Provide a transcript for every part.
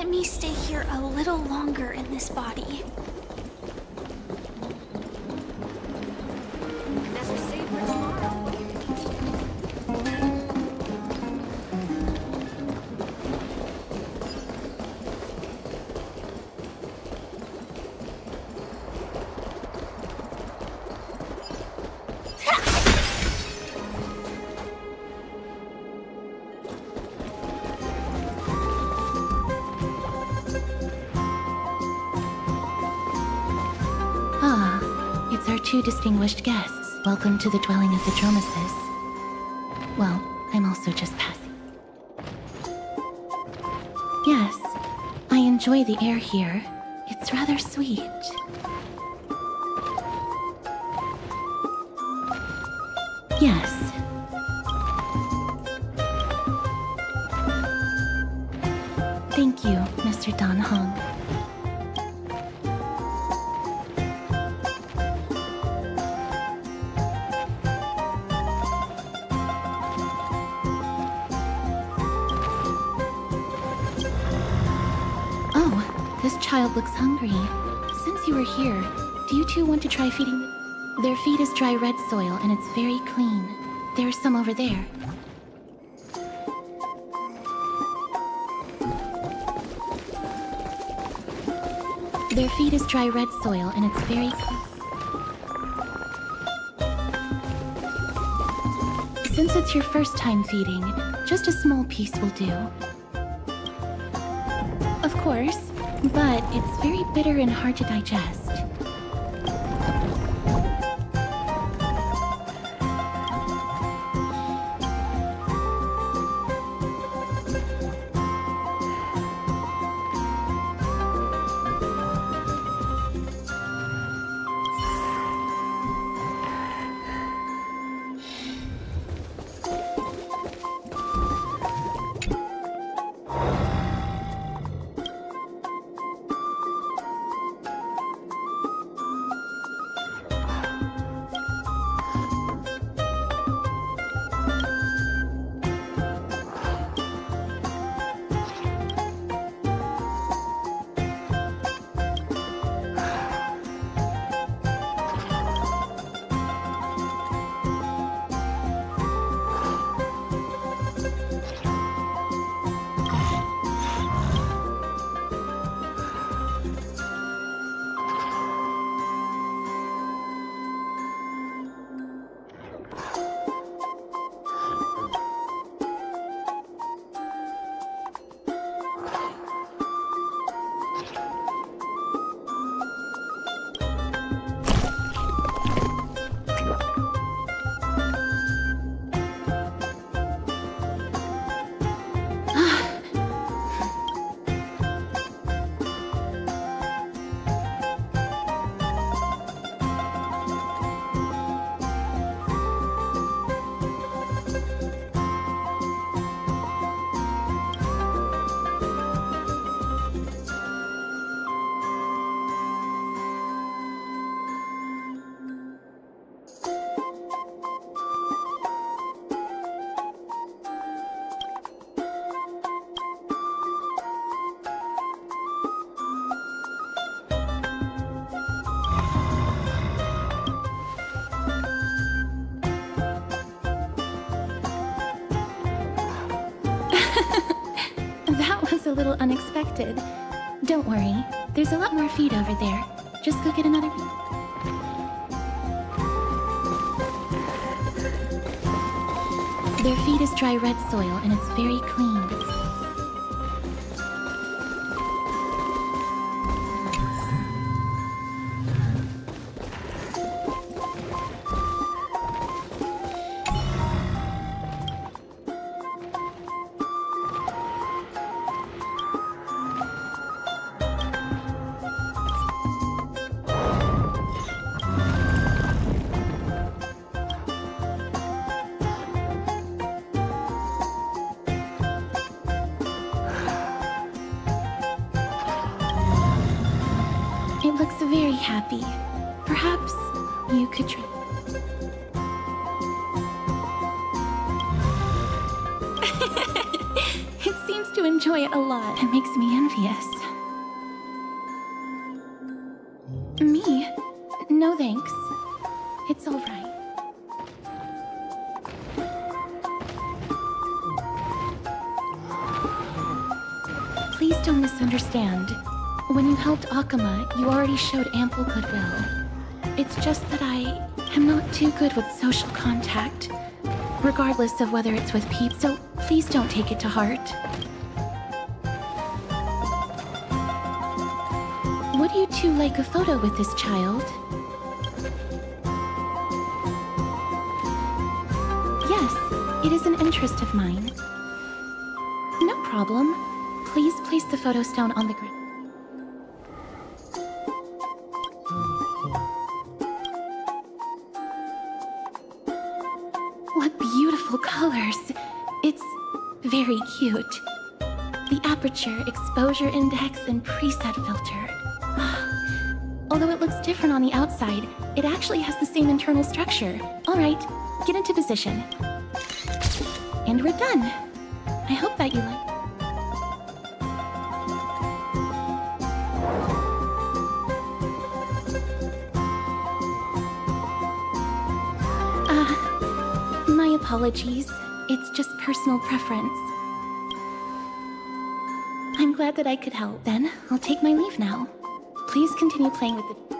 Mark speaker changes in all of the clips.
Speaker 1: let me stay here a little longer in this body.
Speaker 2: Better save for tomorrow.
Speaker 3: It's our two distinguished guests. Welcome to the dwelling of the Dromeses. Well, I'm also just passing. Yes, I enjoy the air here. It's rather sweet. Yes. Thank you, Mr. Don Hong. This child looks hungry. Since you are here, do you two want to try feeding them? Their feed is dry red soil and it's very clean. There's some over there. Their feed is dry red soil and it's very clean. Since it's your first time feeding, just a small piece will do. Of course. But it's very bitter and hard to digest. A little unexpected. Don't worry, there's a lot more feed over there. Just go get another piece. Their feed is dry red soil and it's very clean. It looks very happy. Perhaps you could try. It seems to to enjoy it a lot. It makes me envious. Me? No thanks. It's all right. Please don't misunderstand. When you helped Akama, you already showed ample goodwill. It's just that I am not too good with social contact, regardless of whether it's with people, so please don't take it to heart. Would you two like a photo with this child? Yes, it is an interest of mine. No problem. Please place the photo stone on the ground. What beautiful colors! It's very cute. The aperture, exposure index, and preset filter. Although it looks different on the outside, it actually has the same internal structure. Alright, get into position. And we're done. I hope that you like. My apologies. It's just personal preference. I'm glad that I could help. Then, I'll take my leave now. Please continue playing with the...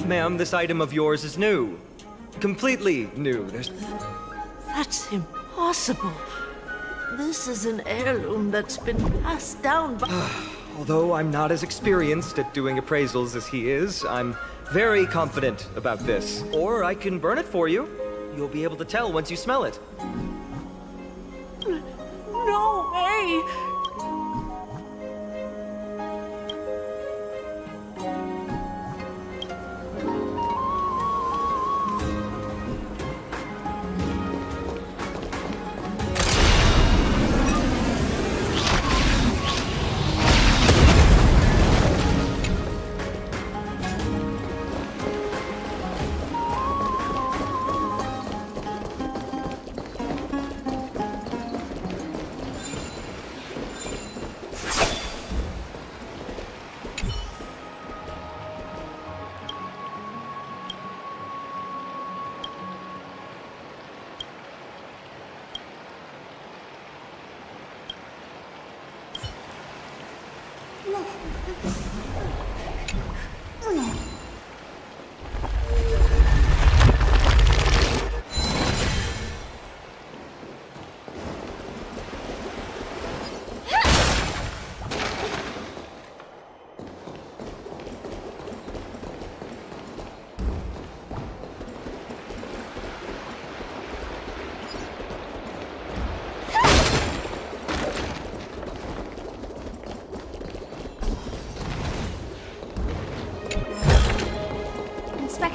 Speaker 4: Ma'am, this item of yours is new. Completely new.
Speaker 5: That's impossible. This is an heirloom that's been passed down by...
Speaker 4: Although I'm not as experienced at doing appraisals as he is, I'm very confident about this. Or I can burn it for you. You'll be able to tell once you smell it.
Speaker 5: No way!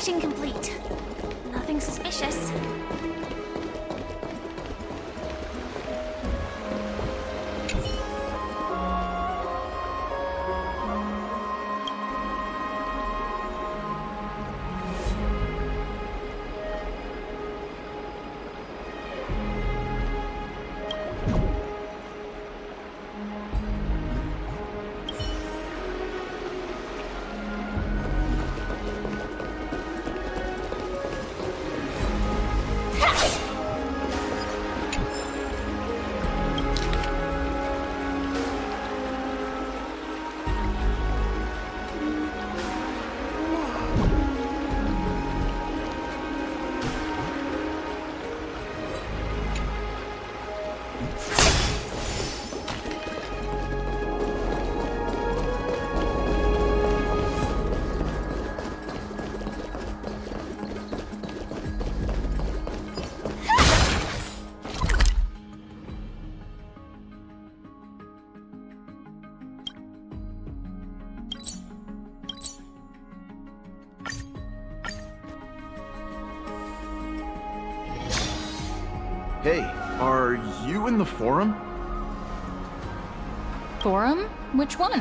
Speaker 1: Inspection complete. Nothing suspicious.
Speaker 6: Hey, are you in the forum?
Speaker 2: Forum? Which one?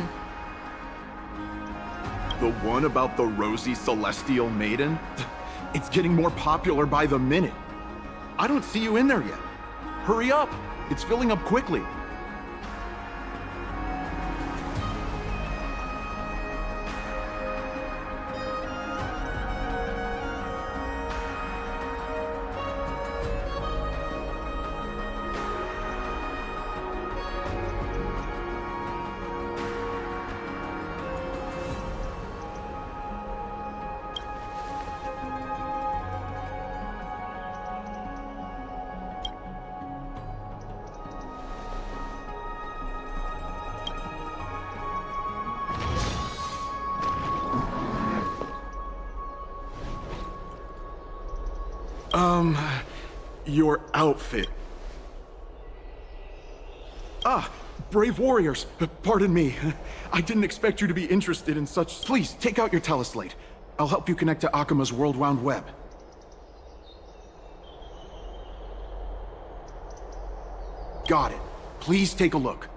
Speaker 6: The one about the rosy celestial maiden? It's getting more popular by the minute. I don't see you in there yet. Hurry up! It's filling up quickly. Your outfit. Ah, brave warriors. Pardon me. I didn't expect you to be interested in such... Please, take out your teleslate. I'll help you connect to Akuma's World Wound Web. Got it. Please take a look.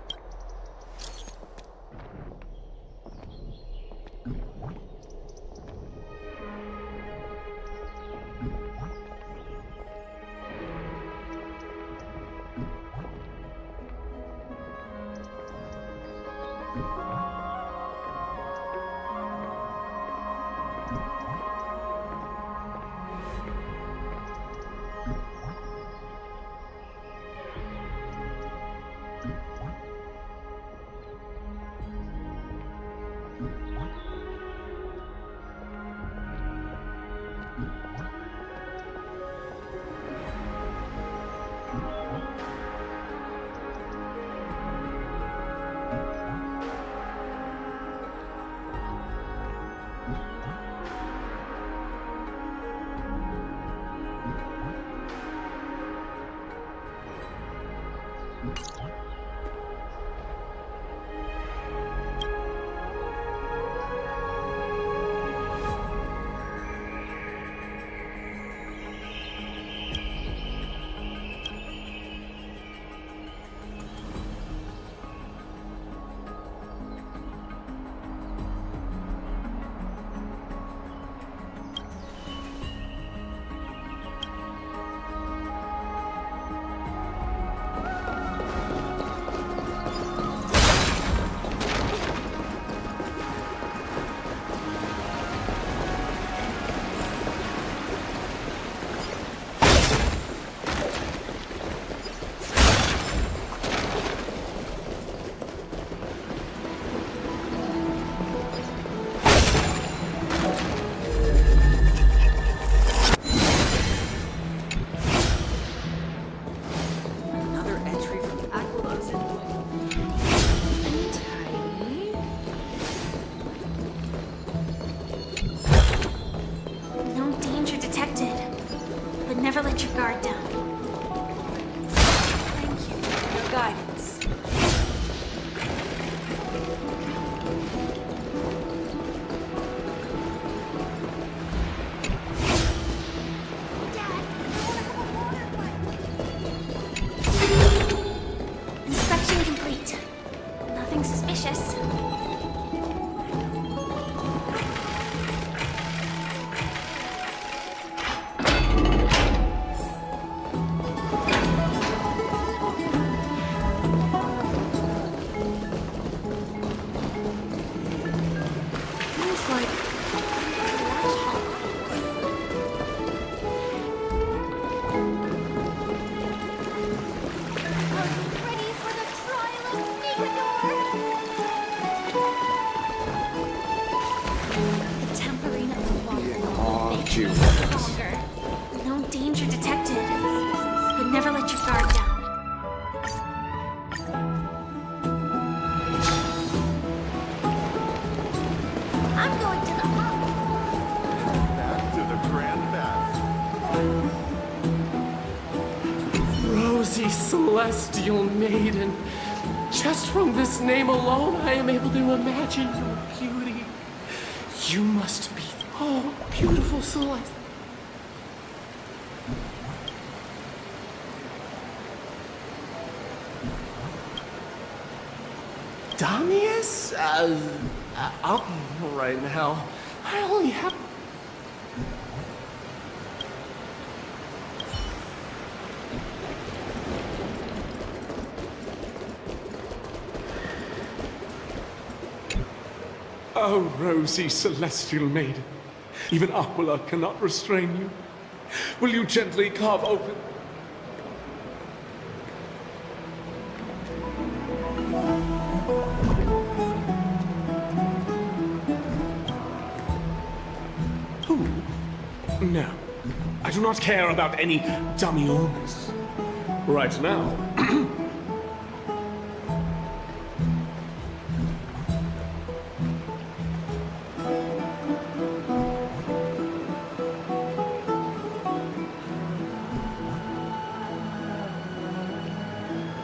Speaker 1: suspicious.
Speaker 5: Feels like
Speaker 1: Ready for the trial of Nicanor? The tempering of the water will make you stronger. No danger detected, but never let your guard down. I'm going to the hall.
Speaker 6: Back to the Grand Bath.
Speaker 7: Rosy Celestial Maiden. Just from this name alone, I am able to imagine your beauty. You must be, oh, beautiful Celeste. Damius? Up right now. I only have... Oh, rosy celestial maiden, even Aquila cannot restrain you. Will you gently carve open? Who? No, I do not care about any Damiones. Right now.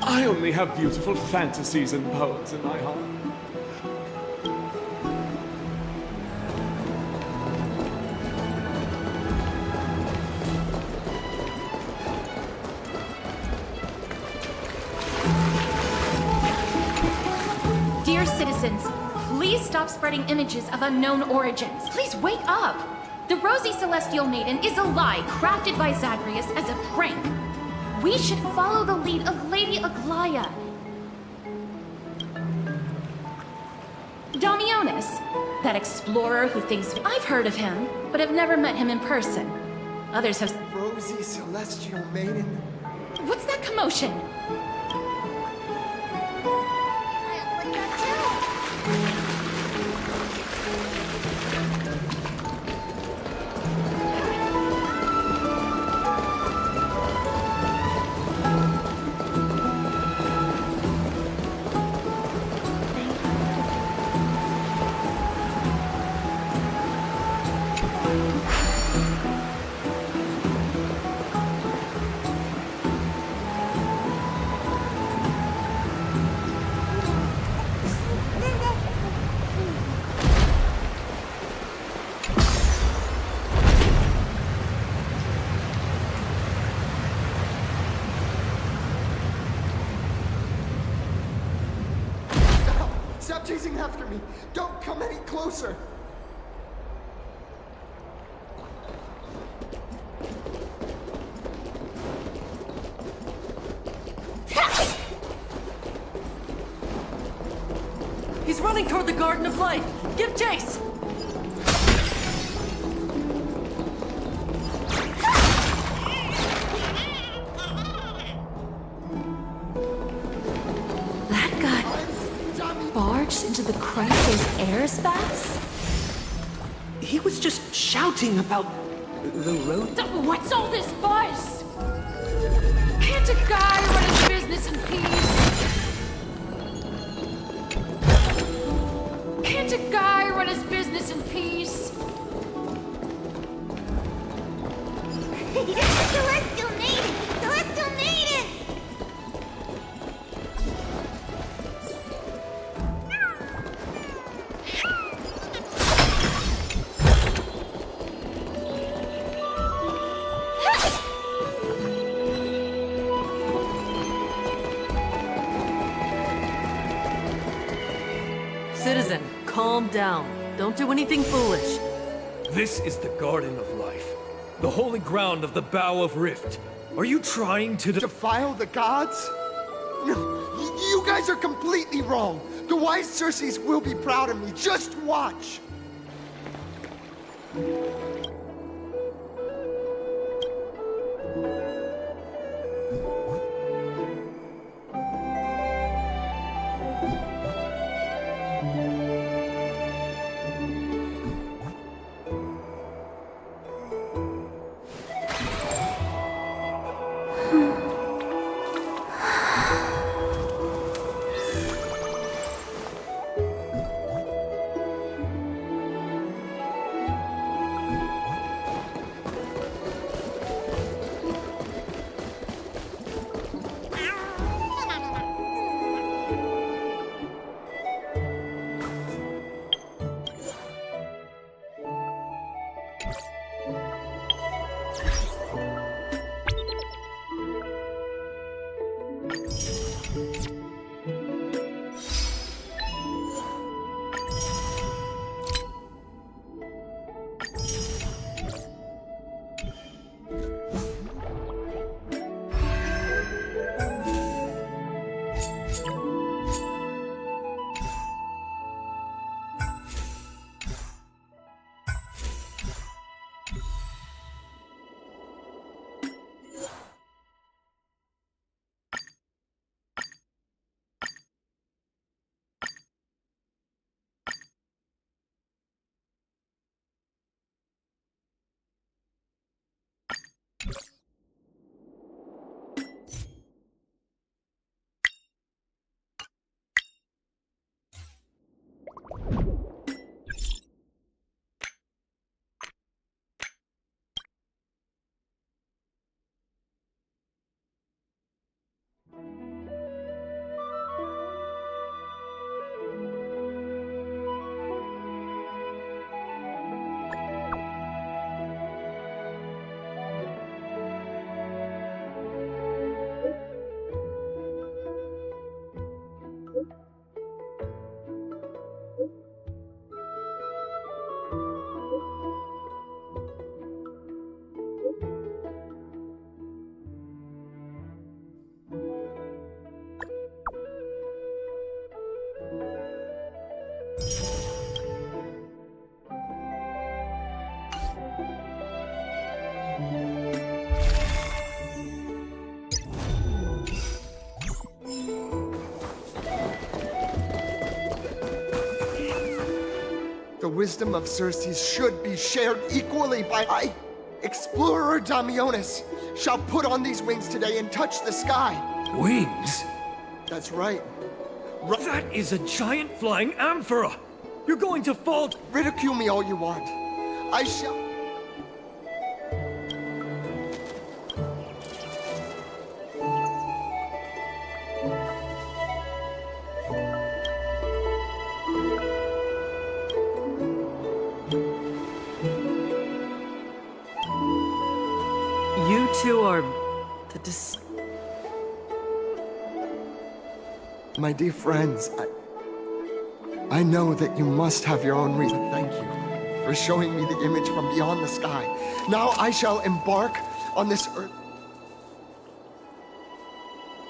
Speaker 7: I only have beautiful fantasies and poems in my heart.
Speaker 2: Dear citizens, please stop spreading images of unknown origins. Please wake up! The Rosy Celestial Maiden is a lie crafted by Zagreus as a prank. We should follow the lead of Lady Aglaya. Damionis, that explorer who thinks... I've heard of him, but have never met him in person. Others have...
Speaker 8: Rosy Celestial Maiden.
Speaker 2: What's that commotion?
Speaker 8: Stop chasing after me! Don't come any closer!
Speaker 5: he's running toward the Garden of Light. Give chase. That guy barged into the Chrysos air spats?
Speaker 7: He was just shouting about the road.
Speaker 2: What's all this buzz? Can't a guy run his business in peace? Can't a guy run his business in peace?
Speaker 1: Celestial Maiden! Celestial Maiden!
Speaker 5: Citizen, calm down. Don't do anything foolish.
Speaker 9: This is the Garden of Life, the holy ground of the Bow of Rift. Are you trying to
Speaker 8: Defile the gods? No, you guys are completely wrong. The wise Circes will be proud of me. Just watch. The wisdom of Circes should be shared equally by I. Explorer Damionis shall put on these wings today and touch the sky.
Speaker 9: Wings?
Speaker 8: That's right.
Speaker 9: That is a giant flying amphora! You're going to fall...
Speaker 8: Ridicule me all you want. I shall...
Speaker 5: You two are
Speaker 8: My dear friends, I know that you must have your own reason. Thank you for showing me the image from beyond the sky. Now I shall embark on this earth.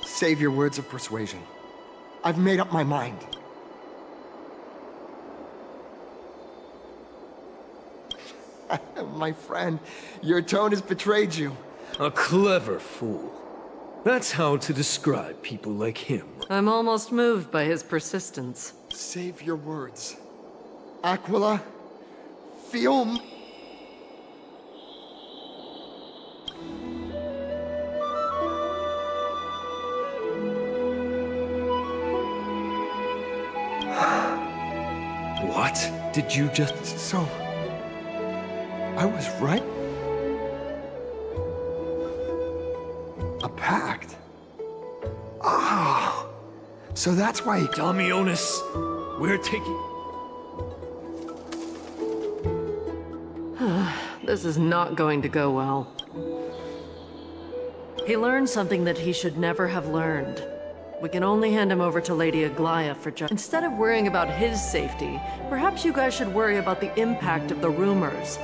Speaker 8: Save your words of persuasion. I've made up my mind. My friend, your tone has betrayed you.
Speaker 9: A clever fool. That's how to describe people like him.
Speaker 5: I'm almost moved by his persistence.
Speaker 8: Save your words. Aquila, feel...
Speaker 9: What did you just...
Speaker 8: So... I was right? A pact? Ah! So that's why...
Speaker 9: Damionis, we're taking...
Speaker 5: This is not going to go well. He learned something that he should never have learned. We can only hand him over to Lady Aglaia for Instead of worrying about his safety, perhaps you guys should worry about the impact of the rumors.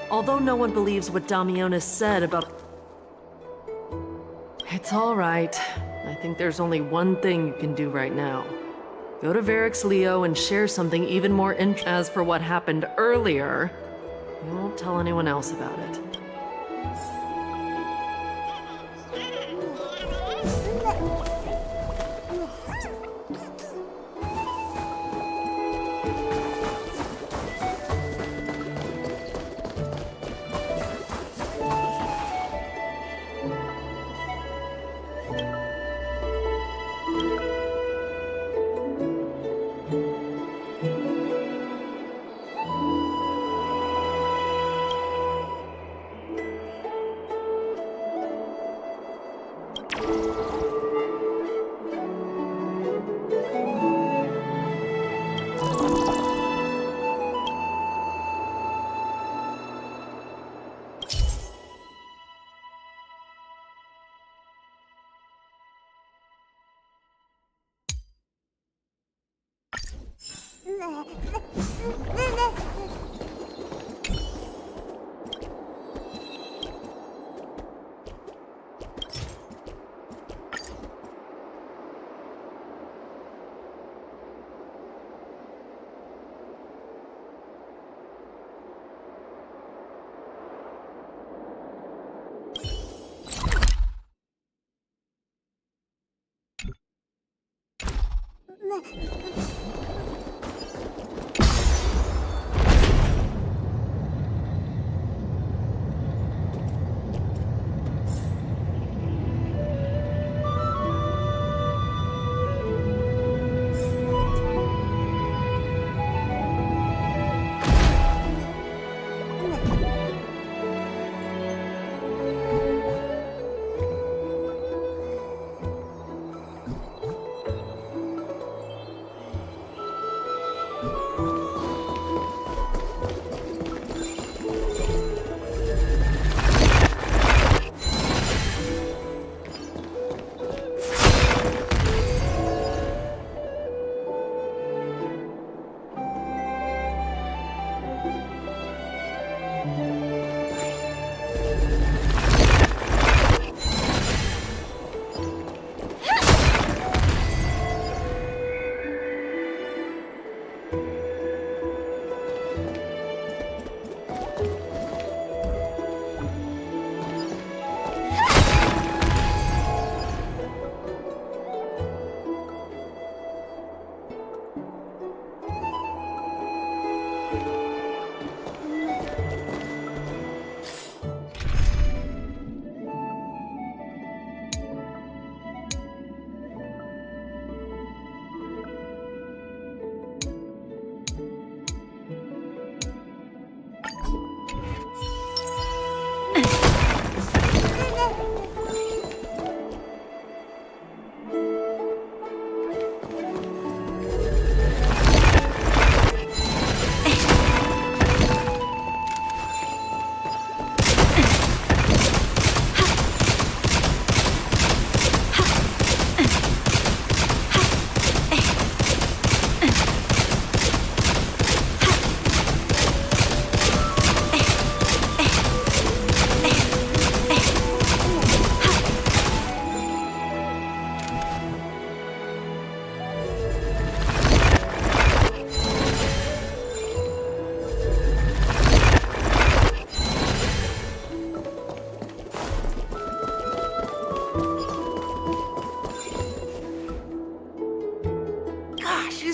Speaker 5: Although no one believes what Damionis said about... It's all right. I think there's only one thing you can do right now. Go to Varix Leo and share something even more As for what happened earlier, you won't tell anyone else about it.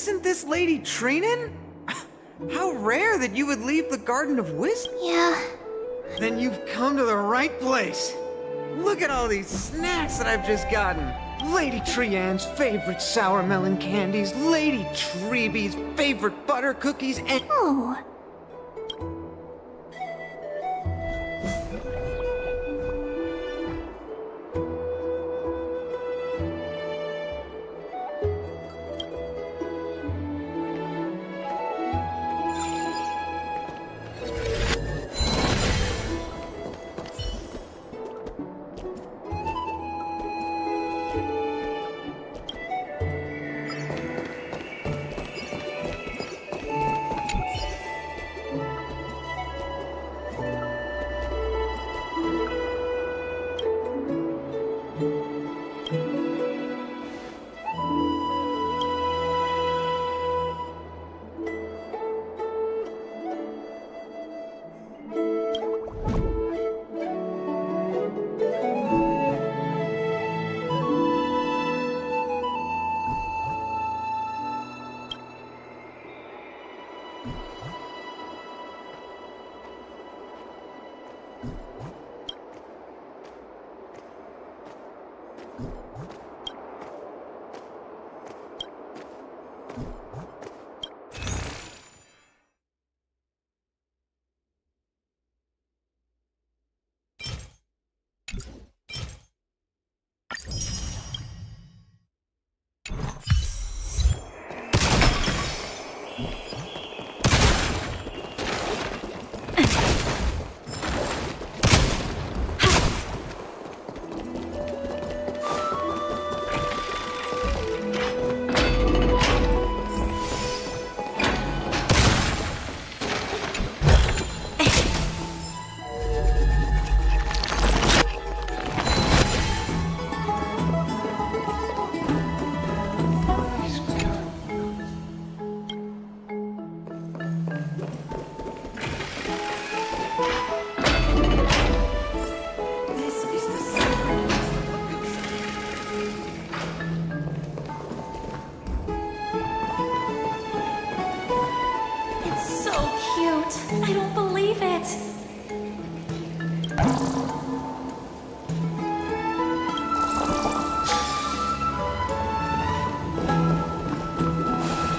Speaker 10: Isn't this Lady Trinin? How rare that you would leave the Garden of Wisdom.
Speaker 3: Yeah.
Speaker 10: Then you've come to the right place. Look at all these snacks that I've just gotten. Lady Trianne's favorite sour melon candies, Lady Treebee's favorite butter cookies, and...
Speaker 3: Oh. It's so cute. I don't believe it.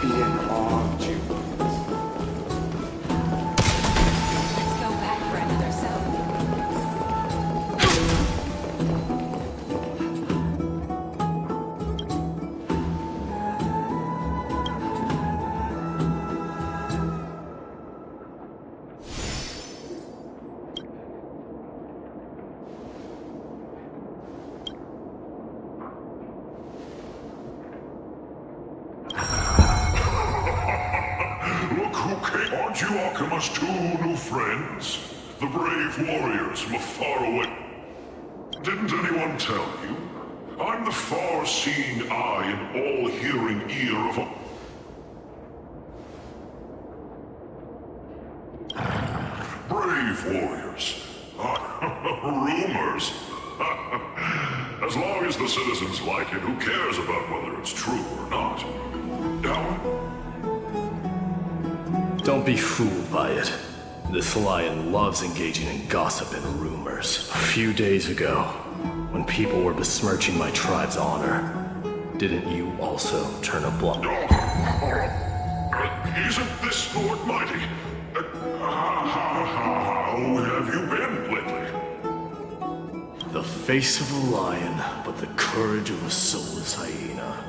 Speaker 8: Be in awe of you.
Speaker 2: Let's go back for another cell.
Speaker 11: Look who came. Aren't you Akima's two new friends? The brave warriors from far away. Didn't anyone tell you? I'm the far-seeing eye and all-hearing ear of a... Brave warriors. Rumors. As long as the citizens like it, who cares about whether it's true or not? Now,
Speaker 9: Don't be fooled by it. This lion loves engaging in gossip and rumors. A few days ago, when people were besmirching my tribe's honor, didn't you also turn a blind?
Speaker 11: Isn't this Lord Mighty? How have you been lately?
Speaker 9: The face of a lion, but the courage of a soulless hyena.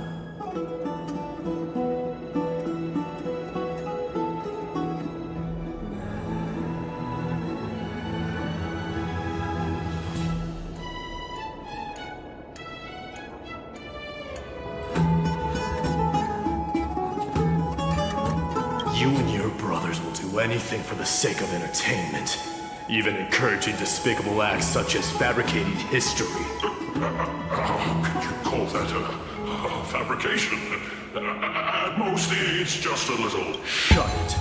Speaker 9: You and your brothers will do anything for the sake of entertainment, even encouraging despicable acts such as fabricating history.
Speaker 11: How could you call that a fabrication? At most, it's just a little...
Speaker 9: Shut it.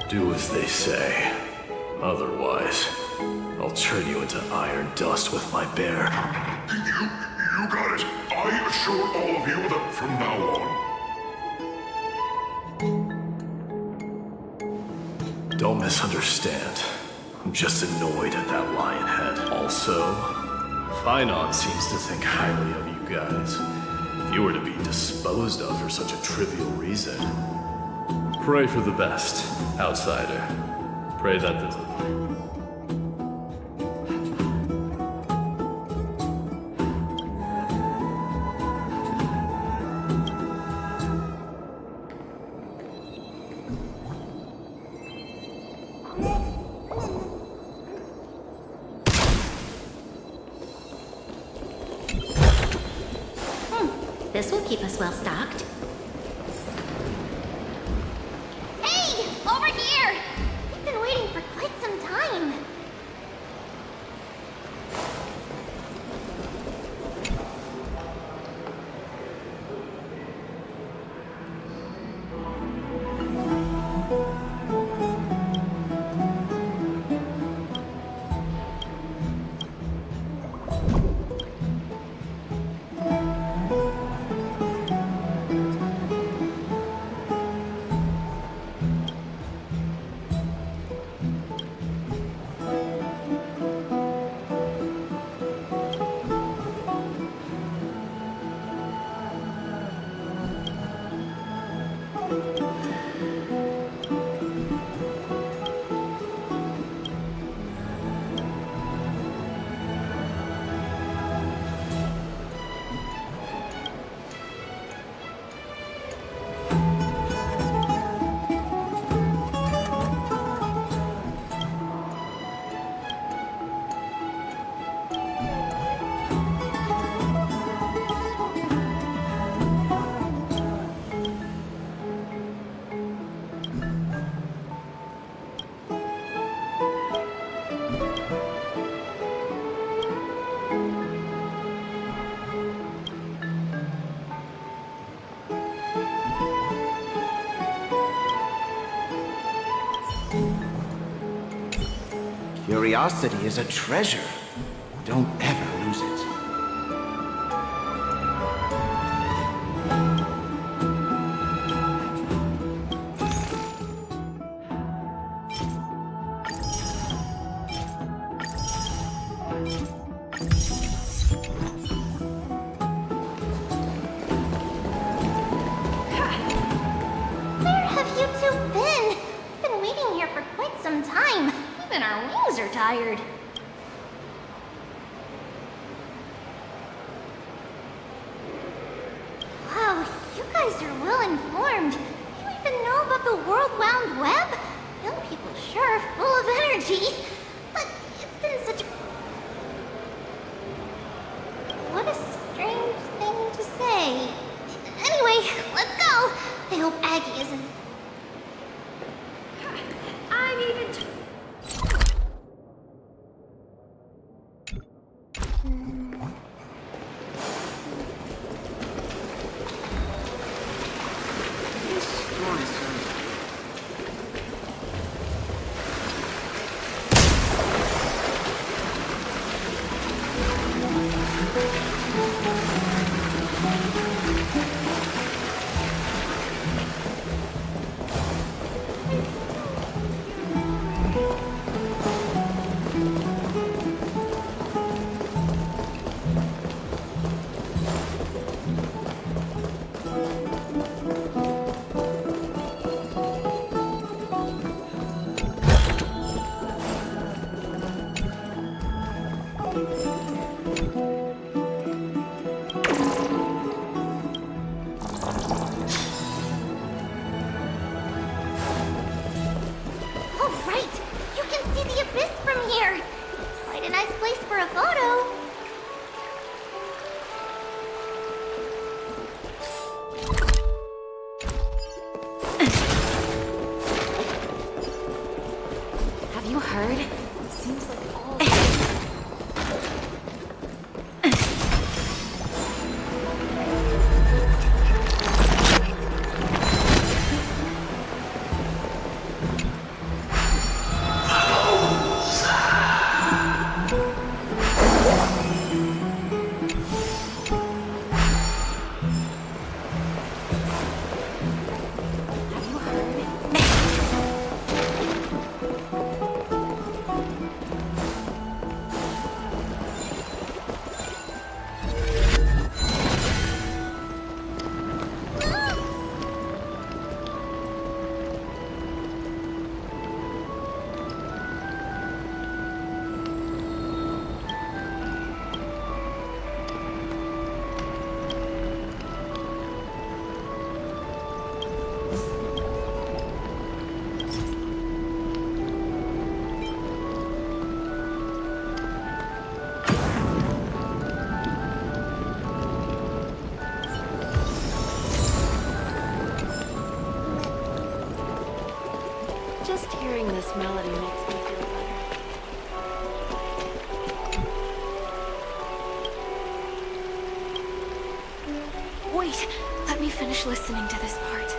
Speaker 9: Do as they say. Otherwise, I'll turn you into iron dust with my bear.
Speaker 11: You got it. I assure all of you that from now on,
Speaker 9: don't misunderstand. I'm just annoyed at that lion head. Also, Phenon seems to think highly of you guys. If you were to be disposed of for such a trivial reason, pray for the best, outsider. Pray that this...
Speaker 3: This will keep us well stocked.
Speaker 1: Hey! Over here! We've been waiting for quite some time.
Speaker 12: Curiosity is a treasure. Don't ever lose it.
Speaker 1: Where have you two been? I've been waiting here for quite some time. Even our wings are tired. Wow, you guys are well informed. You even know about the World Wide Web? Young people sure are full of energy. But it's been such a... What a strange thing to say. Anyway, let's go. I hope Aggie isn't... I'm even...
Speaker 5: Just hearing this melody makes me feel better.
Speaker 3: Wait, let me finish listening to this part.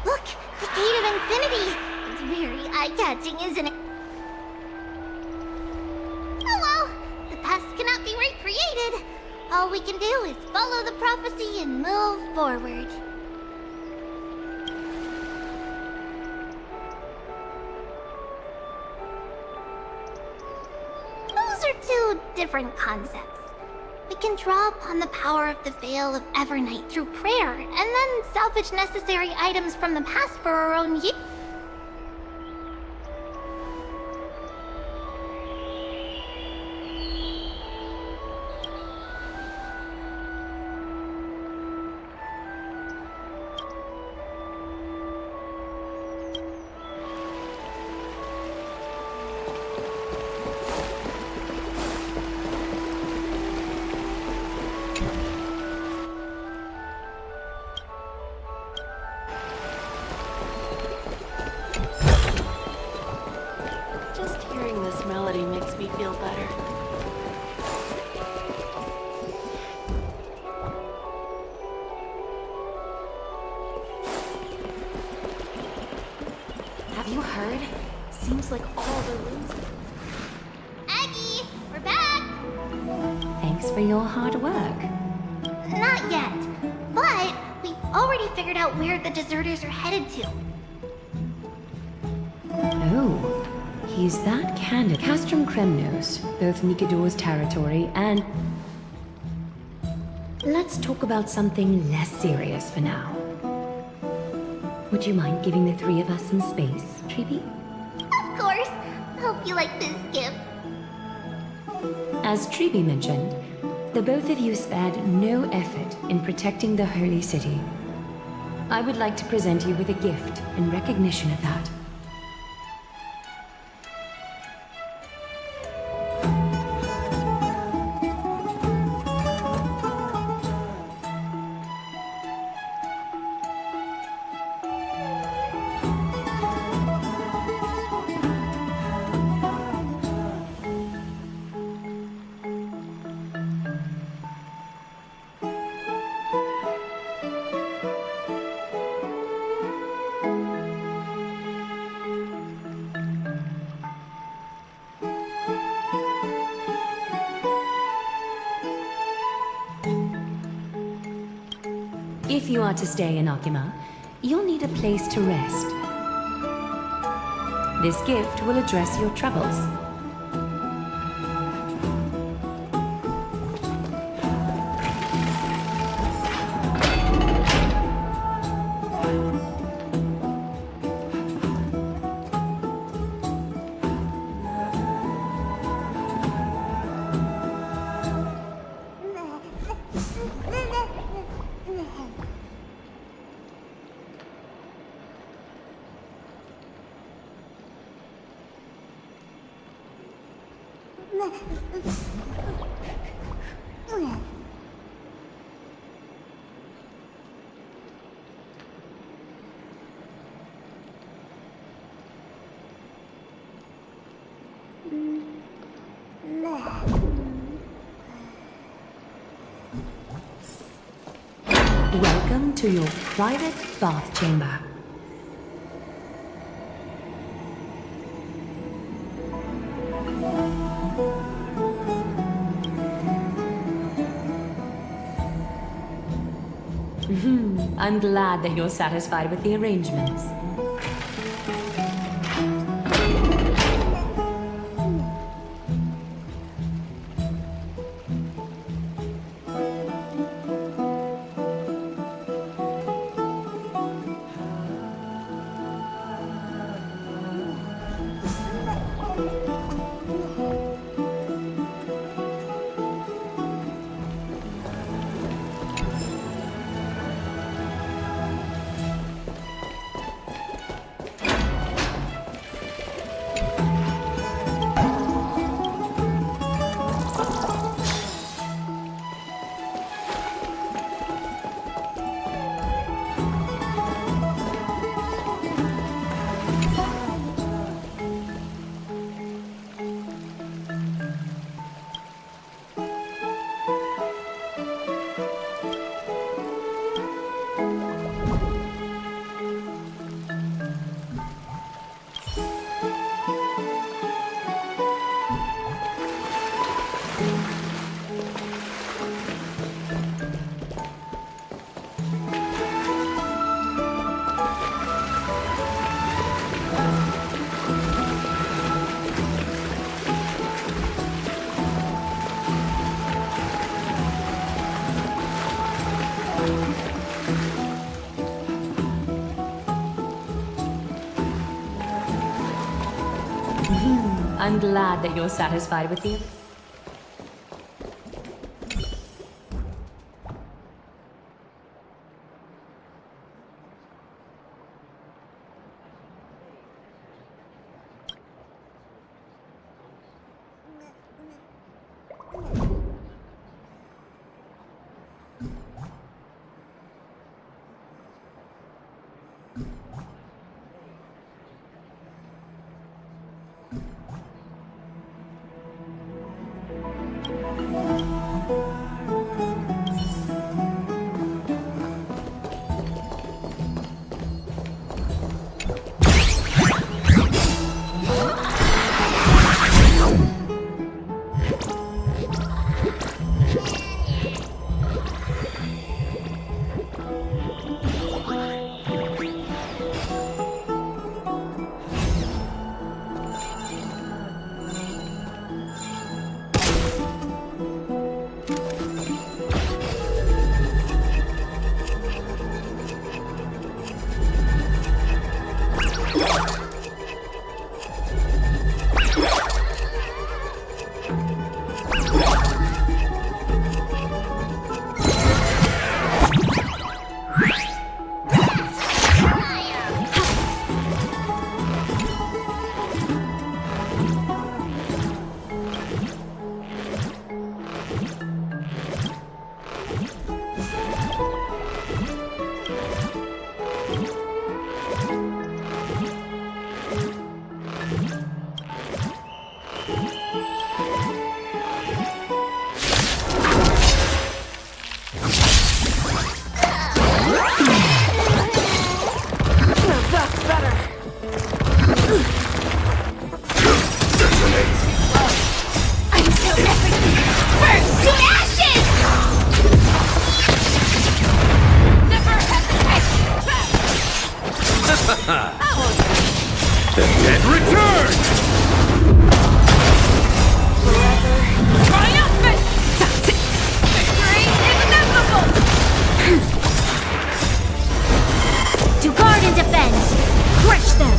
Speaker 1: Look, the Gate of Infinity. It's very eye-catching, isn't it? Oh well, the past cannot be recreated. All all we can do is follow the prophecy and move forward. Those are two different concepts. We can draw upon the power of the Veil of Evernight through prayer, and then salvage necessary items from the past for our own use.
Speaker 2: Have you heard? Seems like all the rooms...
Speaker 1: Aggie, we're back!
Speaker 13: Thanks for your hard work.
Speaker 1: Not yet, but we've already figured out where the deserters are headed to.
Speaker 13: Oh, he's that candid. Castrum Kremnos, both Nikador's territory and... Let's talk about something less serious for now. Would you mind giving the three of us some space, Treeby?
Speaker 1: Of course. Hope you like this gift.
Speaker 13: As Treeby mentioned, the both of you spared no effort in protecting the holy city. I would like to present you with a gift in recognition of that. If you are to stay in Akima, you'll need a place to rest. This gift will address your troubles. Welcome to your private bath chamber. I'm glad that you're satisfied with the arrangements. I'm glad that you're satisfied with you.
Speaker 14: The dead return!
Speaker 2: Triumphant! Victory is inevitable!
Speaker 1: To guard and defend! Crush them!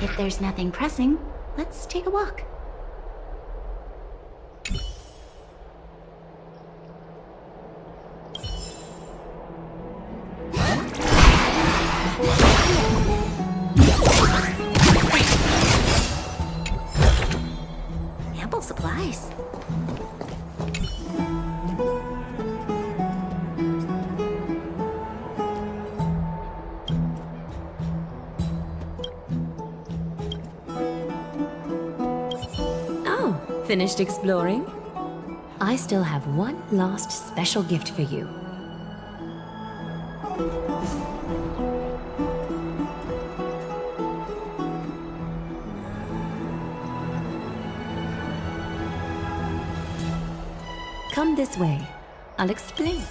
Speaker 1: If there's nothing pressing, let's take a walk. Ample supplies.
Speaker 13: Finished exploring? I still have one last special gift for you. Come this way. I'll explain.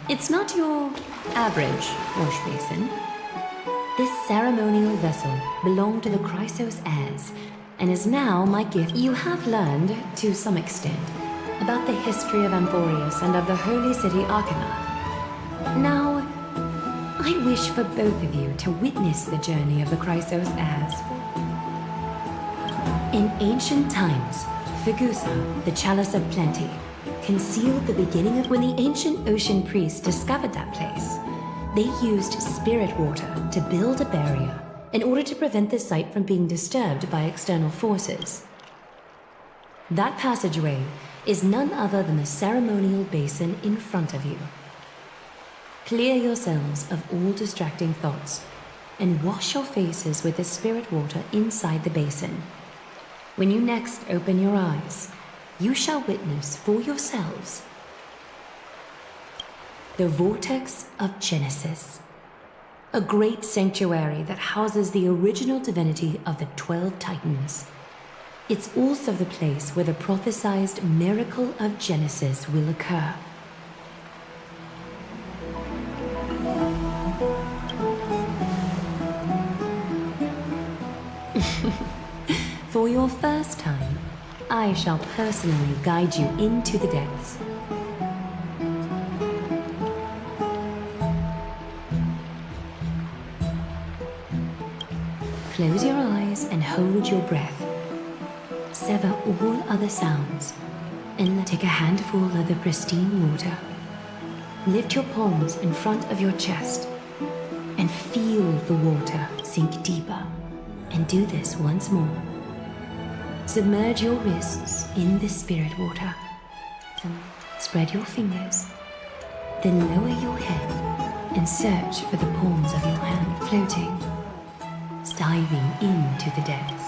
Speaker 13: It's not your average wash basin. This ceremonial vessel belonged to the Chrysos heirs and is now my gift. You have learned, to some extent, about the history of Amphorius and of the holy city Arcana. Now, I wish for both of you to witness the journey of the Chrysos heirs. In ancient times, Fegusa, the Chalice of Plenty, concealed the beginning of when the ancient ocean priests discovered that place. They used spirit water to build a barrier in order to prevent the site from being disturbed by external forces. That passageway is none other than the ceremonial basin in front of you. Clear yourselves of all distracting thoughts and wash your faces with the spirit water inside the basin. When you next open your eyes, you shall witness for yourselves the Vortex of Genesis, a great sanctuary that houses the original divinity of the 12 Titans. It's also the place where the prophesied miracle of Genesis will occur. For your first time, I shall personally guide you into the depths. Close your eyes and hold your breath. Sever all other sounds and take a handful of the pristine water. Lift your palms in front of your chest and feel the water sink deeper. And do this once more. Submerge your wrists in the spirit water. Then spread your fingers. Then lower your head and search for the palms of your hand floating, diving into the depths.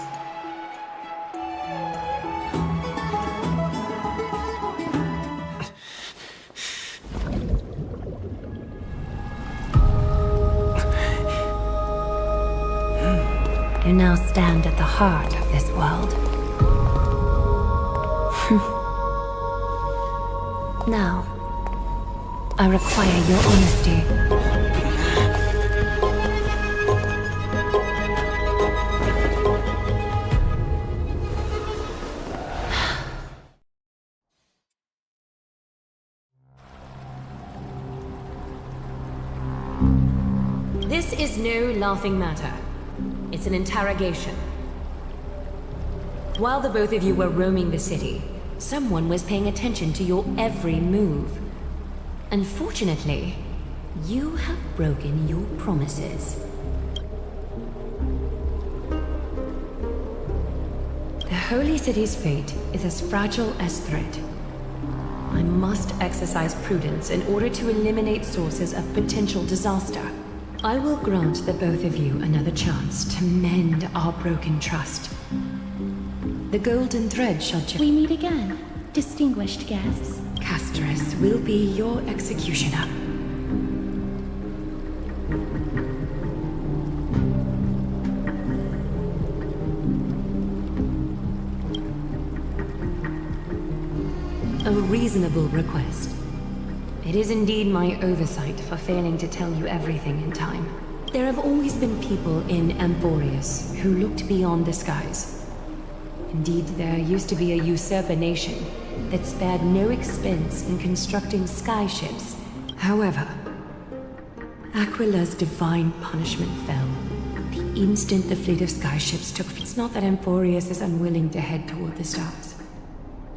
Speaker 13: You now stand at the heart of this world. Now, I require your honesty. This is no laughing matter. It's an interrogation. While the both of you were roaming the city, someone was paying attention to your every move. Unfortunately, you have broken your promises. The Holy City's fate is as fragile as thread. I must exercise prudence in order to eliminate sources of potential disaster. I will grant the both of you another chance to mend our broken trust. The golden thread shall
Speaker 3: We meet again, distinguished guests.
Speaker 13: Castrus will be your executioner. A reasonable request. It is indeed my oversight for failing to tell you everything in time. There have always been people in Amphorius who looked beyond the skies. Indeed, there used to be a usurper nation that spared no expense in constructing skyships. However, Aquila's divine punishment fell the instant the fleet of skyships took. It's not that Amphorius is unwilling to head toward the stars.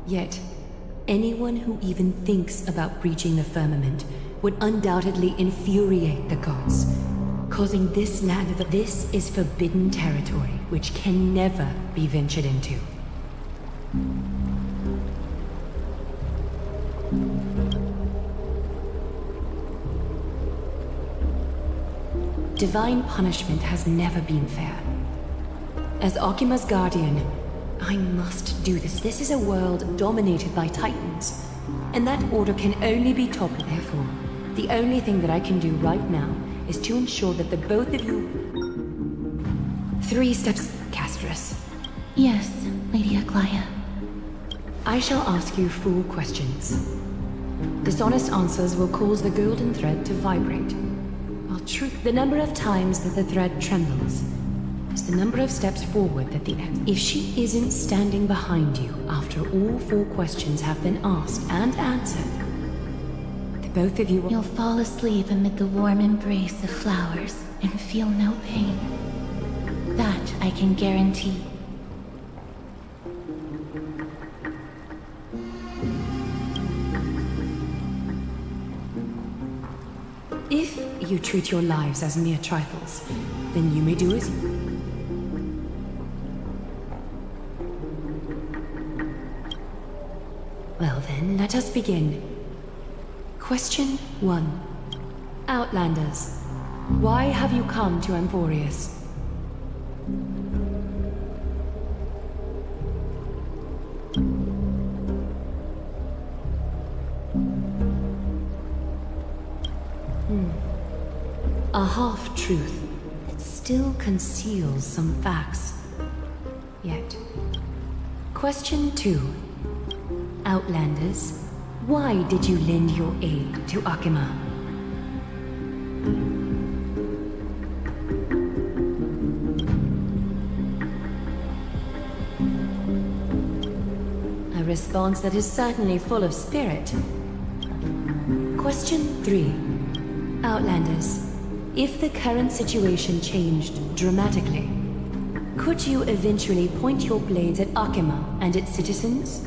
Speaker 13: Yet, anyone who even thinks about breaching the firmament would undoubtedly infuriate the gods, causing this land of this is forbidden territory which can never be ventured into. Divine punishment has never been fair. As Okima's guardian, I must do this. This is a world dominated by Titans, and that order can only be toppled. Therefore, the only thing that I can do right now is to ensure that the both of you... 3 steps, Castrus.
Speaker 3: Yes, Lady Aglaia.
Speaker 13: I shall ask you 4 questions. Dishonest answers will cause the golden thread to vibrate, while truth, the number of times that the thread trembles, is the number of steps forward that the if she isn't standing behind you after all 4 questions have been asked and answered, the both of you will...
Speaker 3: You'll fall asleep amid the warm embrace of flowers and feel no pain. That I can guarantee.
Speaker 13: If you treat your lives as mere trifles, then you may do as you... Let us begin. Question 1. Outlanders, why have you come to Emporius? A half-truth that still conceals some facts. Yet. Question 2. Outlanders, why did you lend your aid to Akima? A response that is certainly full of spirit. Question 3. Outlanders, if the current situation changed dramatically, could you eventually point your blades at Akima and its citizens?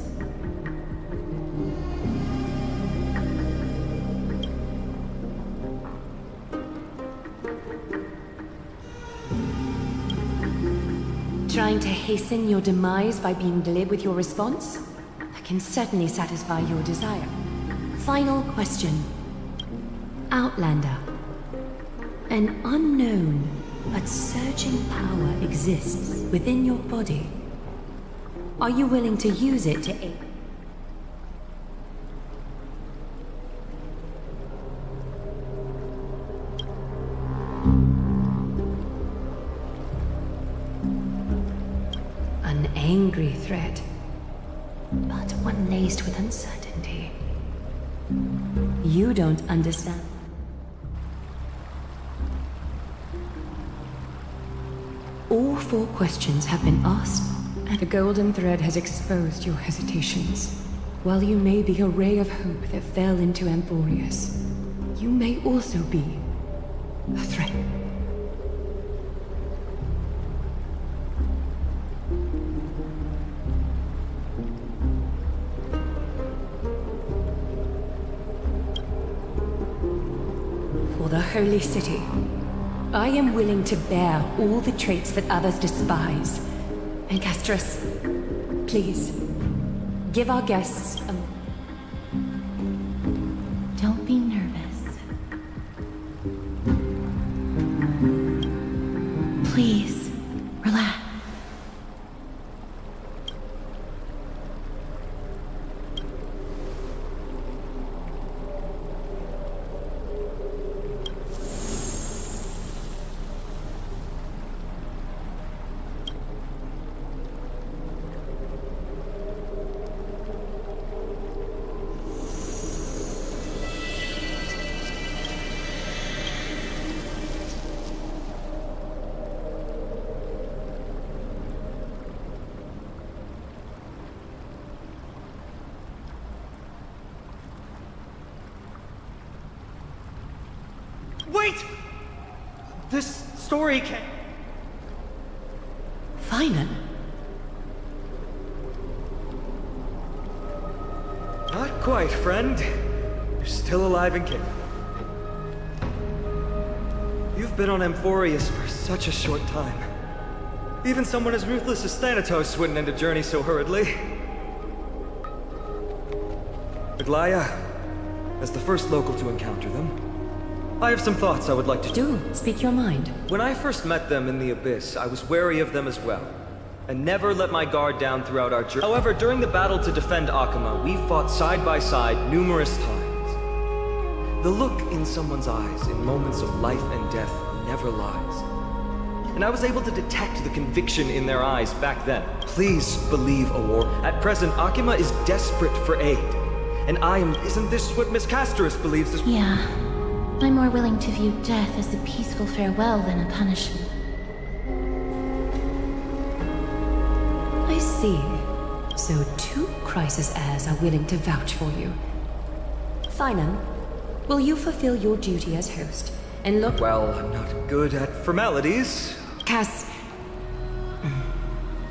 Speaker 13: Trying to hasten your demise by being glib with your response? That can certainly satisfy your desire. Final question. Outlander. An unknown but surging power exists within your body. Are you willing to use it to aid? An angry threat, but one laced with uncertainty. You don't understand. All 4 questions have been asked, and the golden thread has exposed your hesitations. While you may be a ray of hope that fell into Emporius, you may also be a threat. For the Holy City, I am willing to bear all the traits that others despise. Ancestors, please, give our guests a...
Speaker 3: Don't be nervous. Please, relax.
Speaker 4: Wait! This story can...
Speaker 13: Finan?
Speaker 4: Not quite, friend. You're still alive and kicking. You've been on Emporius for such a short time. Even someone as ruthless as Thanatos wouldn't end a journey so hurriedly. Aglaya, as the first local to encounter them, I have some thoughts I would like to...
Speaker 13: Do speak your mind.
Speaker 4: When I first met them in the Abyss, I was wary of them as well, and never let my guard down throughout our journey. However, during the battle to defend Akima, we fought side by side numerous times. The look in someone's eyes in moments of life and death never lies. And I was able to detect the conviction in their eyes back then. Please believe, Awar. At present, Akima is desperate for aid. And I am... Isn't this what Miss Casterus believes is...
Speaker 3: Yeah. I'm more willing to view death as a peaceful farewell than a punishment.
Speaker 13: I see. So 2 crisis heirs are willing to vouch for you. Finan, will you fulfill your duty as host and look...
Speaker 4: Well, I'm not good at formalities.
Speaker 13: Cass...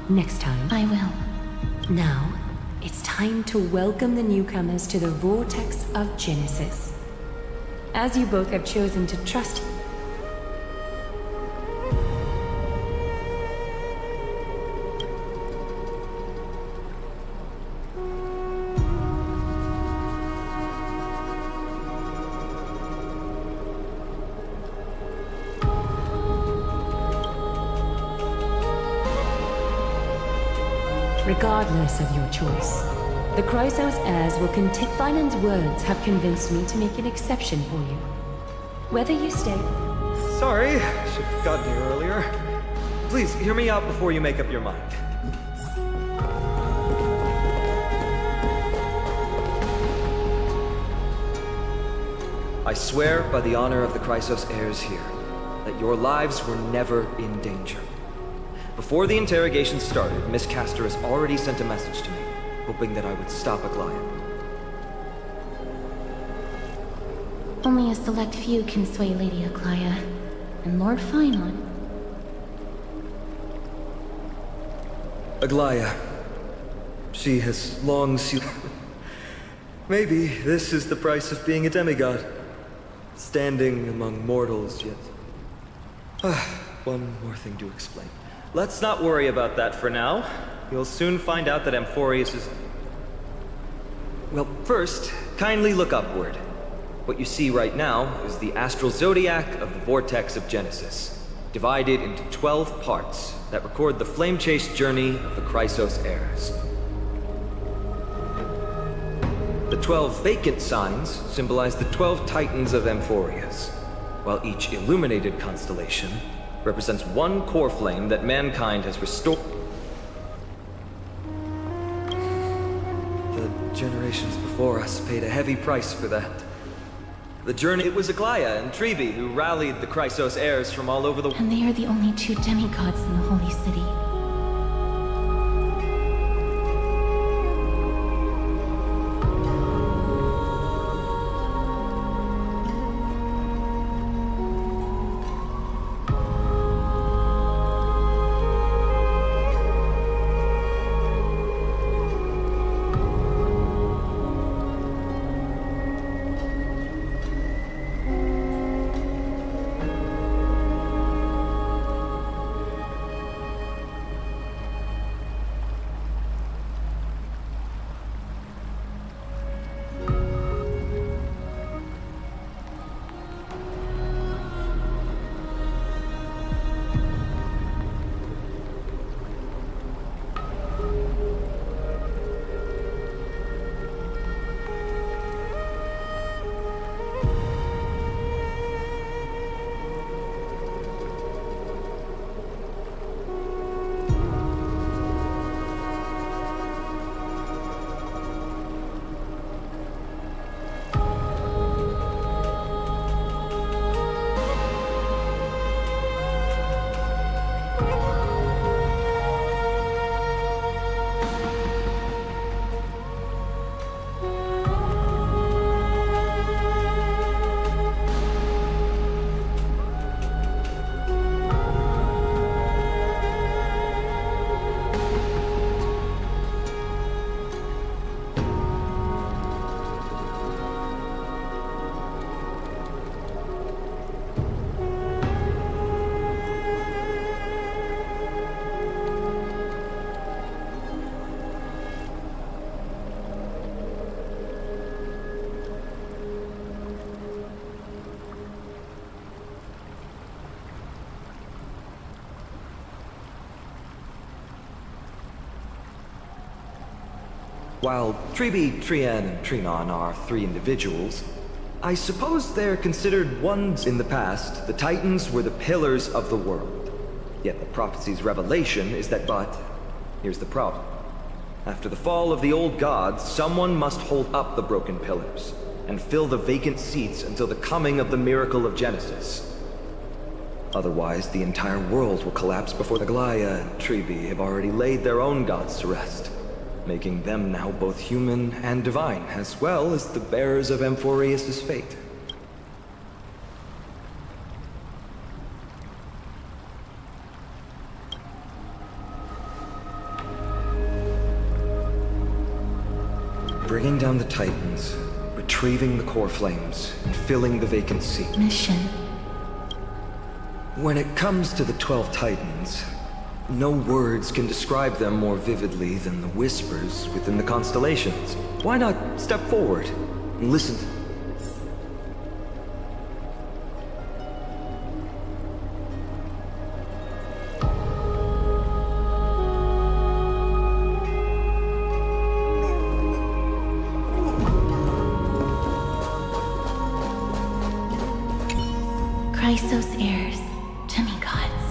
Speaker 13: Next time.
Speaker 3: I will.
Speaker 13: Now, it's time to welcome the newcomers to the Vortex of Genesis. As you both have chosen to trust... Regardless of your choice, the Chrysos heirs will continue. Finon's words have convinced me to make an exception for you. Whether you stay...
Speaker 4: Sorry, should have gotten here earlier. Please, hear me out before you make up your mind. I swear by the honor of the Chrysos heirs here, that your lives were never in danger. Before the interrogation started, Miss Castor has already sent a message to me, hoping that I would stop Aglaia.
Speaker 3: Only a select few can sway Lady Aglaia, and Lord Finon.
Speaker 4: Aglaia. She has long Maybe this is the price of being a demigod. Standing among mortals, yet... One more thing to explain. Let's not worry about that for now. You'll soon find out that Amphorius is... Well, first, kindly look upward. What you see right now is the astral zodiac of the vortex of Genesis, divided into 12 parts that record the flame-chased journey of the Chrysos heirs. The 12 vacant signs symbolize the 12 titans of Amphorius, while each illuminated constellation represents one core flame that mankind has restored. The generations before us paid a heavy price for that. The journey... It was Aglaia and Trebi who rallied the Chrysos heirs from all over the...
Speaker 3: And they are the only two demigods in the Holy City.
Speaker 4: While Trebi, Trian, and Trinon are three individuals, I suppose they're considered ones. In the past, the Titans were the pillars of the world. Yet the prophecy's revelation is that, but here's the problem. After the fall of the old gods, someone must hold up the broken pillars and fill the vacant seats until the coming of the miracle of Genesis. Otherwise, the entire world will collapse before Aglaia and Trebi have already laid their own gods to rest, making them now both human and divine, as well as the bearers of Amphorius' fate. Bringing down the Titans, retrieving the core flames, and filling the vacant seat.
Speaker 3: Mission.
Speaker 4: When it comes to the 12 Titans, no words can describe them more vividly than the whispers within the constellations. Why not step forward and listen?
Speaker 3: Chrysos heirs, demigods.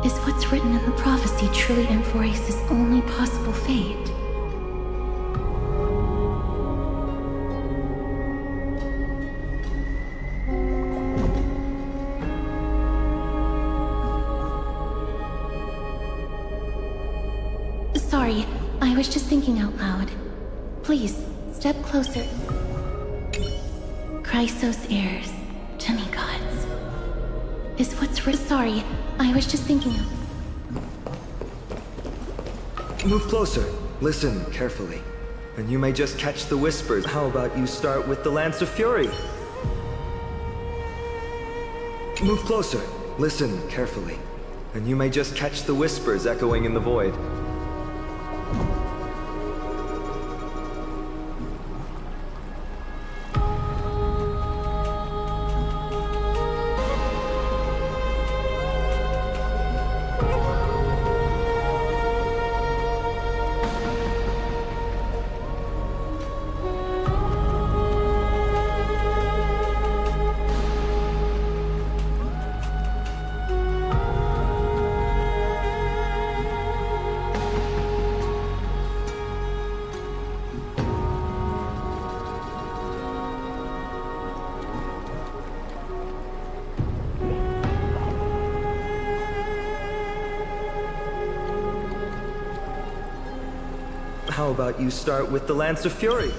Speaker 3: Is what's written in the prophecy truly Amphoreus' only possible fate? Sorry, I was just thinking out loud. Please, step closer. Chrysos heirs, demigods. Is what's written. Sorry, I was just thinking out.
Speaker 4: Move closer. Listen carefully. And you may just catch the whispers. How about you start with the Lance of Fury? Move closer. Listen carefully. And you may just catch the whispers echoing in the void. How about you start with the Lance of Fury?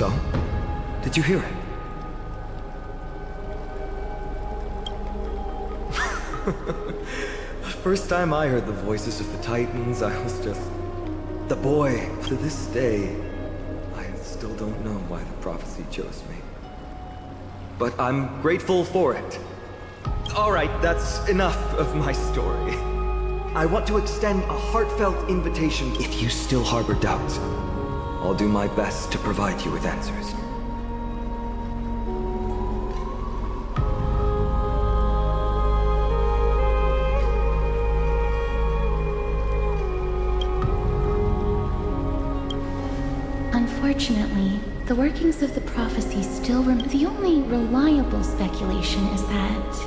Speaker 4: So, did you hear it? The first time I heard the voices of the Titans, I was just the boy. To this day, I still don't know why the prophecy chose me. But I'm grateful for it. Alright, that's enough of my story. I want to extend a heartfelt invitation if you still harbor doubts. I'll do my best to provide you with answers.
Speaker 3: Unfortunately, the workings of the prophecy still remain. The only reliable speculation is that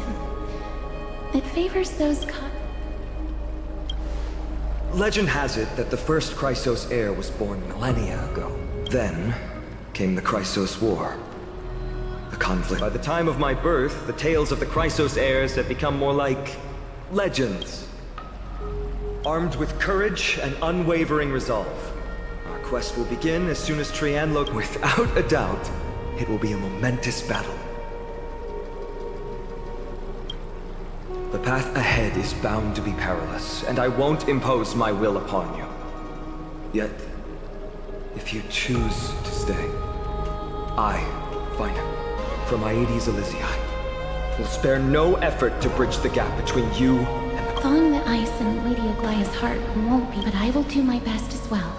Speaker 3: it favors those
Speaker 4: Legend has it that the first Chrysos heir was born millennia ago. Then came the Chrysos War. The conflict. By the time of my birth, the tales of the Chrysos heirs had become more like legends. Armed with courage and unwavering resolve. Our quest will begin as soon as Trian Lo... Without a doubt, it will be a momentous battle. The path ahead is bound to be perilous, and I won't impose my will upon you. Yet, if you choose to stay, I, Fina, from Aedes Elysiae, will spare no effort to bridge the gap between you and the...
Speaker 3: Thawing the ice in Lady Aglaya's heart won't be, but I will do my best as well.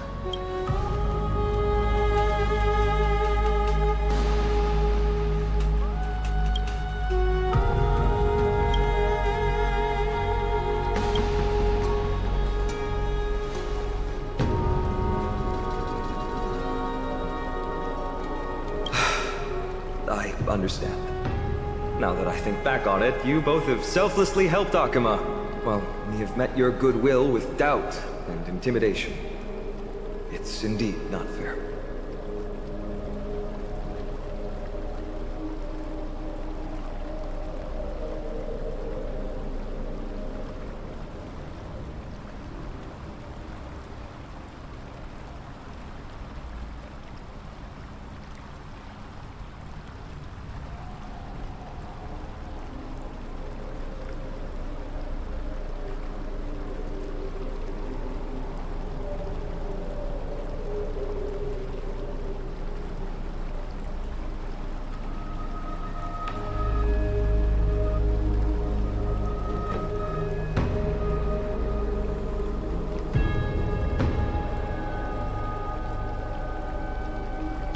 Speaker 4: I understand. Now that I think back on it, you both have selflessly helped Akuma. Well, we have met your goodwill with doubt and intimidation. It's indeed not fair.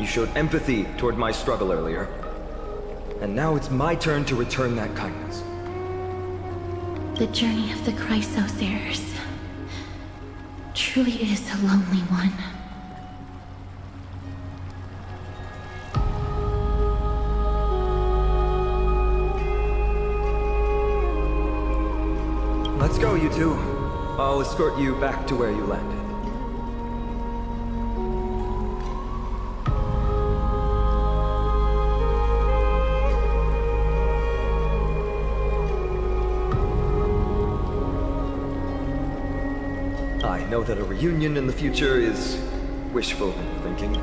Speaker 4: You showed empathy toward my struggle earlier. And now it's my turn to return that kindness.
Speaker 3: The journey of the Chrysos heirs truly is a lonely one.
Speaker 4: Let's go, you two. I'll escort you back to where you landed. I know that a reunion in the future is wishful thinking.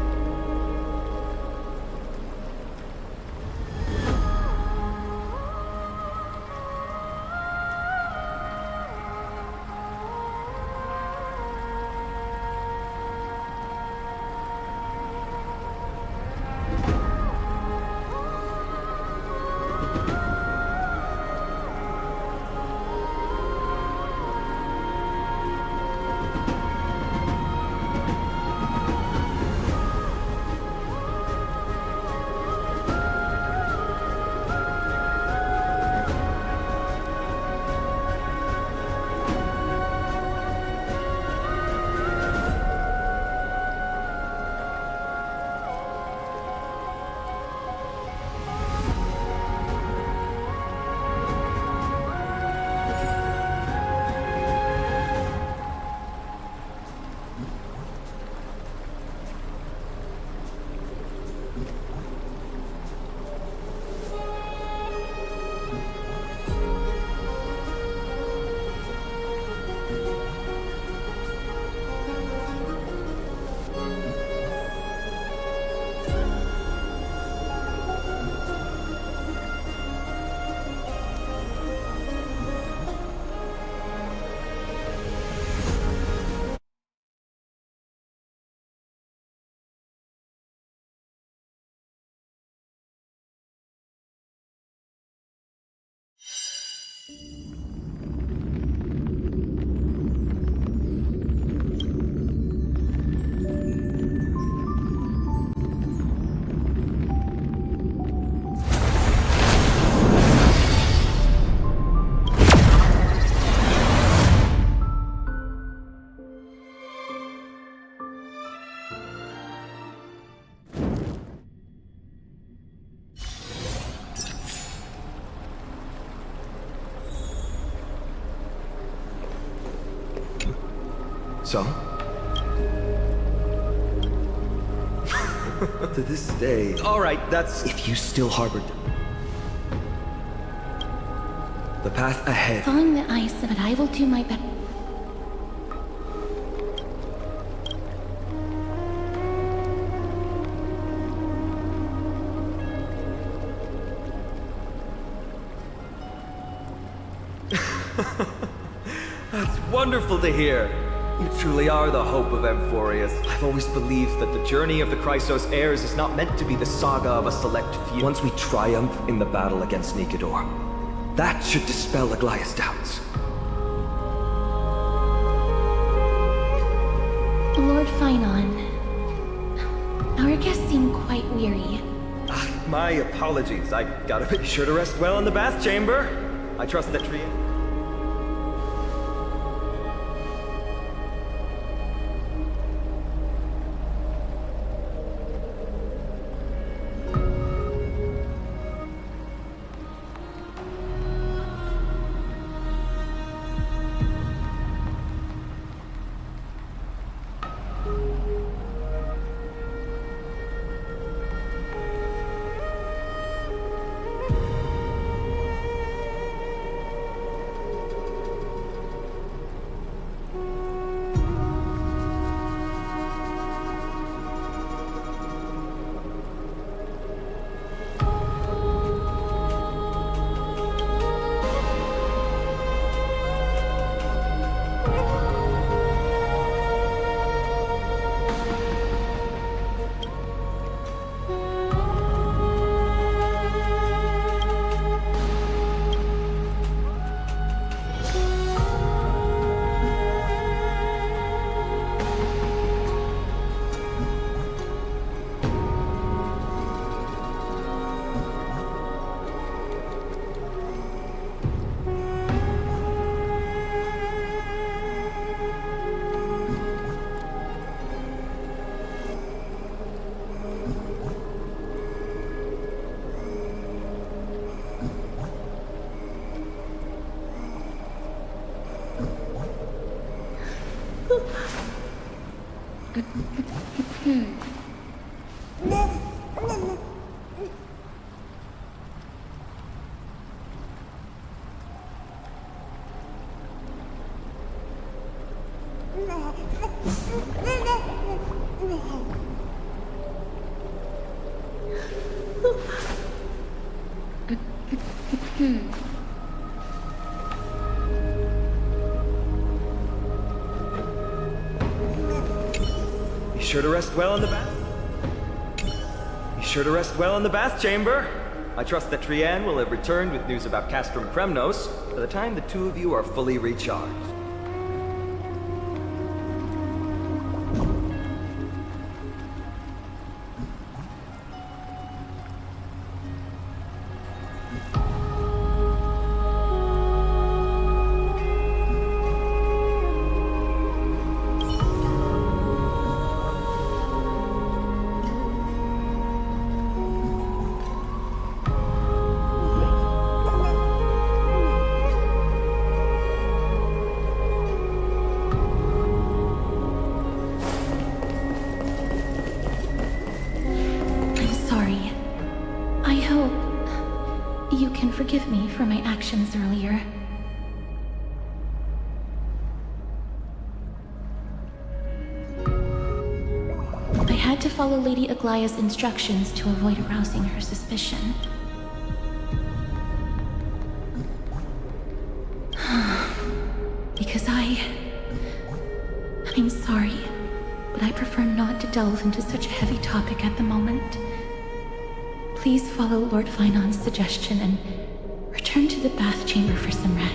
Speaker 4: So? To this day... Alright, that's... If you still harbored them. The path ahead.
Speaker 3: Following the ice, but I will do my best.
Speaker 4: That's wonderful to hear. You truly are the hope of Amphorius. I've always believed that the journey of the Chrysos heirs is not meant to be the saga of a select few. Once we triumph in the battle against Nikedor, that should dispel Aglaya's doubts.
Speaker 3: Lord Finon, our guests seem quite weary.
Speaker 4: My apologies. I gotta be sure to rest well in the bath chamber. I trust that Trian... Be sure to rest well in the bath. Be sure to rest well in the bath chamber. I trust that Trian will have returned with news about Castrum Kremnos by the time the two of you are fully recharged.
Speaker 3: Forgive me for my actions earlier. I had to follow Lady Aglaya's instructions to avoid arousing her suspicion. Because I'm sorry, but I prefer not to delve into such a heavy topic at the moment. Please follow Lord Finon's suggestion and return to the bath chamber for some rest.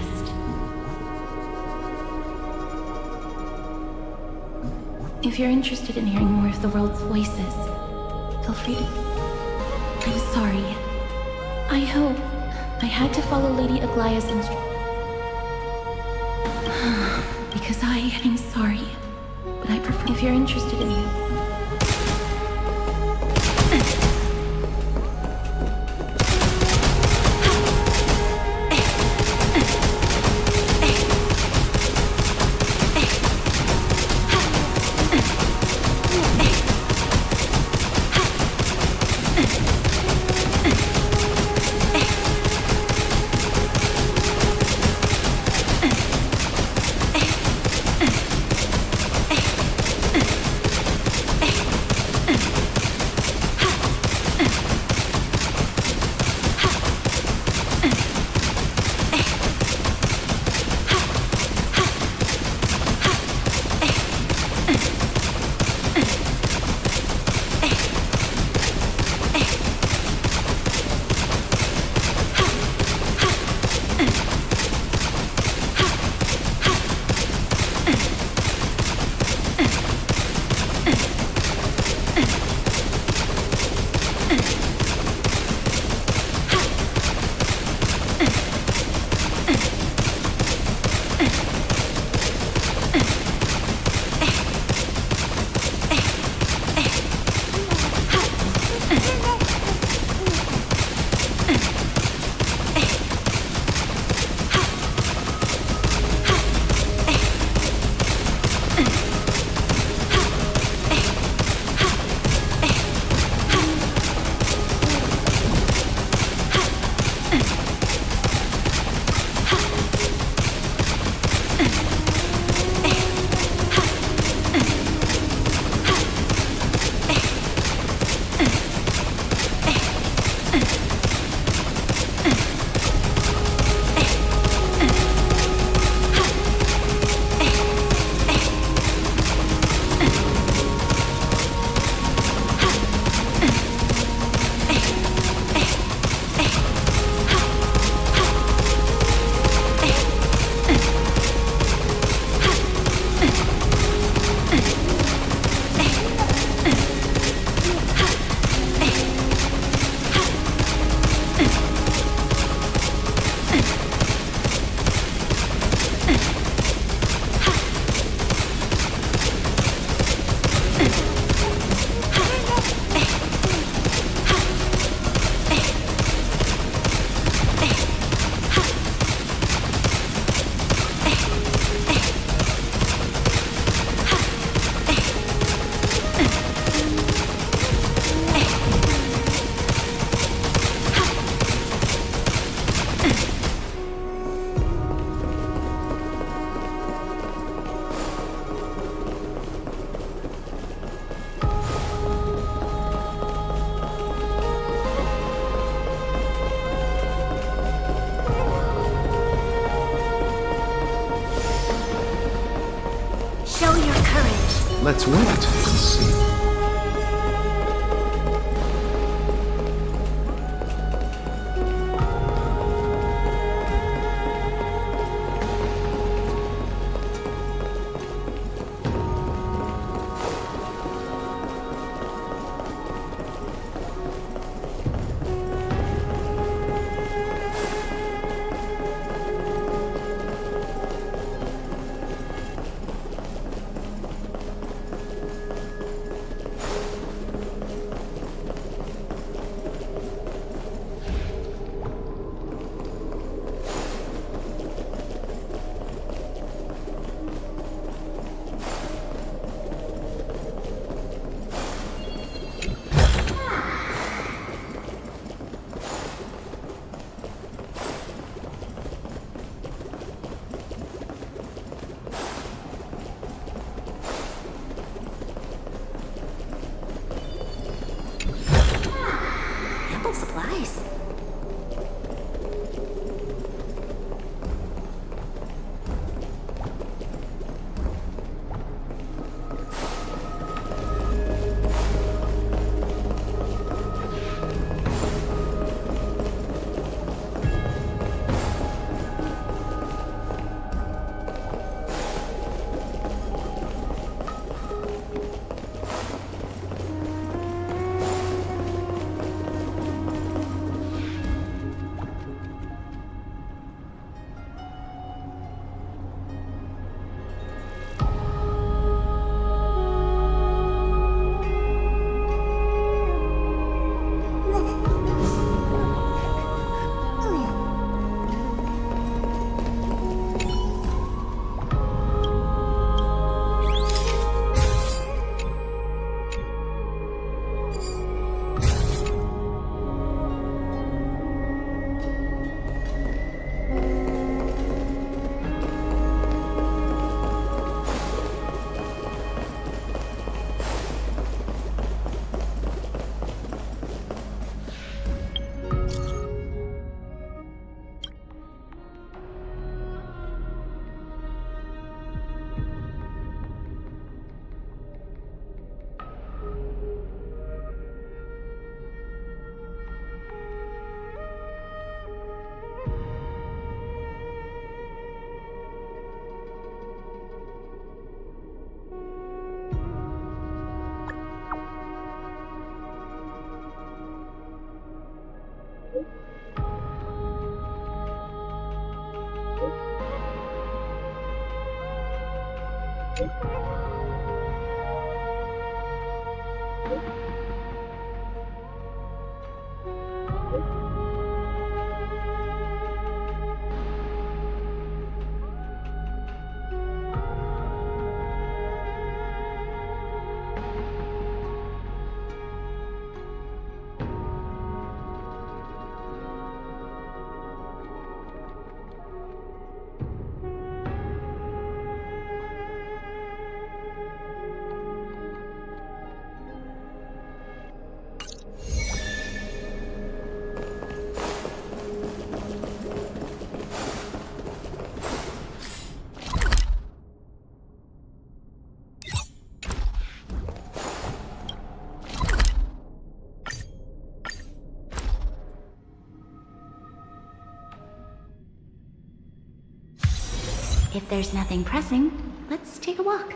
Speaker 3: If you're interested in hearing more of the world's voices, feel free to... I'm sorry. I hope I had to follow Lady Aglaya's because I'm sorry, but I prefer... If you're interested in...
Speaker 12: Let's wait and see.
Speaker 1: Supplies. If there's nothing pressing, let's take a walk.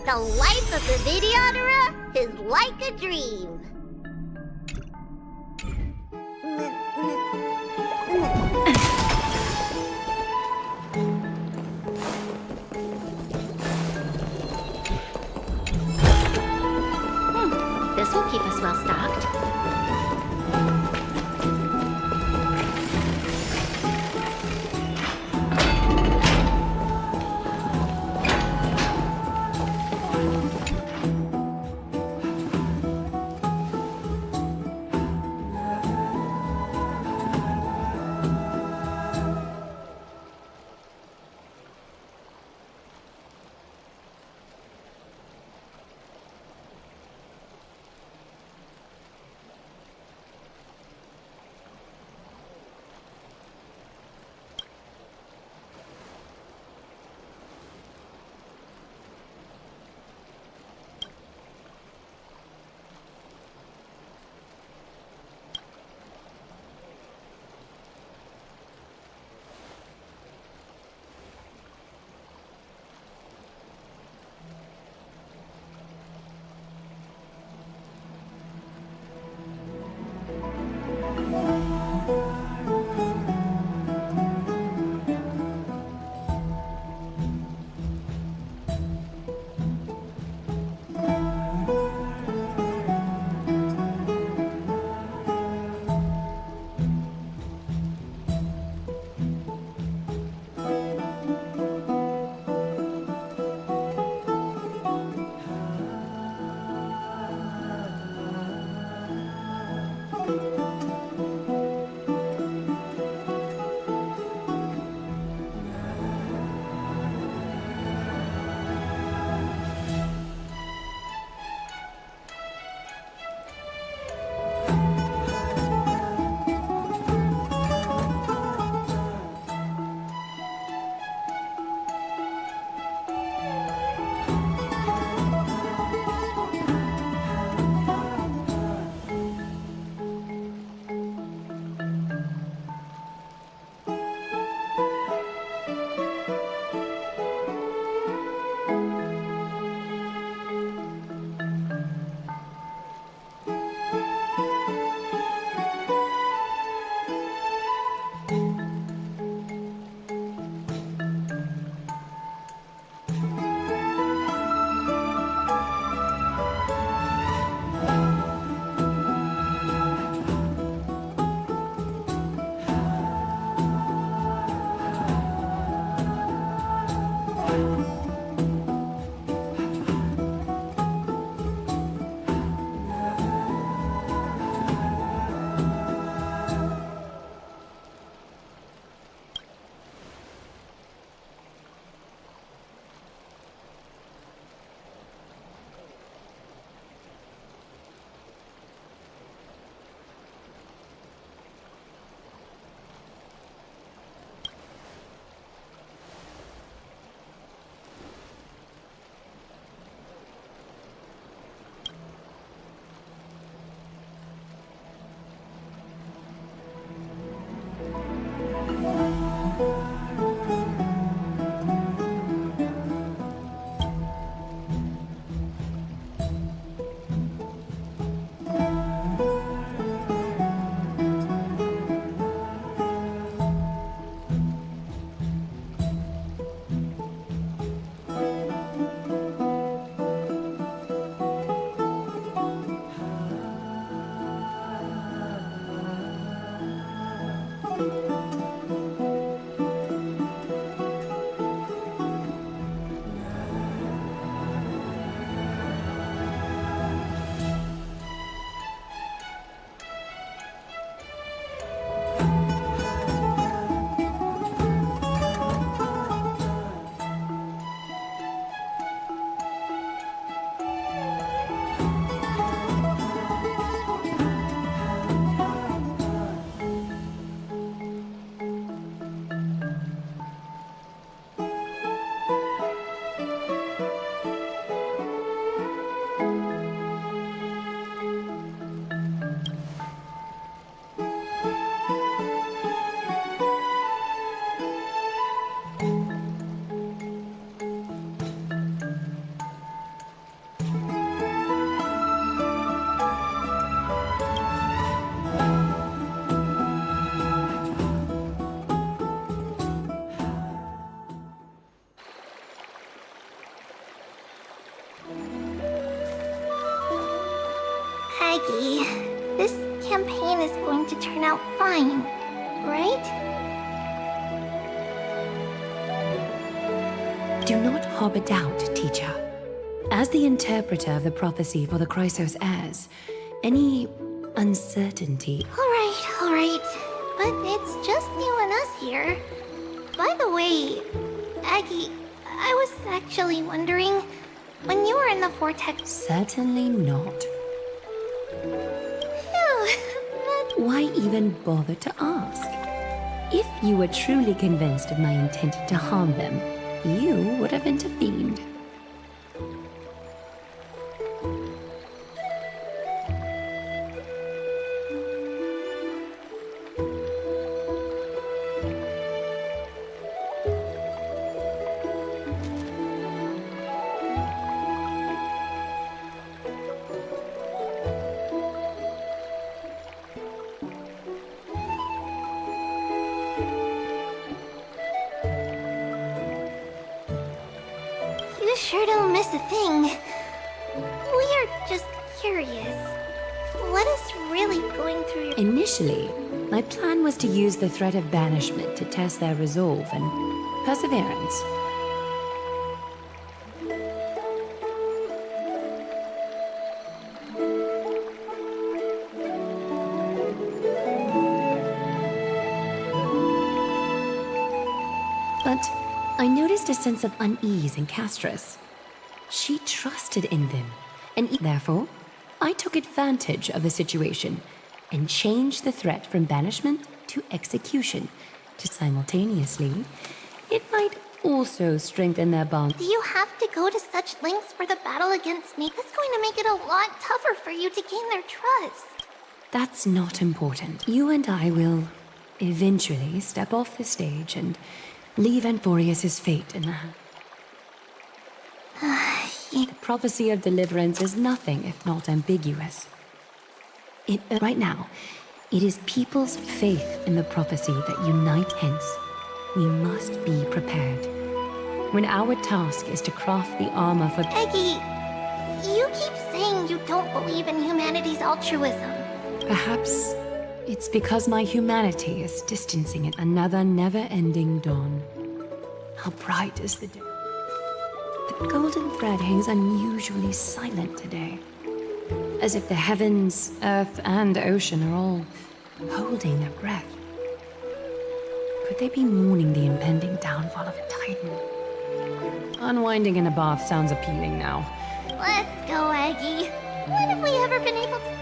Speaker 15: The life of the Videoterer is like a dream.
Speaker 1: This will keep us well stocked. Eggie, this campaign is going to turn out fine, right?
Speaker 13: Do not harbor doubt, teacher. As the interpreter of the prophecy for the Chrysos heirs, any uncertainty...
Speaker 1: All right. But it's just you and us here. By the way, Aggie, I was actually wondering, when you were in the vortex...
Speaker 13: Certainly not.
Speaker 1: Phew, but...
Speaker 13: Why even bother to ask? If you were truly convinced of my intent to harm them, you would have intervened.
Speaker 1: You sure don't miss a thing. We are just curious. What is really going through your...
Speaker 13: Initially, my plan was to use the threat of banishment to test their resolve and perseverance. But I noticed a sense of unease in Castris. She trusted in them, and therefore, I took advantage of the situation and changed the threat from banishment to execution. To simultaneously, it might also strengthen their bond.
Speaker 1: Do you have to go to such lengths for the battle against me? That's going to make it a lot tougher for you to gain their trust.
Speaker 13: That's not important. You and I will eventually step off the stage and leave Anforius' fate in the hand. The prophecy of deliverance is nothing if not ambiguous. Right now, it is people's faith in the prophecy that unite. Hence, we must be prepared. When our task is to craft the armor for...
Speaker 1: Eggie, you keep saying you don't believe in humanity's altruism.
Speaker 13: Perhaps it's because my humanity is distancing it. Another never-ending dawn. How bright is the day? The golden thread hangs unusually silent today. As if the heavens, earth, and ocean are all holding their breath. Could they be mourning the impending downfall of a titan? Unwinding in a bath sounds appealing now.
Speaker 1: Let's go, Aggie. When have we ever been able to...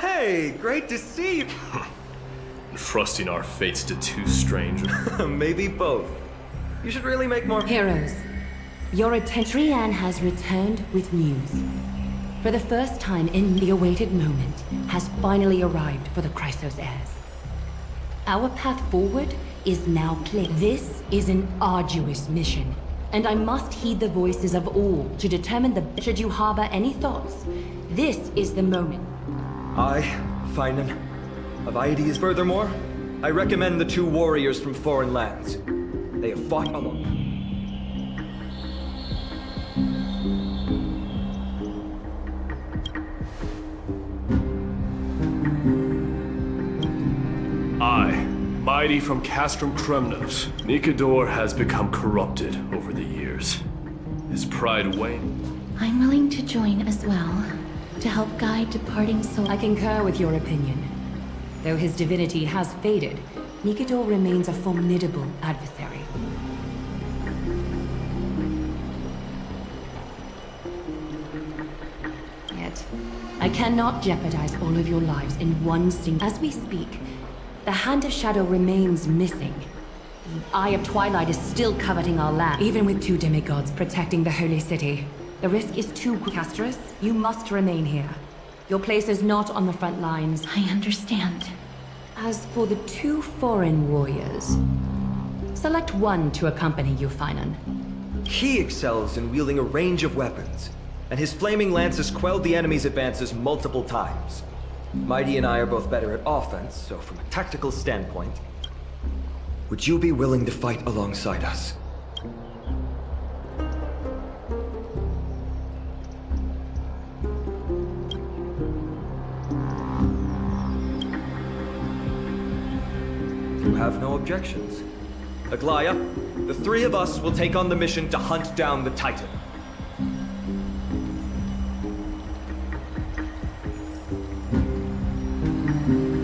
Speaker 4: Hey, great to see you.
Speaker 9: Trusting our fates to two strangers.
Speaker 4: Maybe both. You should really make more
Speaker 13: Heroes, your attention. Pеan has returned with news. For the first time in the awaited moment has finally arrived for the Chrysos heirs. Our path forward is now clear. This is an arduous mission, and I must heed the voices of all to determine the... Should you harbor any thoughts, this is the moment.
Speaker 4: I, Finan, of Aides. Furthermore, I recommend the two warriors from foreign lands. They have fought alone.
Speaker 9: I, mighty from Castrum Kremnos, Nikador has become corrupted over the years. His pride waned.
Speaker 3: I'm willing to join as well, to help guide departing souls.
Speaker 13: I concur with your opinion. Though his divinity has faded, Nikador remains a formidable adversary. Yet, I cannot jeopardize all of your lives in one single... As we speak, the Hand of Shadow remains missing. The Eye of Twilight is still coveting our land, even with two demigods protecting the Holy City. The risk is too great. Castrus, you must remain here. Your place is not on the front lines.
Speaker 3: I understand.
Speaker 13: As for the two foreign warriors, select one to accompany you, Finan.
Speaker 4: He excels in wielding a range of weapons, and his flaming lance has quelled the enemy's advances multiple times. Mighty and I are both better at offense, so from a tactical standpoint, would you be willing to fight alongside us? You have no objections. Aglaya, the three of us will take on the mission to hunt down the Titan.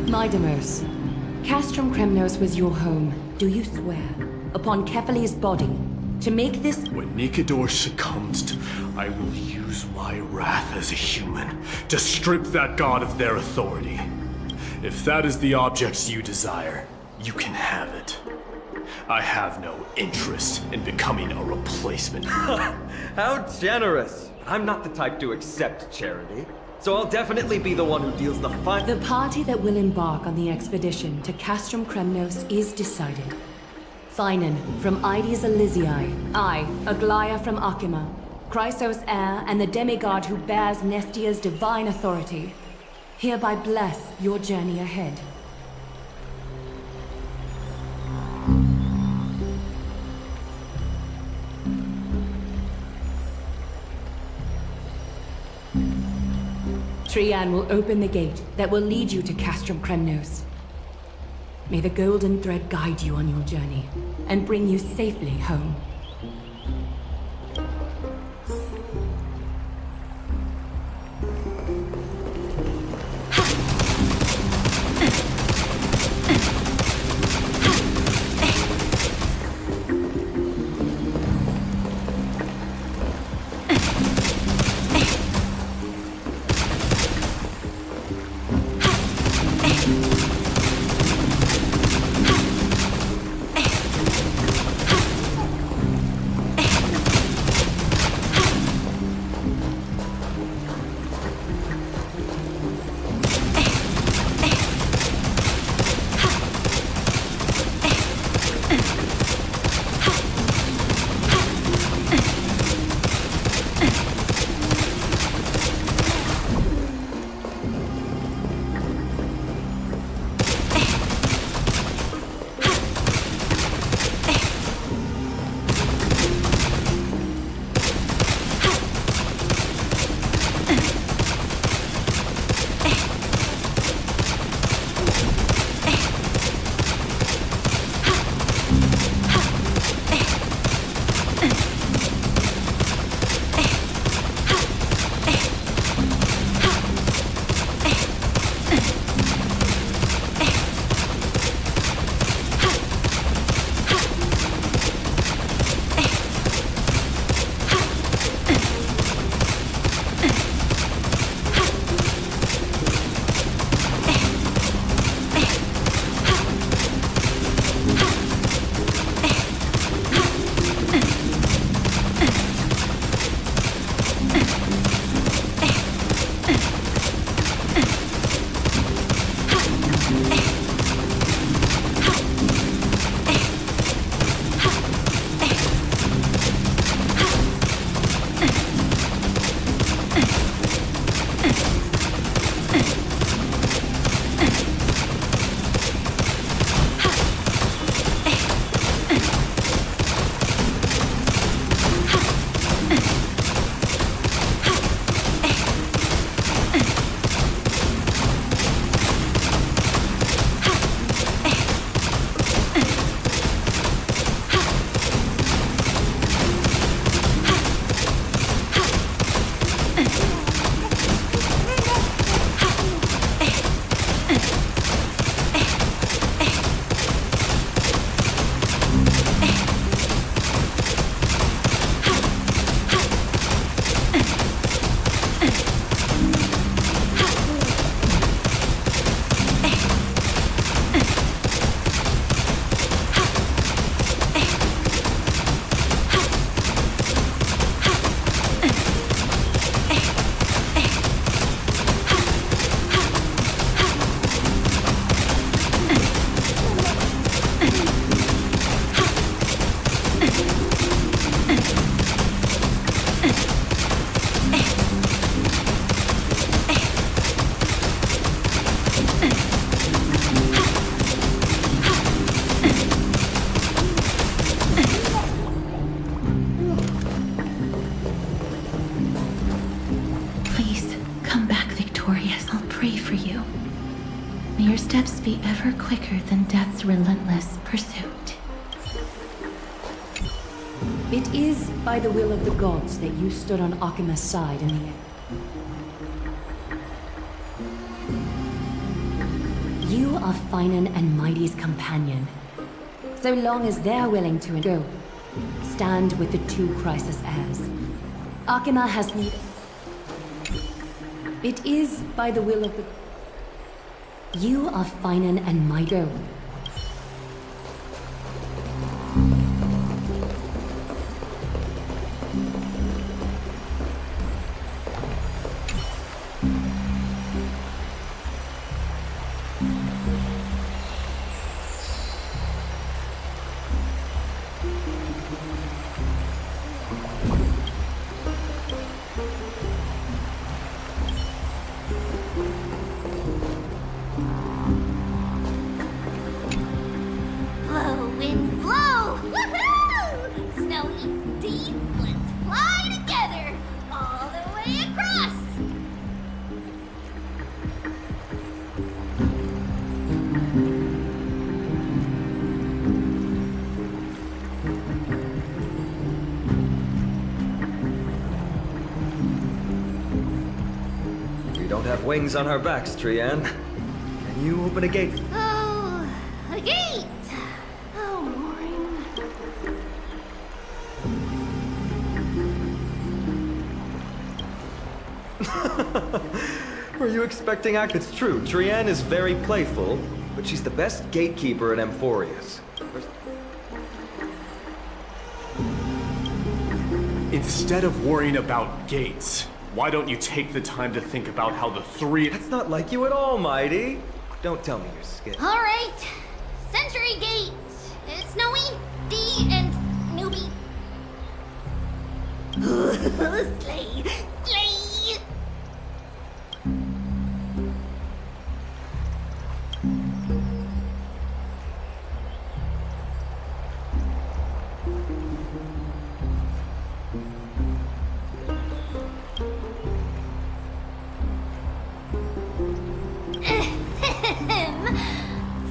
Speaker 13: Midamos, Castrum Kremnos was your home. Do you swear, upon Kefali's body, to make this...
Speaker 9: When Nikador succumbs, I will use my wrath as a human to strip that god of their authority. If that is the objects you desire, you can have it. I have no interest in becoming a replacement.
Speaker 4: How generous! I'm not the type to accept charity, so I'll definitely be the one who deals the fine.
Speaker 13: The party that will embark on the expedition to Castrum Kremnos is decided. Finan from Aides Elysiae, I, Aglaya from Akima, Chrysos heir, and the demigod who bears Nestia's divine authority, hereby bless your journey ahead. Trian will open the gate that will lead you to Castrum Kremnos. May the golden thread guide you on your journey and bring you safely home.
Speaker 3: steps be ever quicker than death's relentless pursuit.
Speaker 13: It is by the will of the gods that you stood on Akima's side in the end. You are Finan and Mighty's companion. So long as they're willing to go, stand with the two crisis heirs. Akima has need. It is by the will of the... You are Finan and Mighty.
Speaker 1: Blow, wind, blow! Woohoo! Snowy deep, let's fly together all the way across!
Speaker 4: We don't have wings on our backs, Trian. Can you open a gate?
Speaker 1: Oh, a gate! Oh, boring.
Speaker 4: Were you expecting act? It's true, Trian is very playful, but she's the best gatekeeper in Amphorius.
Speaker 9: Instead of worrying about gates, why don't you take the time to think about how the three...
Speaker 4: That's not like you at all, Mighty. Don't tell me you're scared.
Speaker 1: All right, Century Gate. Snowy, D, and Newbie. Slay, slay.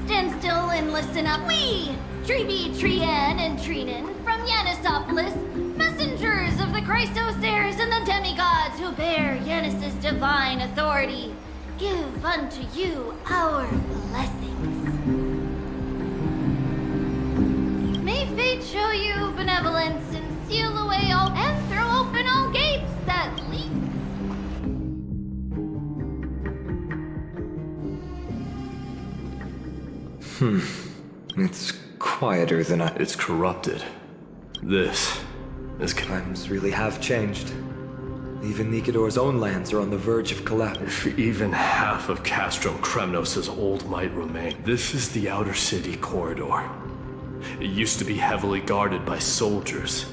Speaker 1: Stand still and listen up. We, Treeby, Trian, and Trinan from Yanisopolis, messengers of the Christos heirs and the demigods who bear Yanis's divine authority, give unto you our blessings. May fate show you benevolence and seal away all and throw open all gates that lead.
Speaker 4: It's quieter than I...
Speaker 9: It's corrupted. This is...
Speaker 4: Times really have changed. Even Nikador's own lands are on the verge of collapse.
Speaker 9: If even half of Castrum Kremnos' old might remain, this is the outer city corridor. It used to be heavily guarded by soldiers.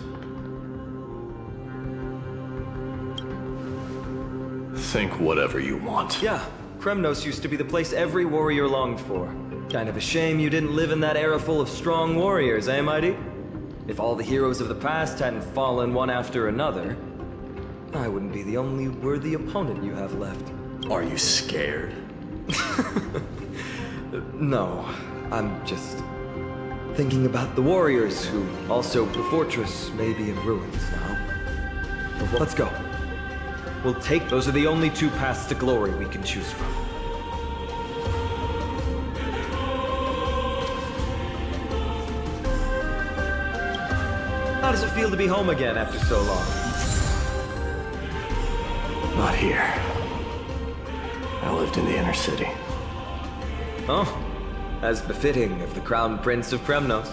Speaker 9: Think whatever you want.
Speaker 4: Yeah, Kremnos used to be the place every warrior longed for. Kind of a shame you didn't live in that era full of strong warriors, eh, Mighty? If all the heroes of the past hadn't fallen one after another, I wouldn't be the only worthy opponent you have left.
Speaker 9: Are you scared?
Speaker 4: No, I'm just thinking about the warriors who also... The fortress may be in ruins now. But let's go. We'll take... Those are the only two paths to glory we can choose from. How does it feel to be home again after so long?
Speaker 9: Not here. I lived in the inner city.
Speaker 4: Oh, as befitting of the Crown Prince of Kremnos.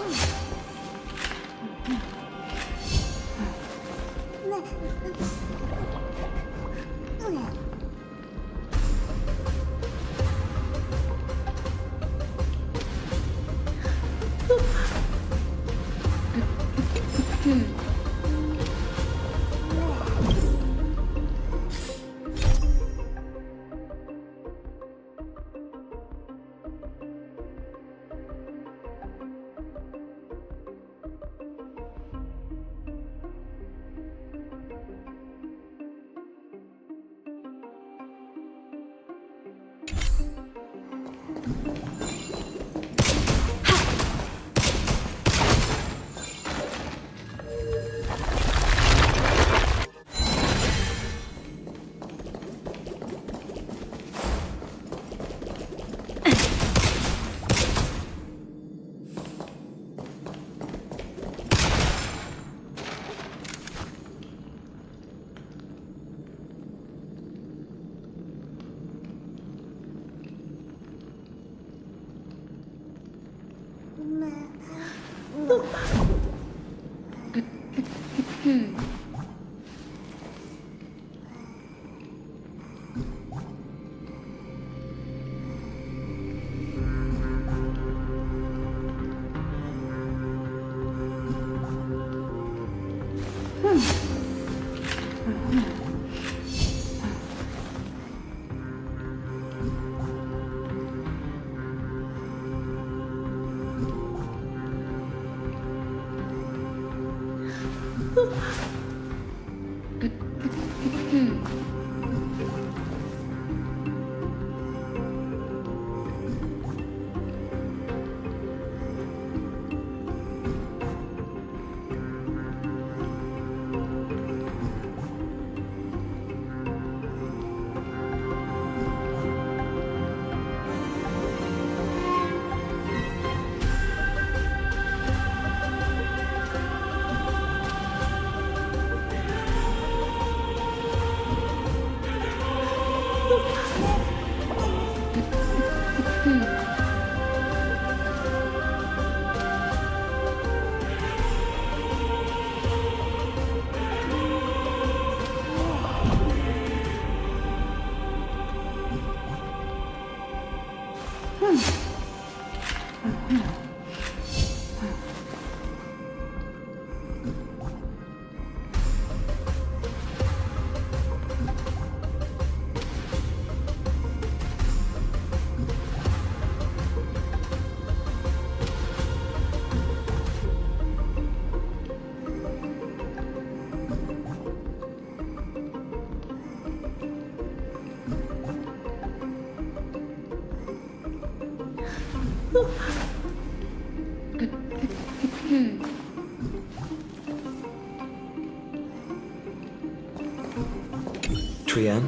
Speaker 4: Pеan,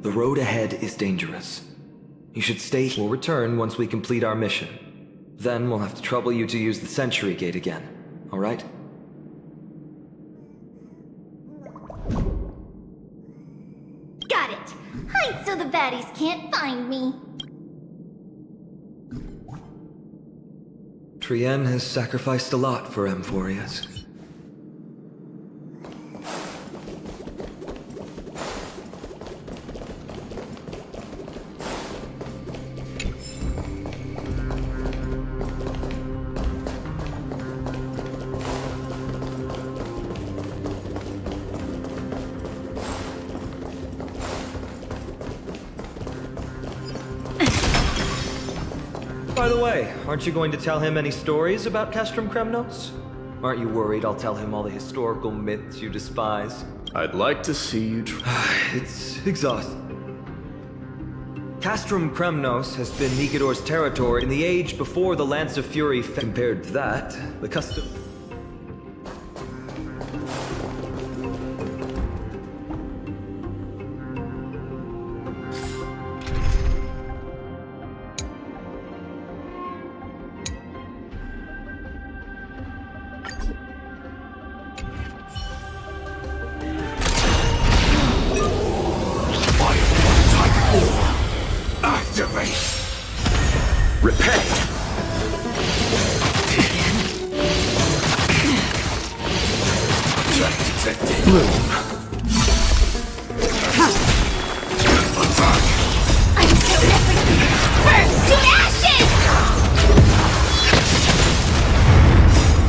Speaker 4: the road ahead is dangerous. You should stay here. We'll return once we complete our mission. Then we'll have to trouble you to use the Sentry Gate again, alright?
Speaker 1: Got it! Hide so the baddies can't find me.
Speaker 4: Pean has sacrificed a lot for Amphorius. By the way, aren't you going to tell him any stories about Castrum Kremnos? Aren't you worried I'll tell him all the historical myths you despise?
Speaker 9: I'd like to see you
Speaker 4: It's exhausting. Castrum Kremnos has been Nikedor's territory in the age before the Lance of Fury. Compared to that, the custom...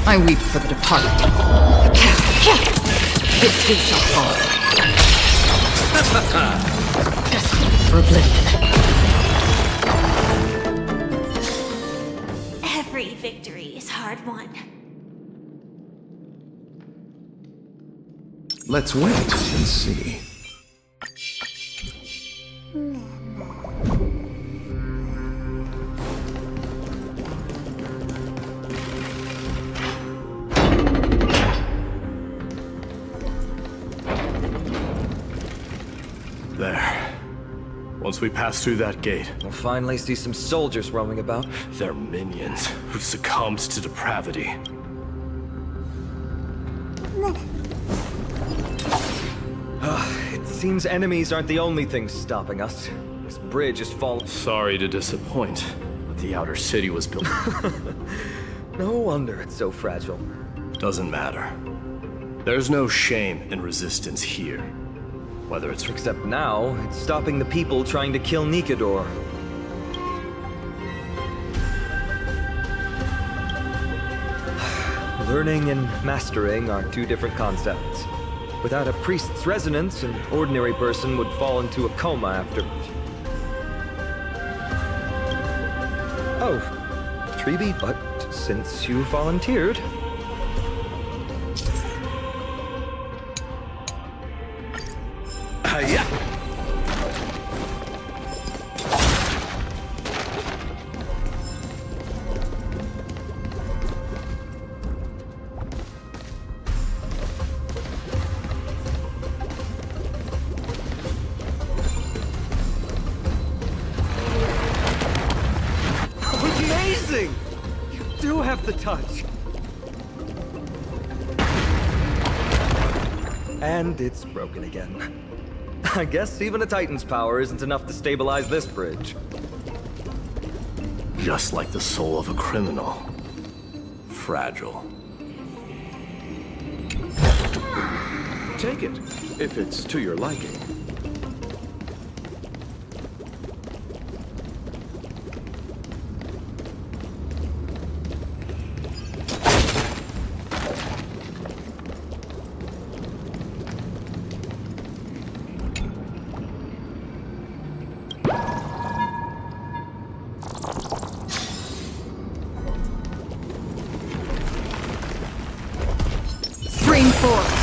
Speaker 16: I weep for the departed. This too shall fall. Destined for oblivion.
Speaker 1: Every victory is hard won.
Speaker 12: Let's wait and see.
Speaker 9: Once we pass through that gate,
Speaker 4: We'll finally see some soldiers roaming about.
Speaker 9: they're minions who succumbed to depravity.
Speaker 4: It seems enemies aren't the only things stopping us. This bridge is falling.
Speaker 9: Sorry to disappoint, but the outer city was built.
Speaker 4: No wonder it's so fragile.
Speaker 9: Doesn't matter. There's no shame in resistance here. Whether it's
Speaker 4: Except now, it's stopping the people trying to kill Nikador. Learning and mastering are two different concepts. Without a priest's resonance, an ordinary person would fall into a coma after. Oh, Treeby, but since you volunteered...
Speaker 9: yeah.
Speaker 4: Amazing! You do have the touch. And it's broken again. I guess even a Titan's power isn't enough to stabilize this bridge.
Speaker 9: Just like the soul of a criminal. Fragile.
Speaker 6: Take it, if it's to your liking.
Speaker 16: Spring forth.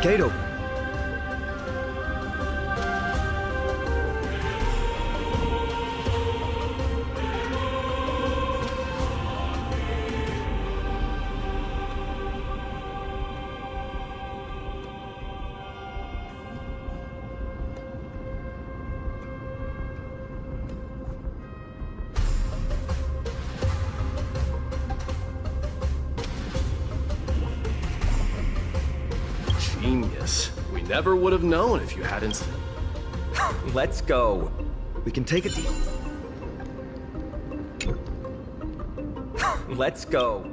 Speaker 4: Gate open.
Speaker 9: Genius. We never would have known if you hadn't.
Speaker 4: Let's go. We can take a deal. Let's go.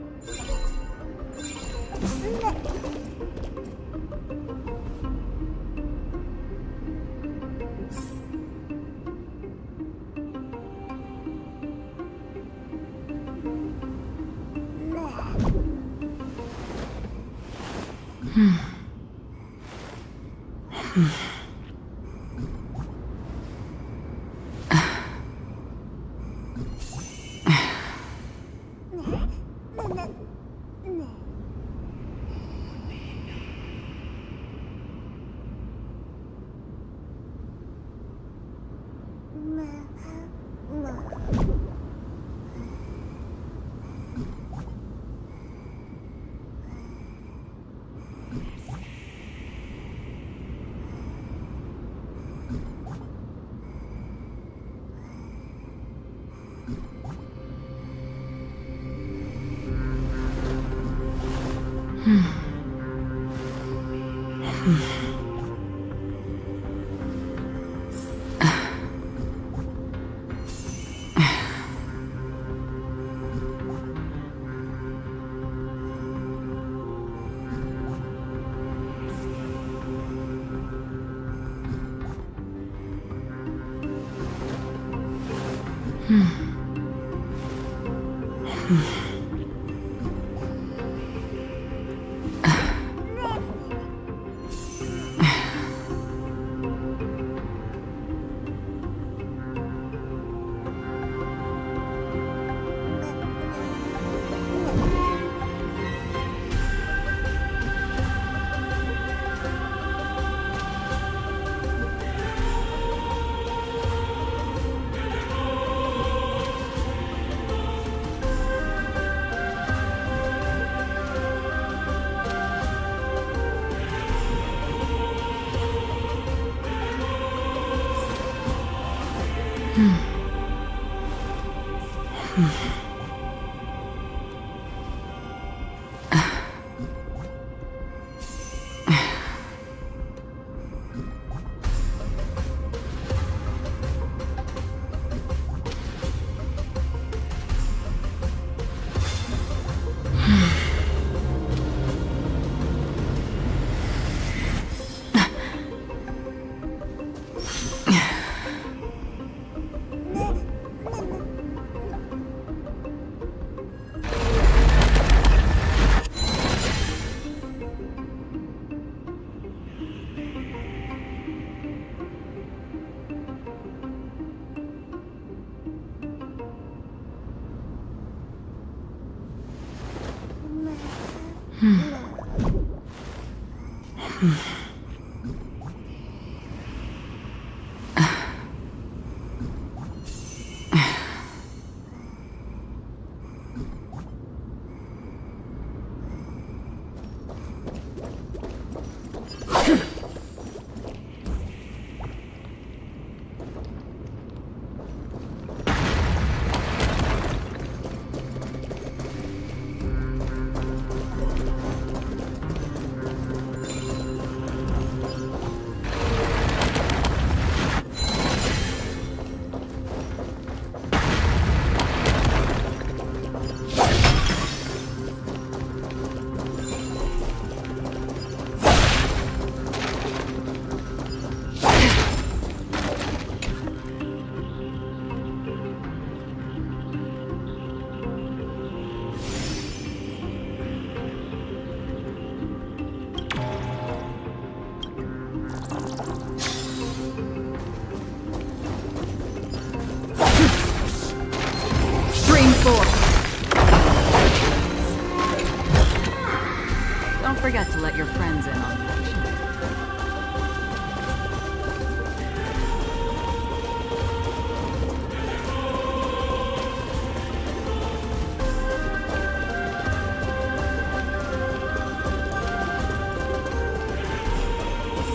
Speaker 16: Don't forget to let your friends in on the action.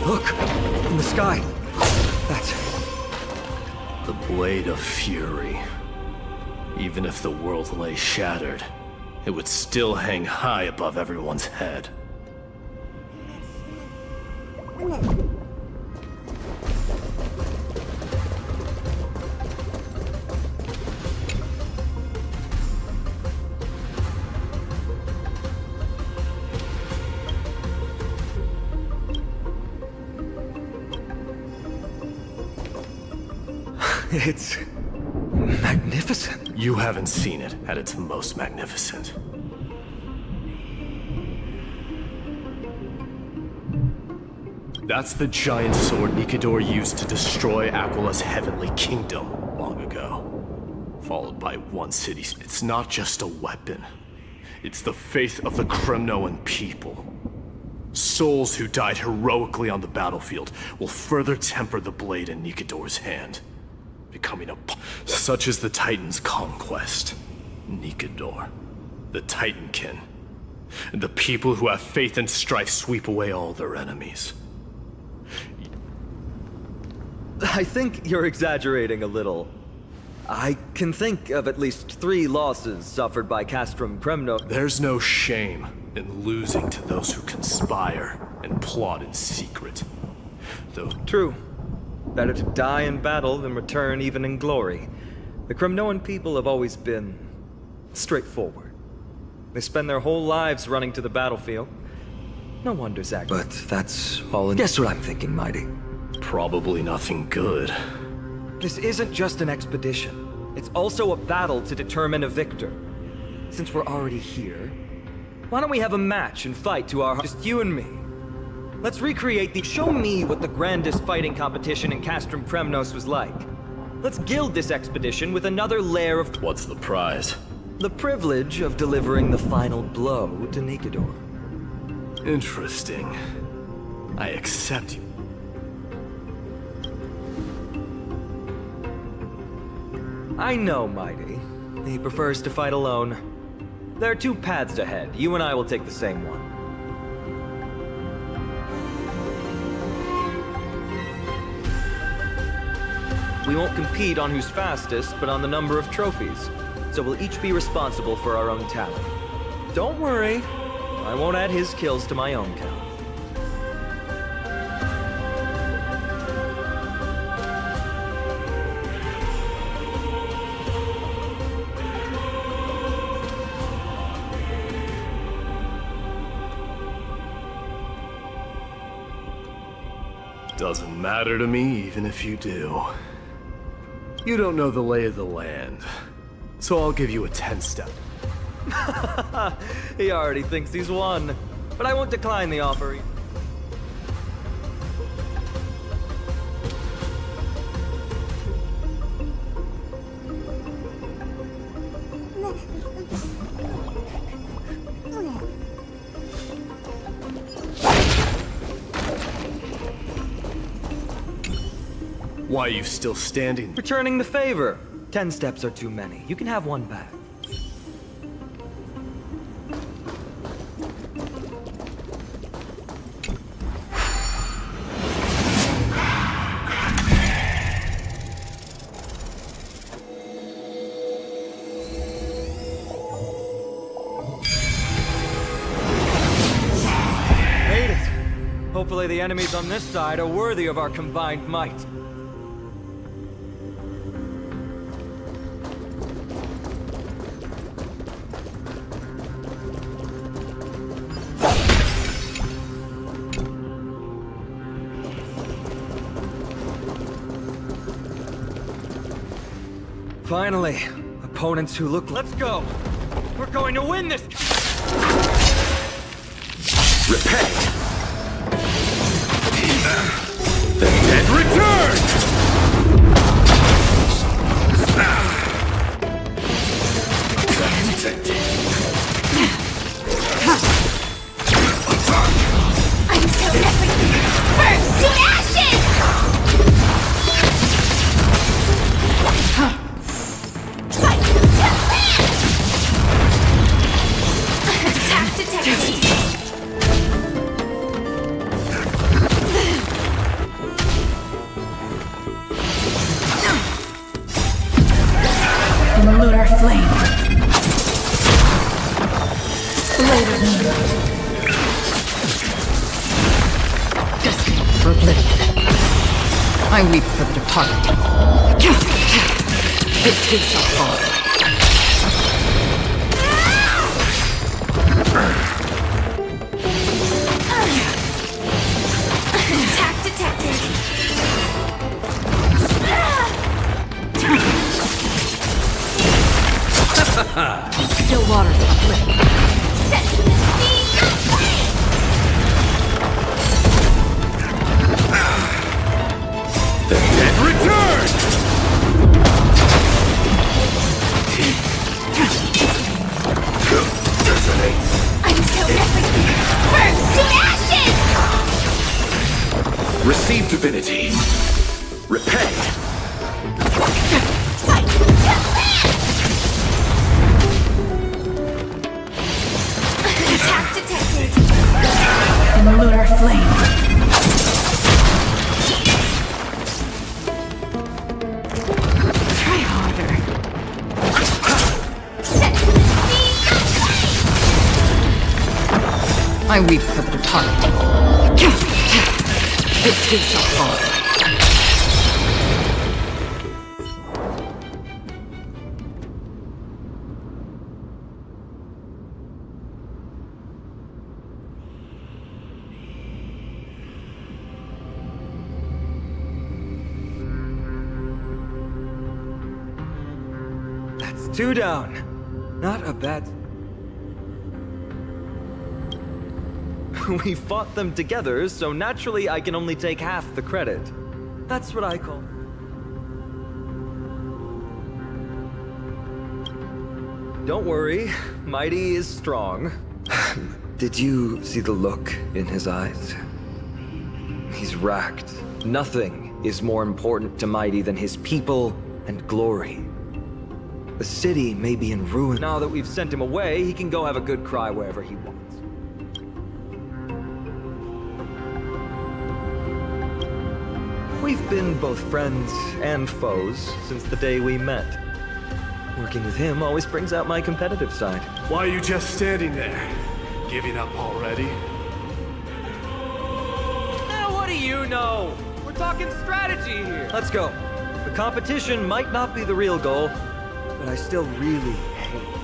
Speaker 4: Look! In the sky! That's...
Speaker 9: The Blade of Fury. Even if the world lay shattered, it would still hang high above everyone's head.
Speaker 4: It's magnificent.
Speaker 9: You haven't seen it at its most magnificent. That's the giant sword Nikador used to destroy Aquila's heavenly kingdom long ago. Followed by one city. It's not just a weapon. It's the faith of the Kremnoan people. Souls who died heroically on the battlefield will further temper the blade in Nikador's hand, becoming such is the Titan's conquest. Nikador, the Titankin, and the people who have faith and strife sweep away all their enemies.
Speaker 4: I think you're exaggerating a little. I can think of at least 3 losses suffered by Castrum Kremno.
Speaker 9: There's no shame in losing to those who conspire and plot in secret. Though
Speaker 4: true. Better to die in battle than return even in glory. The Kremnoan people have always been straightforward. They spend their whole lives running to the battlefield. No wonder, Zach. But that's all in... Guess what I'm thinking, Mighty?
Speaker 9: probably nothing good.
Speaker 4: This isn't just an expedition. It's also a battle to determine a victor. Since we're already here, why don't we have a match and fight to our... Just you and me. Let's recreate the... Show me what the grandest fighting competition in Castrum Kremnos was like. Let's gild this expedition with another layer of...
Speaker 9: What's the prize?
Speaker 4: The privilege of delivering the final blow to Nikador.
Speaker 9: Interesting. I accept you.
Speaker 4: I know, Mighty. He prefers to fight alone. There are two paths ahead. You and I will take the same one. We won't compete on who's fastest, but on the number of trophies. So we'll each be responsible for our own tally. Don't worry, I won't add his kills to my own count.
Speaker 9: Doesn't matter to me, even if you do. You don't know the lay of the land, so I'll give you a 10-step.
Speaker 4: He already thinks he's won, but I won't decline the offer.
Speaker 9: Why are you still standing?
Speaker 4: Returning the favor. 10 steps are too many. You can have one back. Made it. Hopefully the enemies on this side are worthy of our combined might. Finally, opponents who look... Let's go! We're going to win this!
Speaker 14: Repent! And return!
Speaker 1: I'm so everything! Burns to ashes!
Speaker 2: Lunar flame. Blade of moon. Destiny for oblivion. I weep for the departed. It takes a fall.
Speaker 1: Attack detected.
Speaker 16: Still water's split.
Speaker 1: Set the sea aflame!
Speaker 14: The head returns! Detonate.
Speaker 1: I'm so ready! Burns to ashes!
Speaker 14: Receive divinity. Repay.
Speaker 1: Fight to land! Attack detected!
Speaker 16: In the lunar flame. Try harder.
Speaker 1: Set the sea aflame!
Speaker 16: I weep for the departed. This gives a fall.
Speaker 4: That's 2 down. Not a bad... We fought them together, so naturally I can only take half the credit. That's what I call... Don't worry, Mighty is strong. Did you see the look in his eyes? He's racked. Nothing is more important to Mighty than his people and glory. The city may be in ruin. Now that we've sent him away, he can go have a good cry wherever he wants. We've been both friends and foes since the day we met. Working with him always brings out my competitive side.
Speaker 9: Why are you just standing there? Giving up already?
Speaker 4: Now what do you know? We're talking strategy here. Let's go. The competition might not be the real goal, but I still really hate it.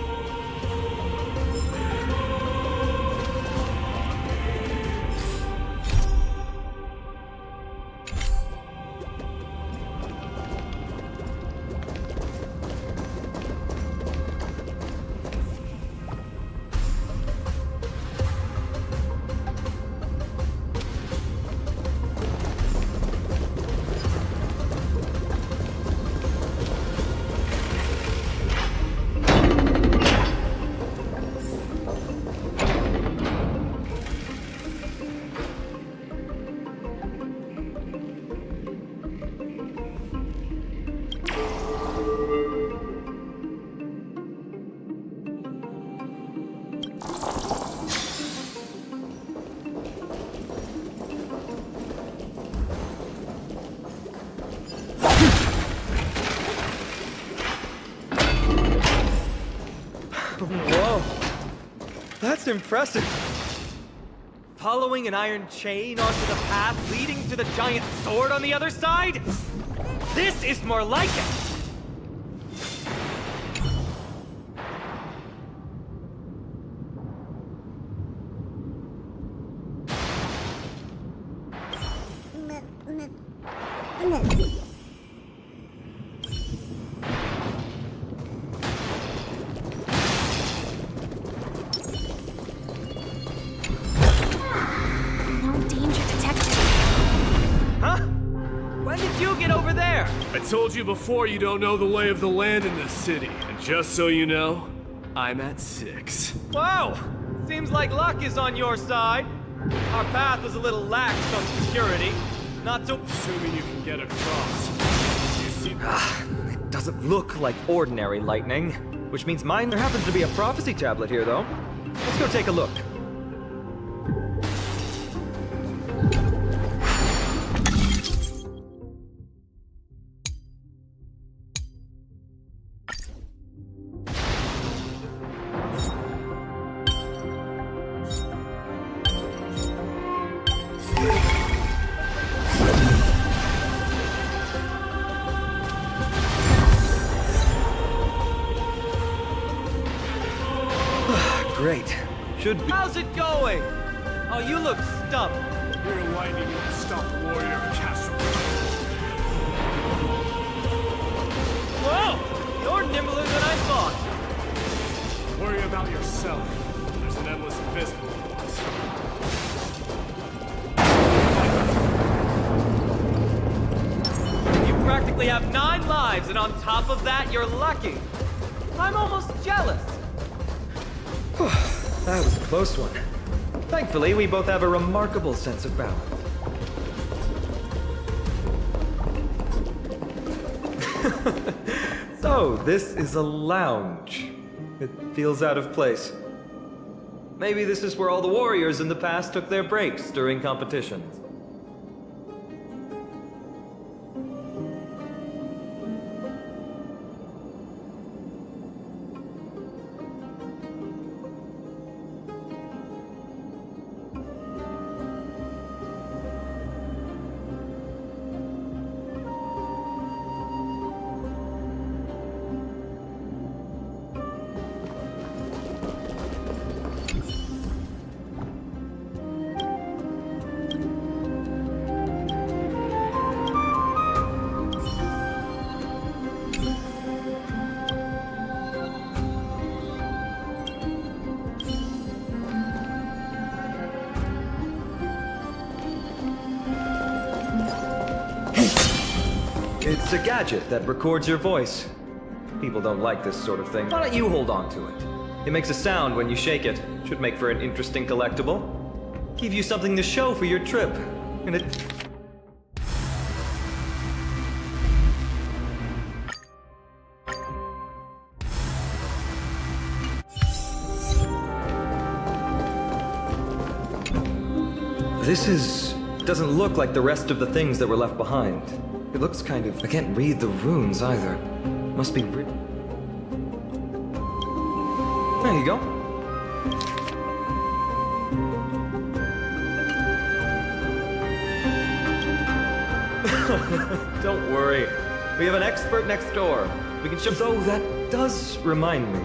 Speaker 4: Whoa, that's impressive. Following an iron chain onto the path leading to the giant sword on the other side? This is more like it.
Speaker 9: I told you before you don't know the lay of the land in this city. And just so you know, I'm at 6.
Speaker 4: Wow! Seems like luck is on your side. Our path was a little lax on security. Not so...
Speaker 9: Assuming you can get across. You see...
Speaker 4: It doesn't look like ordinary lightning. Which means mine... There happens to be a prophecy tablet here, though. Let's go take a look. Great. Should be. How's it going? Oh, you look stumped.
Speaker 9: You're a lightning stumped warrior of Castle.
Speaker 4: Whoa! You're nimbler than I thought.
Speaker 7: yourself. There's an endless abyss below us.
Speaker 4: You practically have 9 lives, and on top of that, you're lucky. I'm almost jealous. That was a close one. Thankfully, we both have a remarkable sense of balance. So, this is a lounge. It feels out of place. Maybe this is where all the warriors in the past took their breaks during competitions. It's a gadget that records your voice. People don't like this sort of thing. Why don't you hold on to it? It makes a sound when you shake it. Should make for an interesting collectible. Give you something to show for your trip. And it... This doesn't look like the rest of the things that were left behind. It looks kind of... I can't read the runes either. Must be written... There you go. Don't worry. We have an expert next door. We can show... Though that does remind me.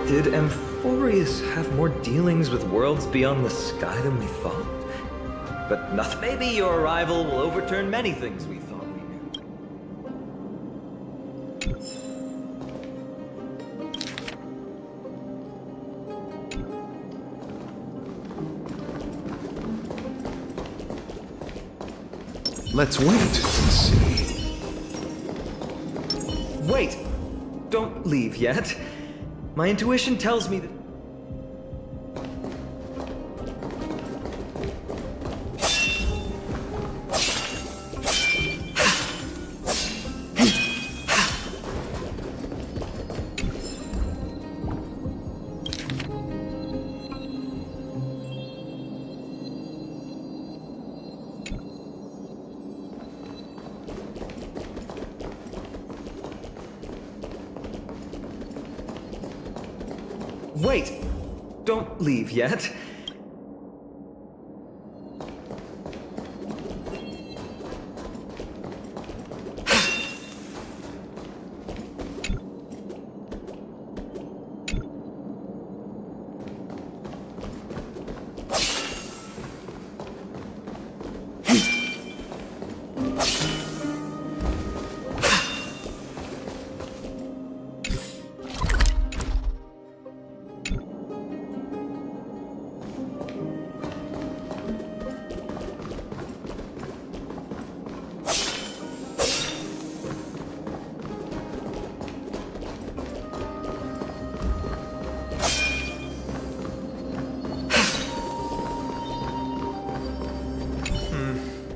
Speaker 4: Did Amphorius have more dealings with worlds beyond the sky than we thought? But nothing. Maybe your arrival will overturn many things we thought we knew.
Speaker 12: Let's wait and see.
Speaker 4: Wait! Don't leave yet. My intuition tells me that... Wait! Don't leave yet.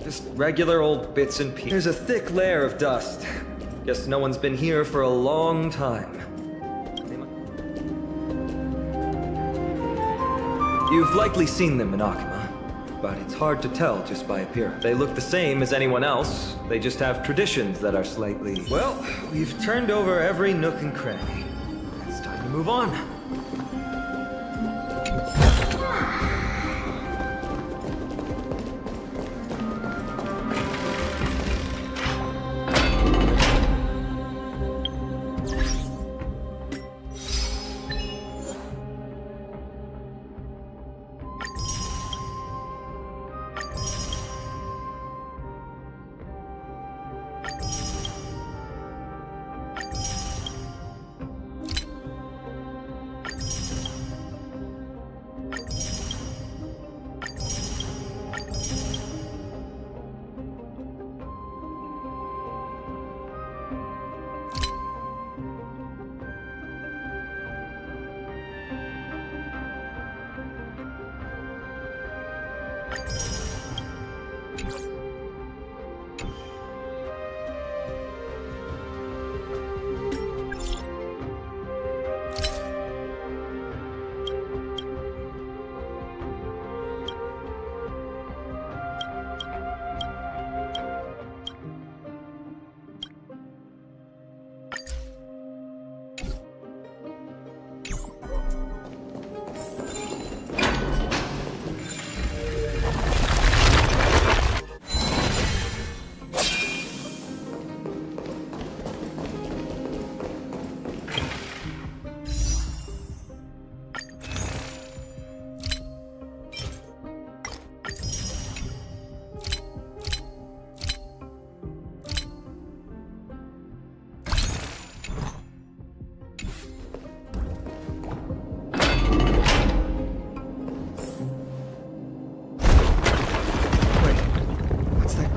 Speaker 4: Just regular old bits and pieces. There's a thick layer of dust. Guess no one's been here for a long time. You've likely seen them in Akima, but it's hard to tell just by appearance. They look the same as anyone else. They just have traditions that are slightly... Well, we've turned over every nook and cranny. It's time to move on.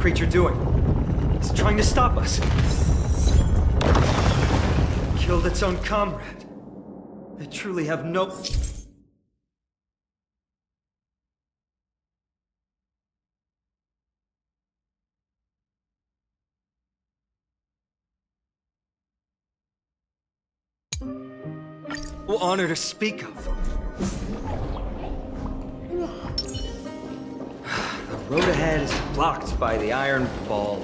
Speaker 4: creature doing? It's trying to stop us. Killed its own comrade. They truly have no... honor to speak of. The road ahead is blocked by the iron ball.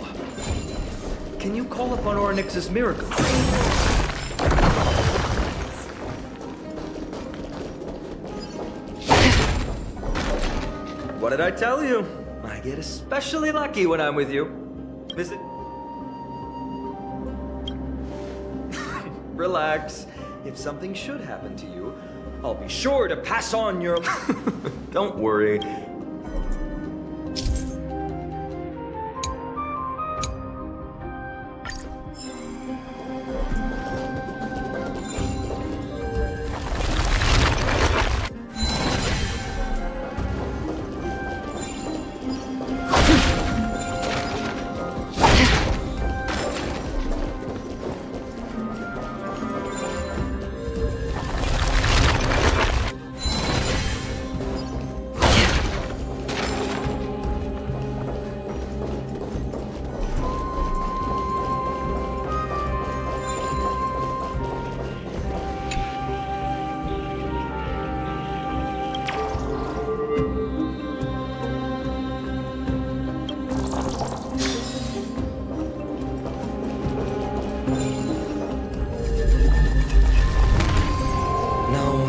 Speaker 4: Can you call upon Ornyx's miracle? What did I tell you? I get especially lucky when I'm with you. Visit... Relax. If something should happen to you, I'll be sure to pass on your... Don't worry.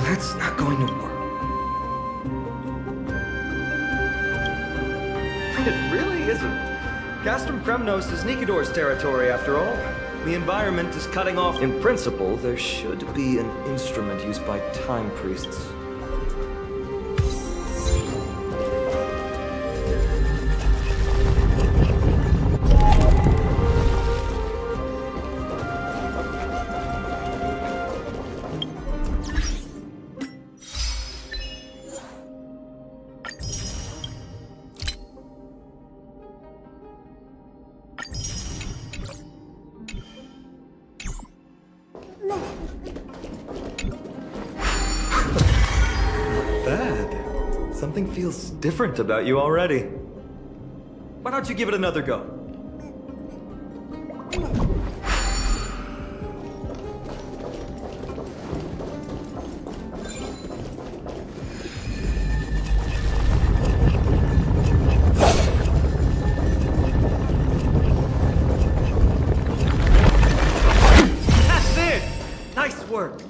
Speaker 4: That's not going to work. It really isn't. Castrum Kremnos is Nikador's territory, after all. The environment is cutting off. In principle, there should be an instrument used by time priests. Something feels different about you already. Why don't you give it another go? That's it! Nice work!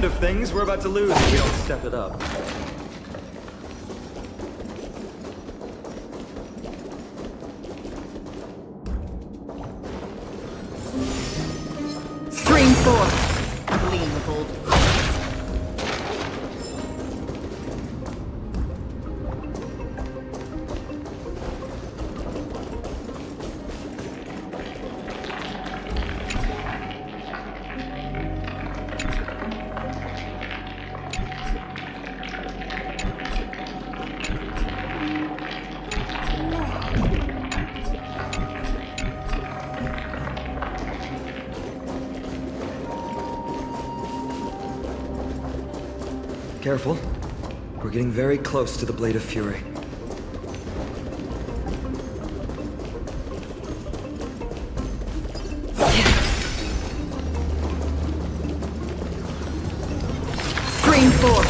Speaker 4: Of things we're about to lose if we don't step it up.
Speaker 16: Stream 4. Gleam of old.
Speaker 4: Careful. We're getting very close to the Blade of Fury.
Speaker 16: Stream 4.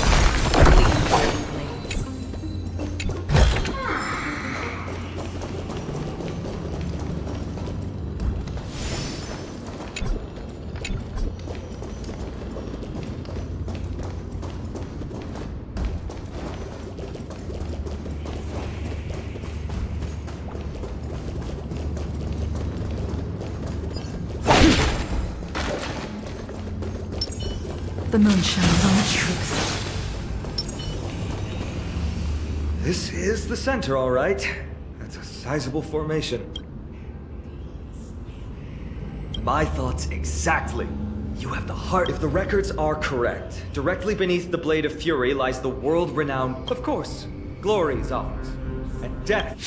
Speaker 16: The moon shines on the truth.
Speaker 4: This is the center, all right. That's a sizable formation. My thoughts exactly. You have the heart. If the records are correct, directly beneath the Blade of Fury lies the world-renowned... Of course, glory is ours. And death...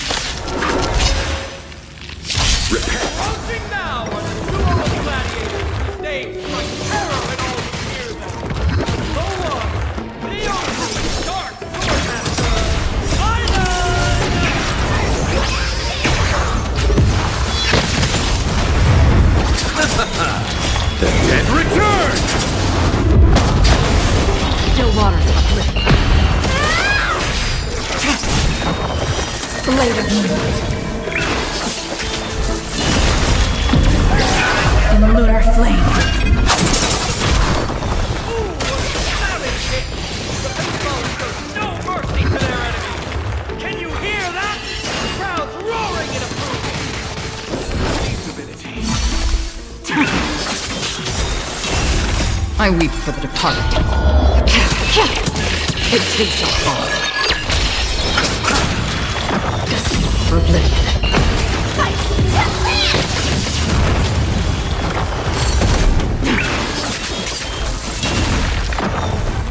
Speaker 14: Approaching now are the duel of gladiators, staged by terror in all who hear them. The one, the only, dark swordmaster, The dead return!
Speaker 16: Still waters uplifted. Blade of moonlight. In lunar flame.
Speaker 14: No mercy to their enemies! Can you hear that? The crowd's roaring in approval!
Speaker 16: I weep for the departed. It takes a fall. For oblivion.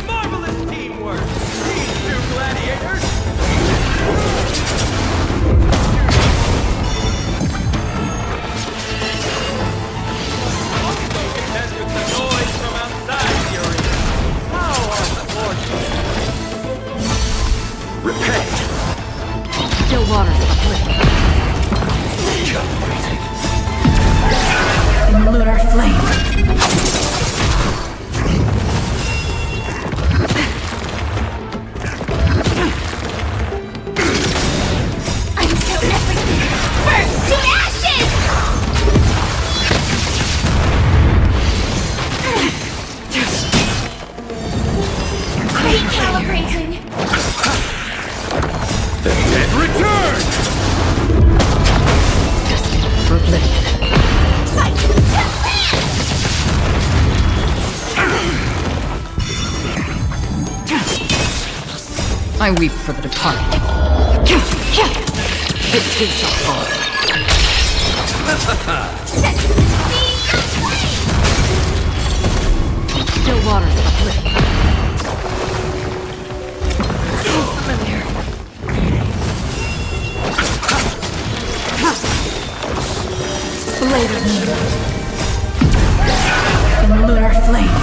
Speaker 14: Marvelous teamwork! These two gladiators! Also contend with the noise from outside the arena. How unfortunate! Repay!
Speaker 16: Still waters uplifted. In lunar flame.
Speaker 1: Until everything burns to ashes! Recalibrating.
Speaker 14: The dead return!
Speaker 16: For oblivion. I weep for the departed. It takes a fall. Still waters uplifted. Familiar. Blade of moonlight. In lunar flame.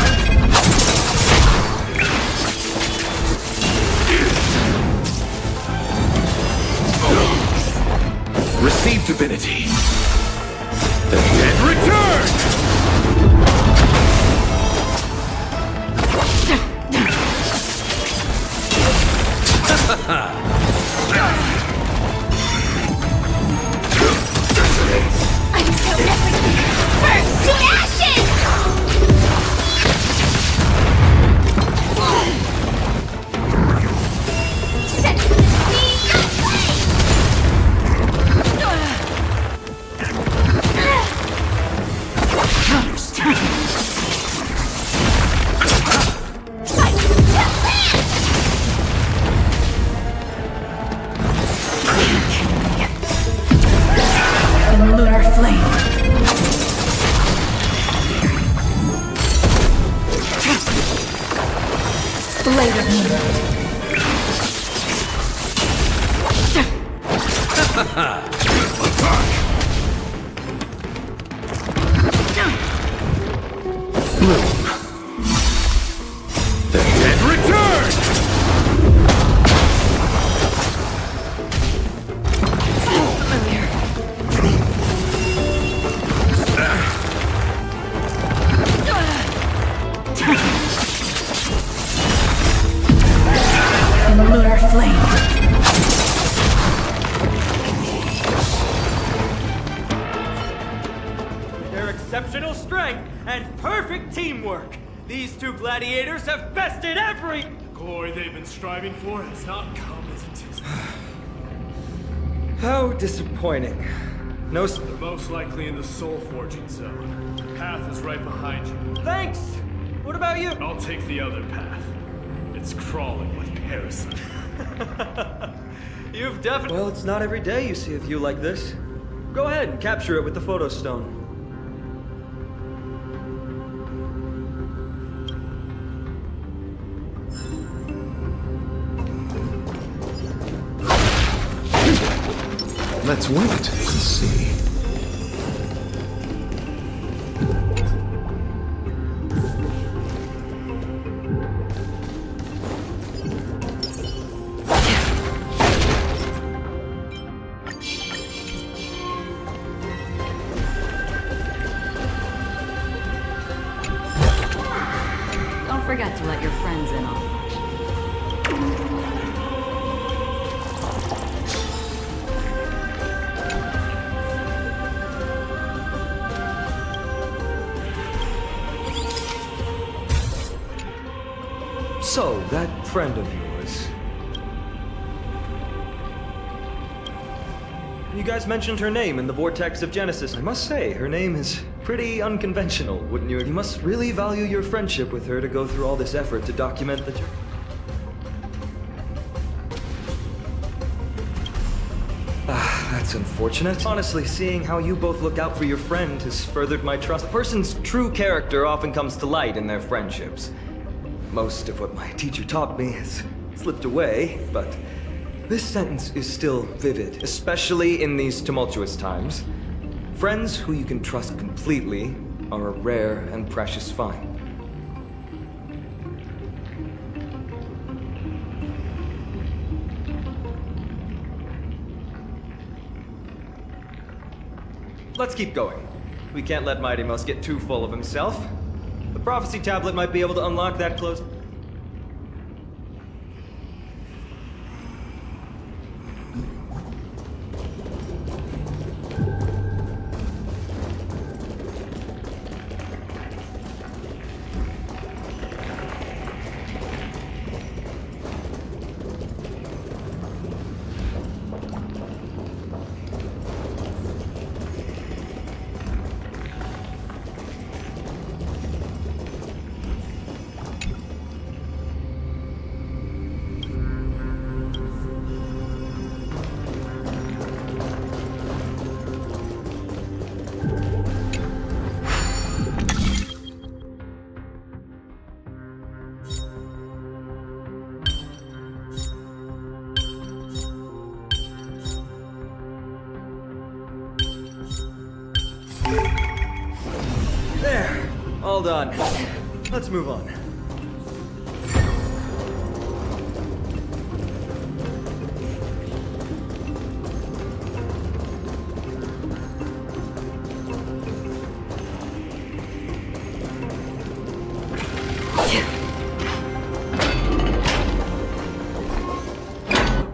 Speaker 14: Receive divinity. The dead return!
Speaker 1: Until everything burns to ashes! Set the scene aflame!
Speaker 16: In lunar flame. Blade of moonlight.
Speaker 14: The dead return!
Speaker 16: Familiar. In lunar flame.
Speaker 14: Their exceptional strength and perfect teamwork. These two gladiators have bested every...
Speaker 9: The glory they've been striving for has not come as anticipated.
Speaker 4: How disappointing. No
Speaker 9: They're most likely in the soul forging zone. The path is right behind you.
Speaker 14: Thanks!
Speaker 4: What about you?
Speaker 9: I'll take the other path. It's crawling with parasites.
Speaker 4: You've definitely... Well, it's not every day you see a view like this. Go ahead and capture it with the photo stone.
Speaker 12: Let's wait and see.
Speaker 16: Don't forget to let your friends in on it.
Speaker 4: So, that friend of yours... You guys mentioned her name in the Vortex of Genesis. I must say, her name is pretty unconventional, wouldn't you? You must really value your friendship with her to go through all this effort to document the journey. That's unfortunate. Honestly, seeing how you both look out for your friend has furthered my trust. A person's true character often comes to light in their friendships. Most of what my teacher taught me has slipped away, but this sentence is still vivid, especially in these tumultuous times. Friends who you can trust completely are a rare and precious find. Let's keep going. We can't let Mighty Mouse get too full of himself. The prophecy tablet might be able to unlock that close. There, all done. Let's move on.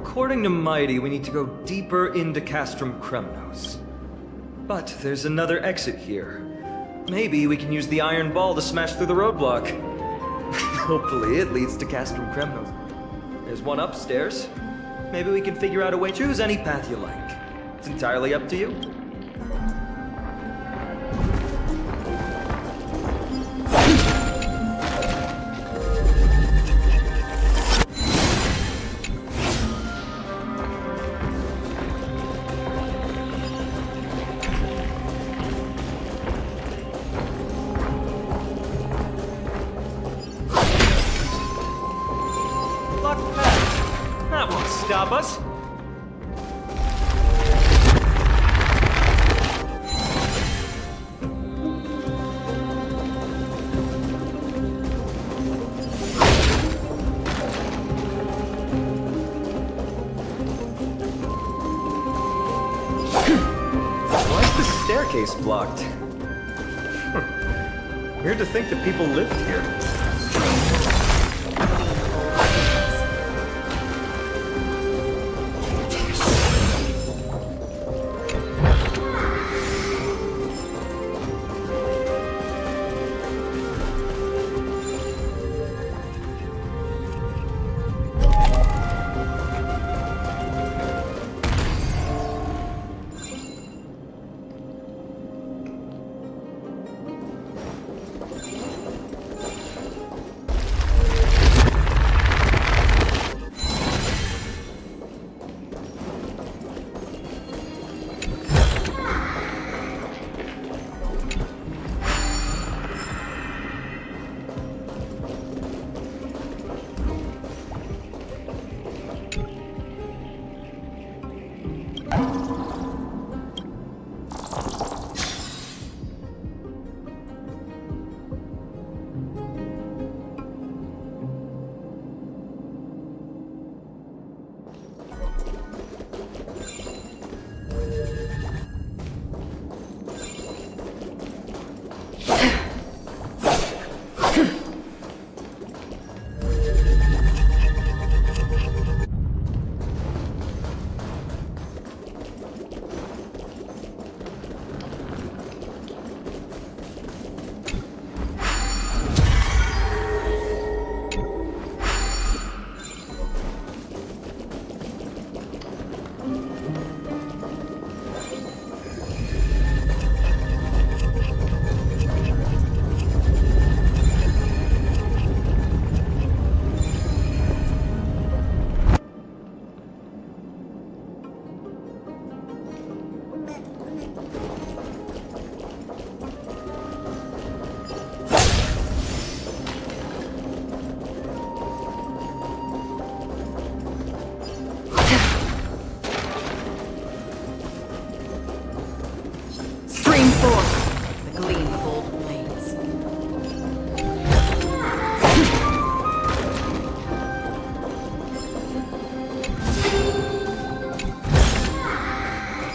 Speaker 4: According to Mighty, we need to go deeper into Castrum Kremnos. But there's another exit here. Maybe we can use the iron ball to smash through the roadblock. Hopefully it leads to Castrum Kremnos. There's one upstairs. Maybe we can figure out a way. Choose any path you like. It's entirely up to you. That won't stop us. Why is the staircase blocked? Weird to think that people lived here.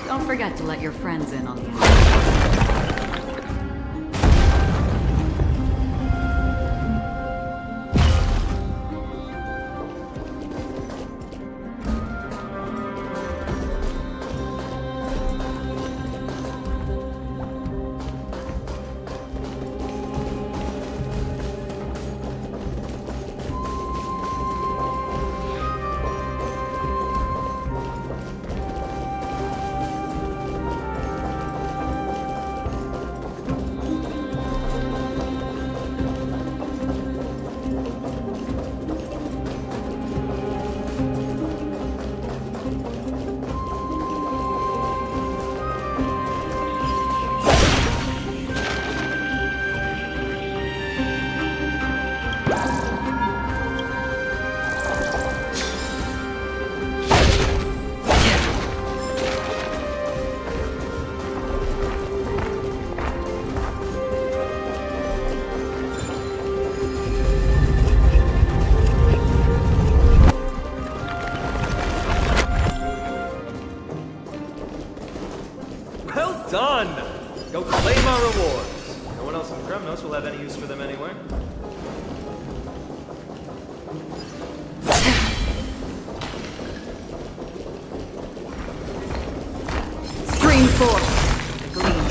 Speaker 16: Don't forget to let your friends in on the action.
Speaker 4: Well done! Go claim our rewards. No one else in Kremnos will have any use for them anyway.
Speaker 16: Stream forth, the gleam.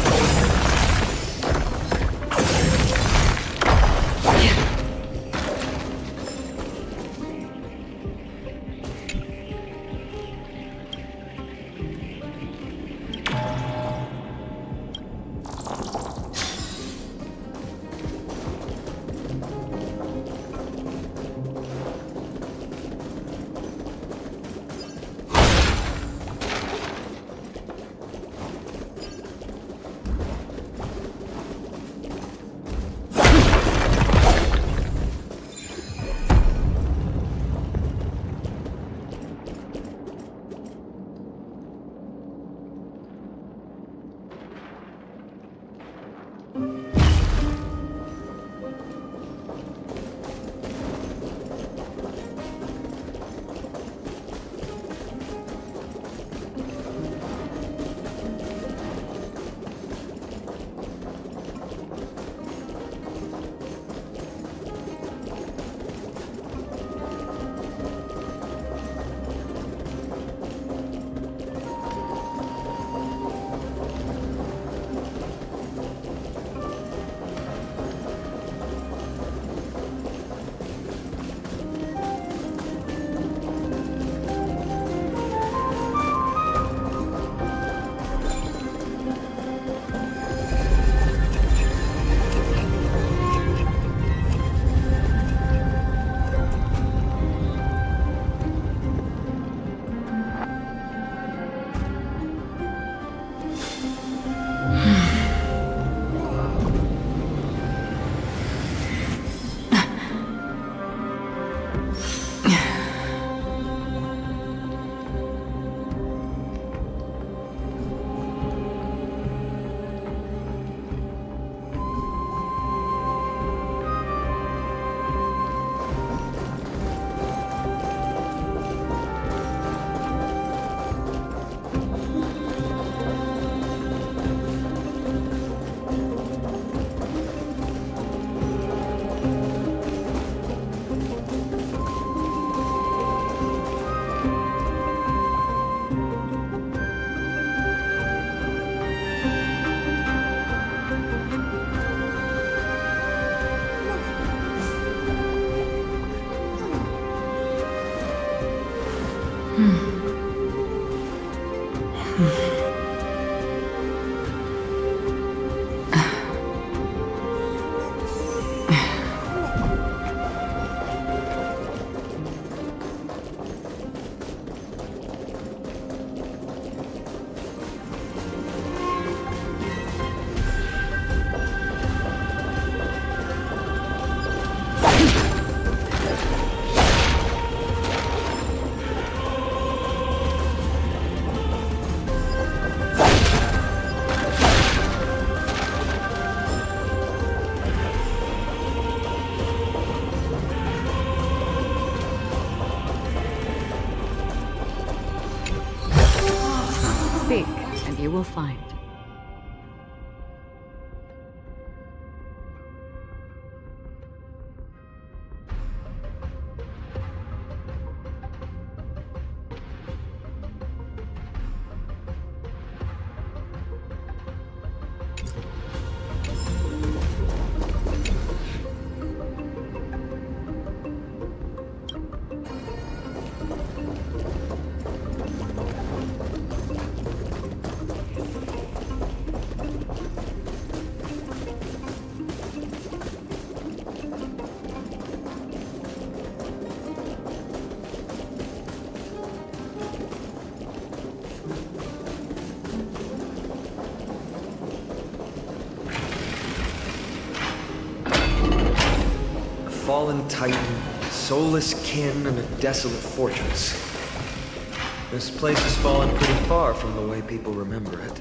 Speaker 16: you'll find.
Speaker 4: Fallen titan, soulless kin, and a desolate fortress. This place has fallen pretty far from the way people remember it.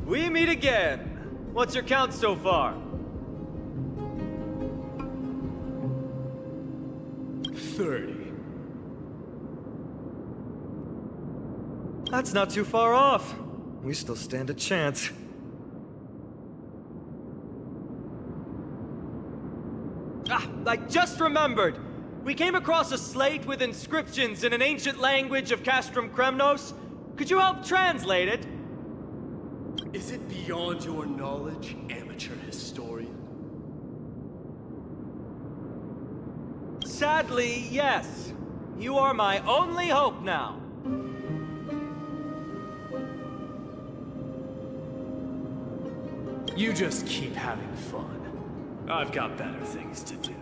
Speaker 14: We meet again. What's your count so far?
Speaker 9: 30.
Speaker 4: That's not too far off. We still stand a chance.
Speaker 14: I just remembered! We came across a slate with inscriptions in an ancient language of Castrum Kremnos. Could you help translate it?
Speaker 9: Is it beyond your knowledge, amateur historian?
Speaker 14: Sadly, yes. You are my only hope now.
Speaker 9: You just keep having fun. I've got better things to do.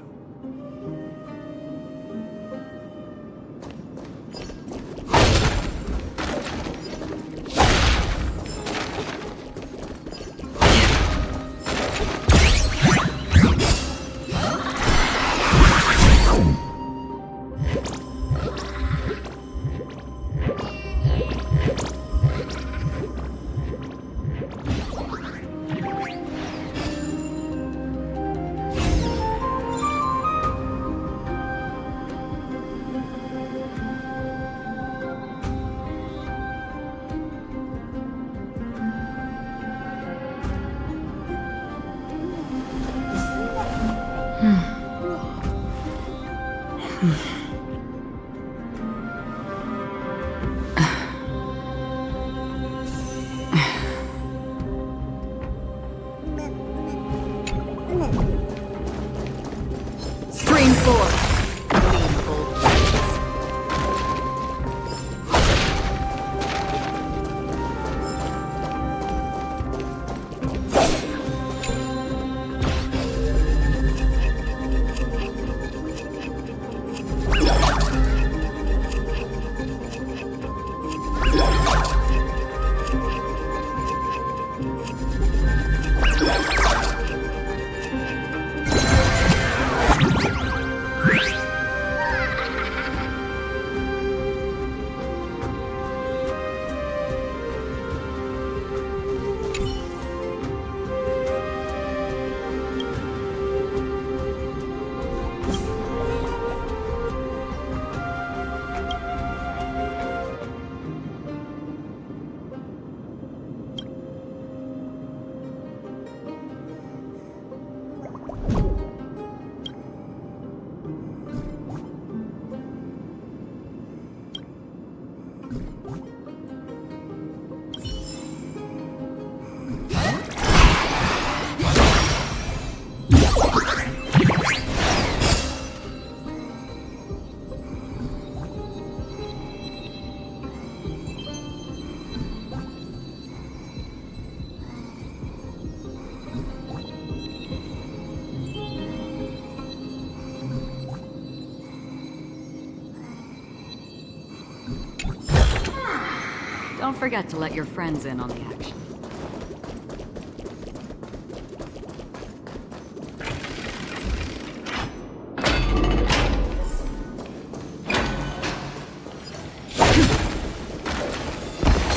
Speaker 16: Don't forget to let your friends in on the action.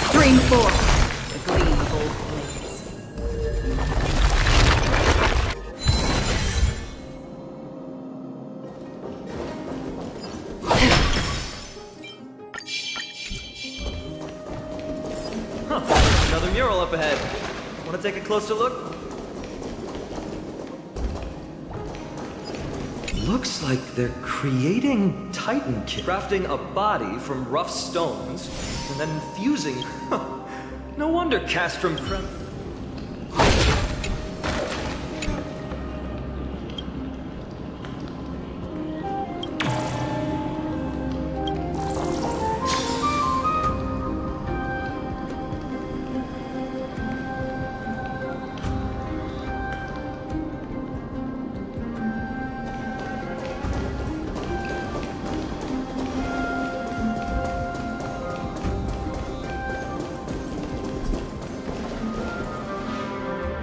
Speaker 2: Stream 4. The gleam of old blades.
Speaker 4: Another mural up ahead. Want to take a closer look? Looks like they're creating Titan crafting a body from rough stones and then infusing. No wonder Castrum.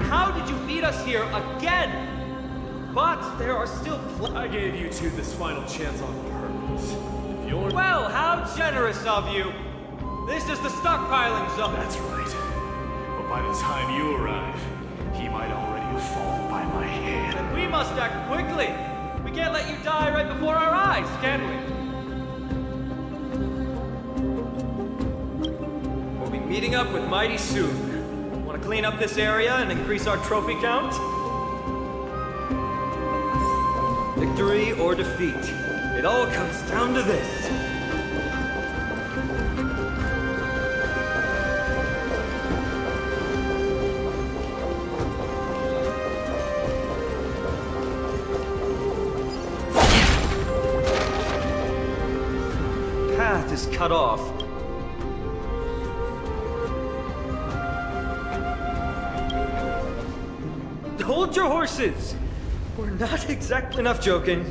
Speaker 14: How did you beat us here again? But there are still
Speaker 9: I gave you two this final chance on purpose. If you're...
Speaker 14: Well, how generous of you! This is the stockpiling zone.
Speaker 9: That's right. But by the time you arrive, he might already have fallen by my hand.
Speaker 14: And we must act quickly. We can't let you die right before our eyes, can we?
Speaker 4: We'll be meeting up with Mighty soon. Want to clean up this area and increase our trophy count? Victory or defeat. It all comes down to this. Path is cut off. Hold your horses! We're not exactly enough joking.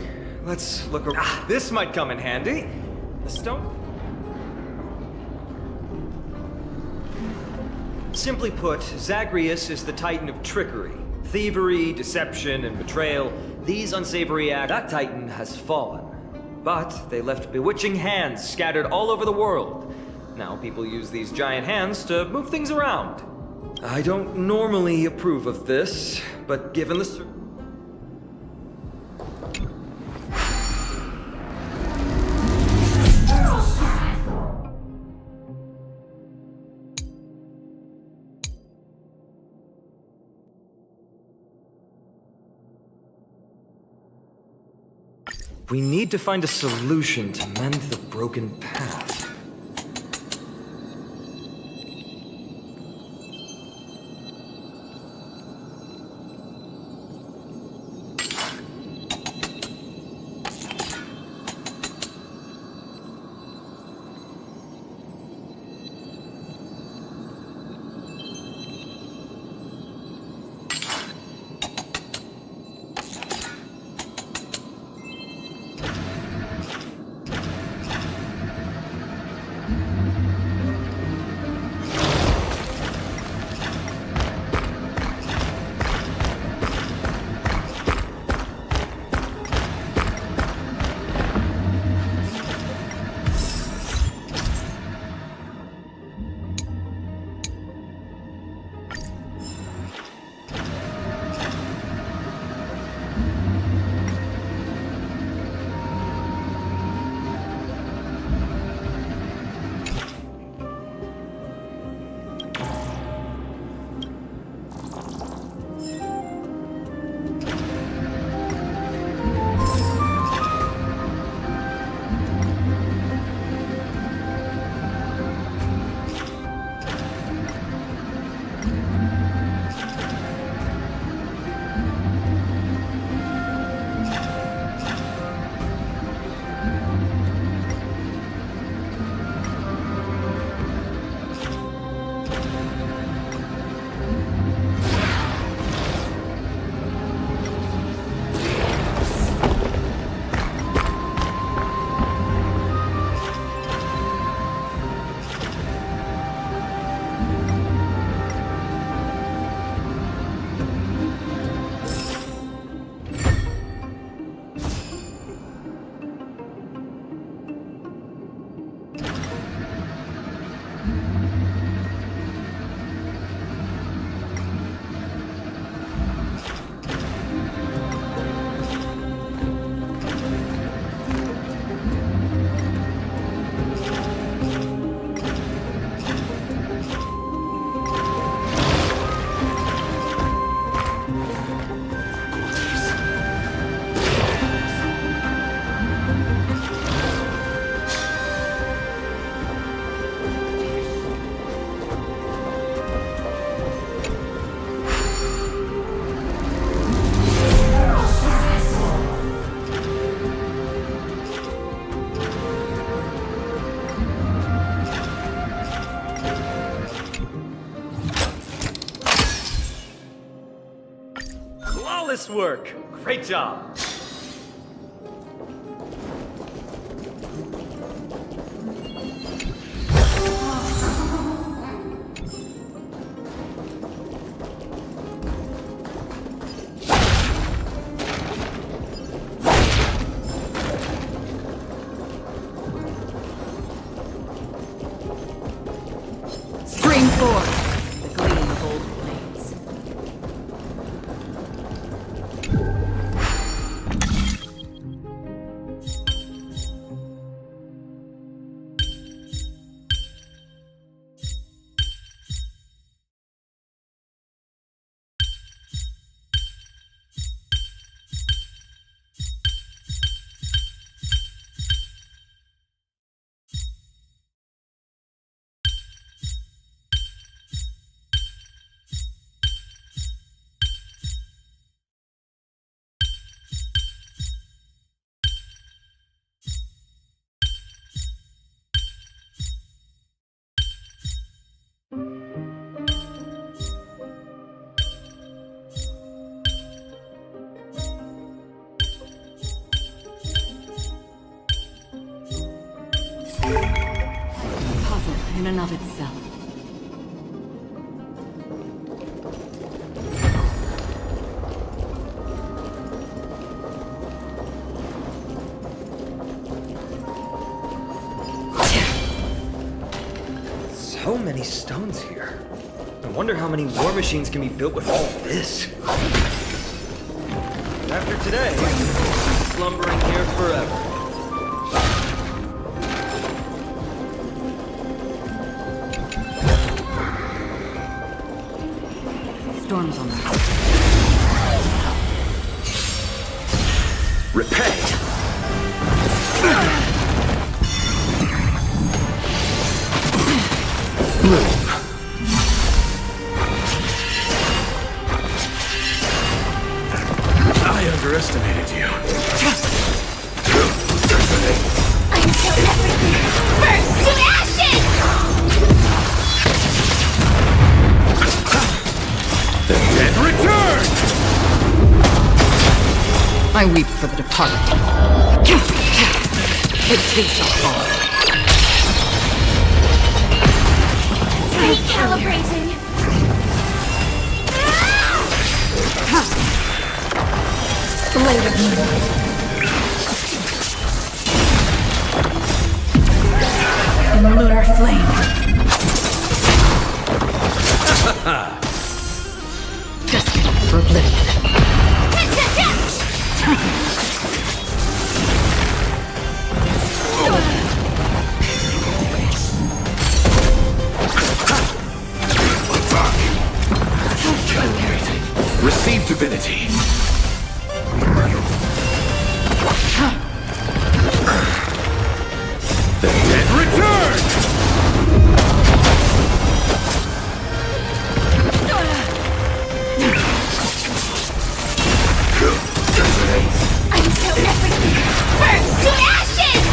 Speaker 4: Let's look around. This might come in handy. The stone. Simply put, Zagreus is the Titan of trickery. Thievery, deception, and betrayal. These unsavory acts. That Titan has fallen. But they left bewitching hands scattered all over the world. Now people use these giant hands to move things around. I don't normally approve of this, but given the we need to find a solution to mend the broken path. Flawless work! Great job!
Speaker 16: Spring forth, the gleam of old blades. In and of itself.
Speaker 4: So many stones here. I wonder how many war machines can be built with all this. After today, slumbering here forever.
Speaker 16: Storms on that.
Speaker 9: Repay! Move. I underestimated you.
Speaker 1: Until everything burns to ashes!
Speaker 9: The dead return!
Speaker 16: I weep for the departed. It takes a fall.
Speaker 1: Recalibrating!
Speaker 16: Blade of mira. In the lunar flame. Destined for oblivion.
Speaker 9: Receive divinity. The dead return!
Speaker 1: Until everything burns to ashes!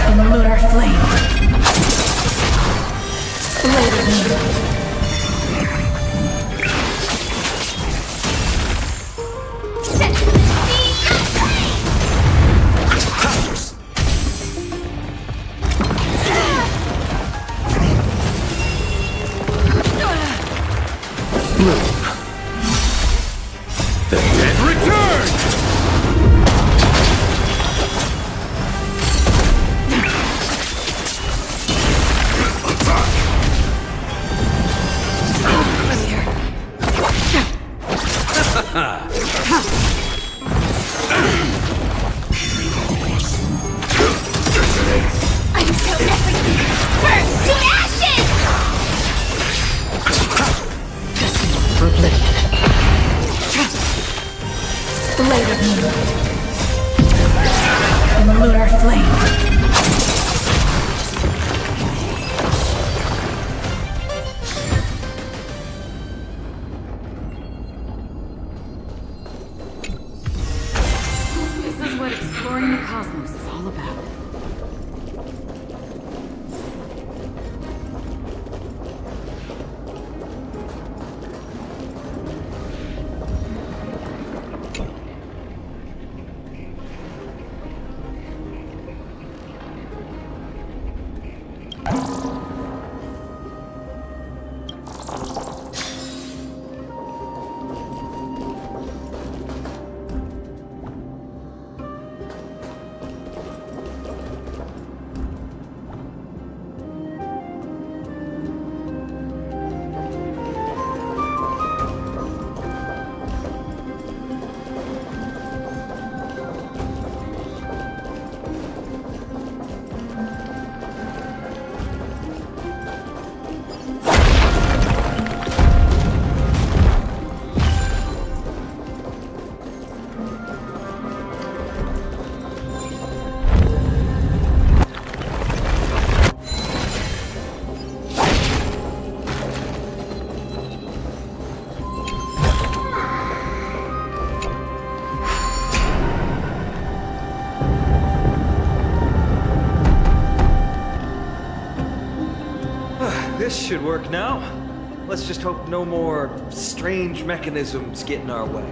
Speaker 16: In the lunar flame. Blade of mira.
Speaker 1: Set the seeds aflame!
Speaker 9: Move. The dead return!
Speaker 1: Until everything burns to ashes!
Speaker 16: Destined for oblivion. Blade of mira. In the lunar flame.
Speaker 2: This is what exploring
Speaker 4: This should work now. Let's just hope no more strange mechanisms get in our way.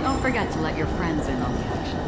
Speaker 16: Don't forget to let your friends in on the action.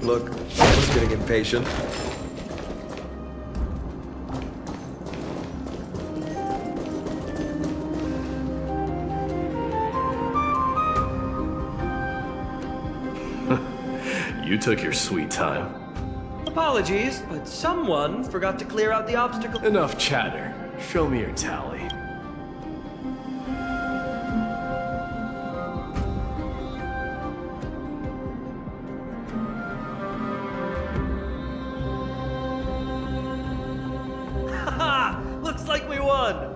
Speaker 4: Look, I was getting impatient.
Speaker 9: You took your sweet time.
Speaker 4: Apologies, but someone forgot to clear out the obstacle.
Speaker 9: Enough chatter. Show me your tally.
Speaker 4: Haha! Looks like we won!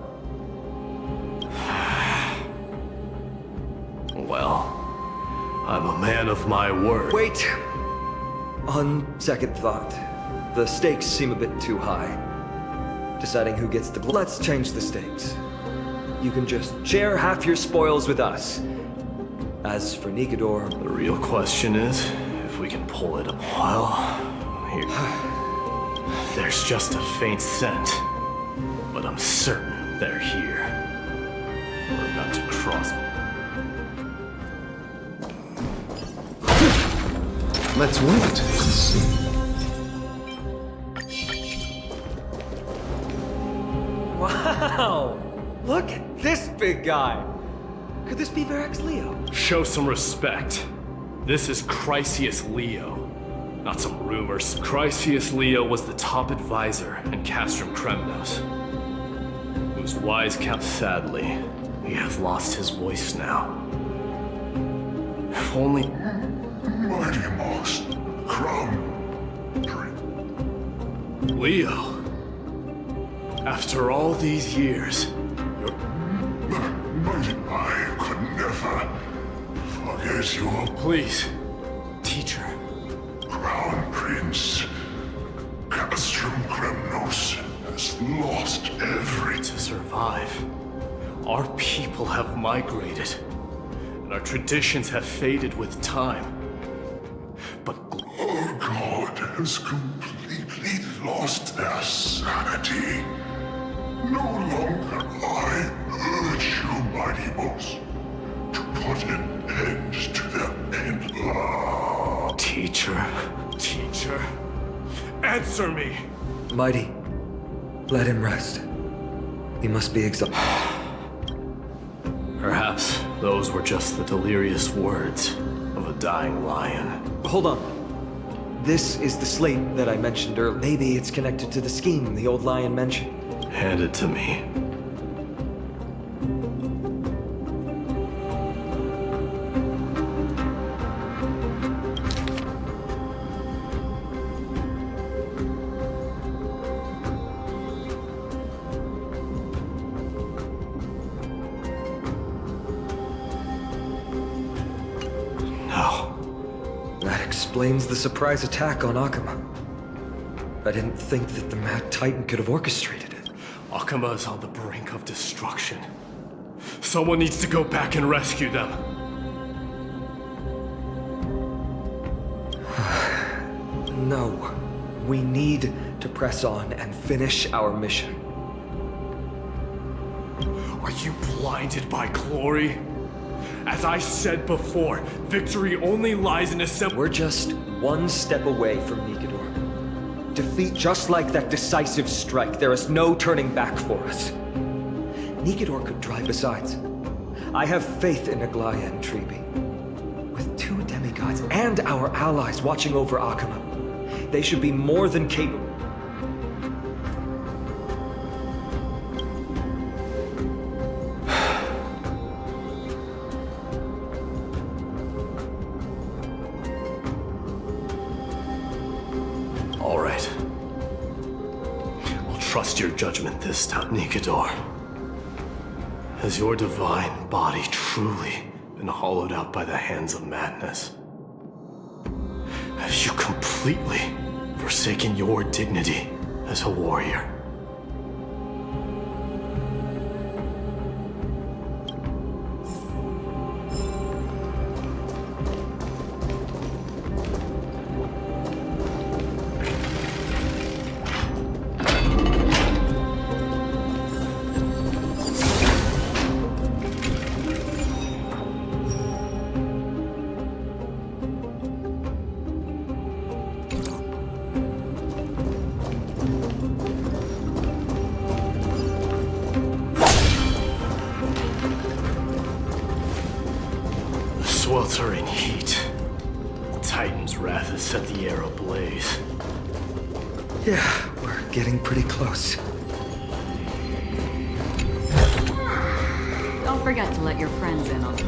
Speaker 9: Well, I'm a man of my word.
Speaker 4: Wait! On second thought, the stakes seem a bit too high. Deciding who gets the Let's change the stakes. You can just share half your spoils with us. As for Nigador...
Speaker 9: The real question is, if we can pull it up. Well, here... There's just a faint scent. But I'm certain they're here. We're about to cross...
Speaker 12: Let's wait and see.
Speaker 4: Wow! Look at this big guy! Could this be Varix Leo?
Speaker 9: Show some respect. This is Chrysius Leo. Not some rumors. Chrysius Leo was the top advisor in Castrum Kremnos. Whose wise counsel... Sadly, he has lost his voice now. If only...
Speaker 11: Mighty Moss, Crown
Speaker 9: Leo. After all these years,
Speaker 11: Mighty, I could never forget your...
Speaker 9: Please, teacher.
Speaker 11: Crown Prince, Castrum Kremnos has lost every...
Speaker 9: To survive, our people have migrated, and our traditions have faded with time. But
Speaker 11: our god has completely lost their sanity. No longer I urge you, Mighty Boss, to put an end to their end.
Speaker 9: Teacher, answer me!
Speaker 4: Mighty, let him rest. He must be exhausted.
Speaker 9: Those were just the delirious words of a dying lion.
Speaker 4: Hold on. This is the slate that I mentioned earlier. Maybe it's connected to the scheme the old lion mentioned.
Speaker 9: Hand it to me.
Speaker 4: Explains the surprise attack on Akama. I didn't think that the Mad Titan could have orchestrated it.
Speaker 9: Akama is on the brink of destruction. Someone needs to go back and rescue them.
Speaker 4: No. We need to press on and finish our mission.
Speaker 9: Are you blinded by glory? As I said before, victory only lies in assembly.
Speaker 4: We're just one step away from Nigador. Defeat just like that decisive strike. There is no turning back for us. Nigador could drive besides. I have faith in Aglaya and Tribi. With 2 demigods and our allies watching over Akama, they should be more than capable.
Speaker 9: Trust your judgment this time, Nigador. Has your divine body truly been hollowed out by the hands of madness? Have you completely forsaken your dignity as a warrior? Sweltering heat. The Titan's wrath has set the air ablaze.
Speaker 4: Yeah, we're getting pretty close.
Speaker 16: Don't forget to let your friends in on it.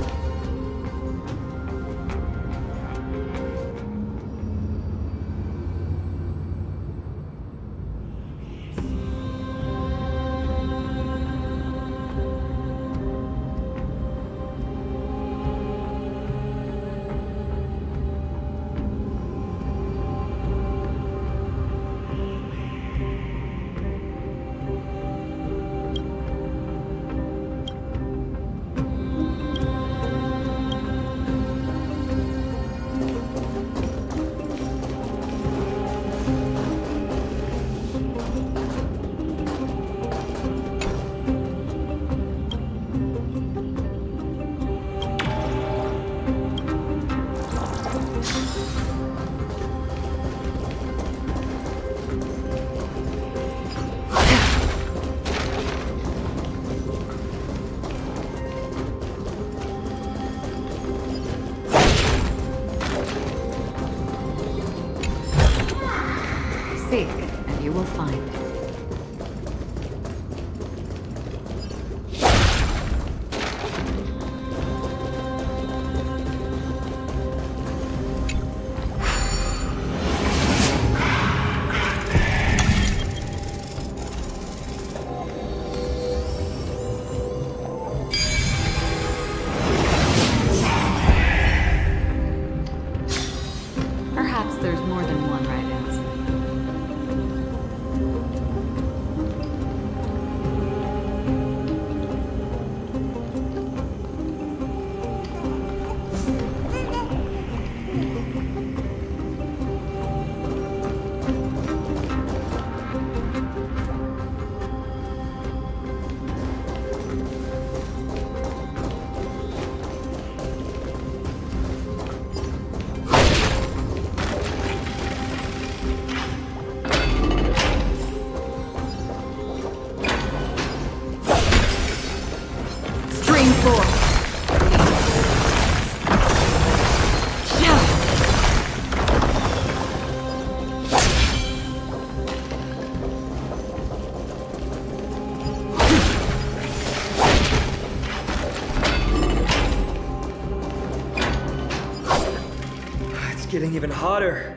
Speaker 4: It's getting even hotter.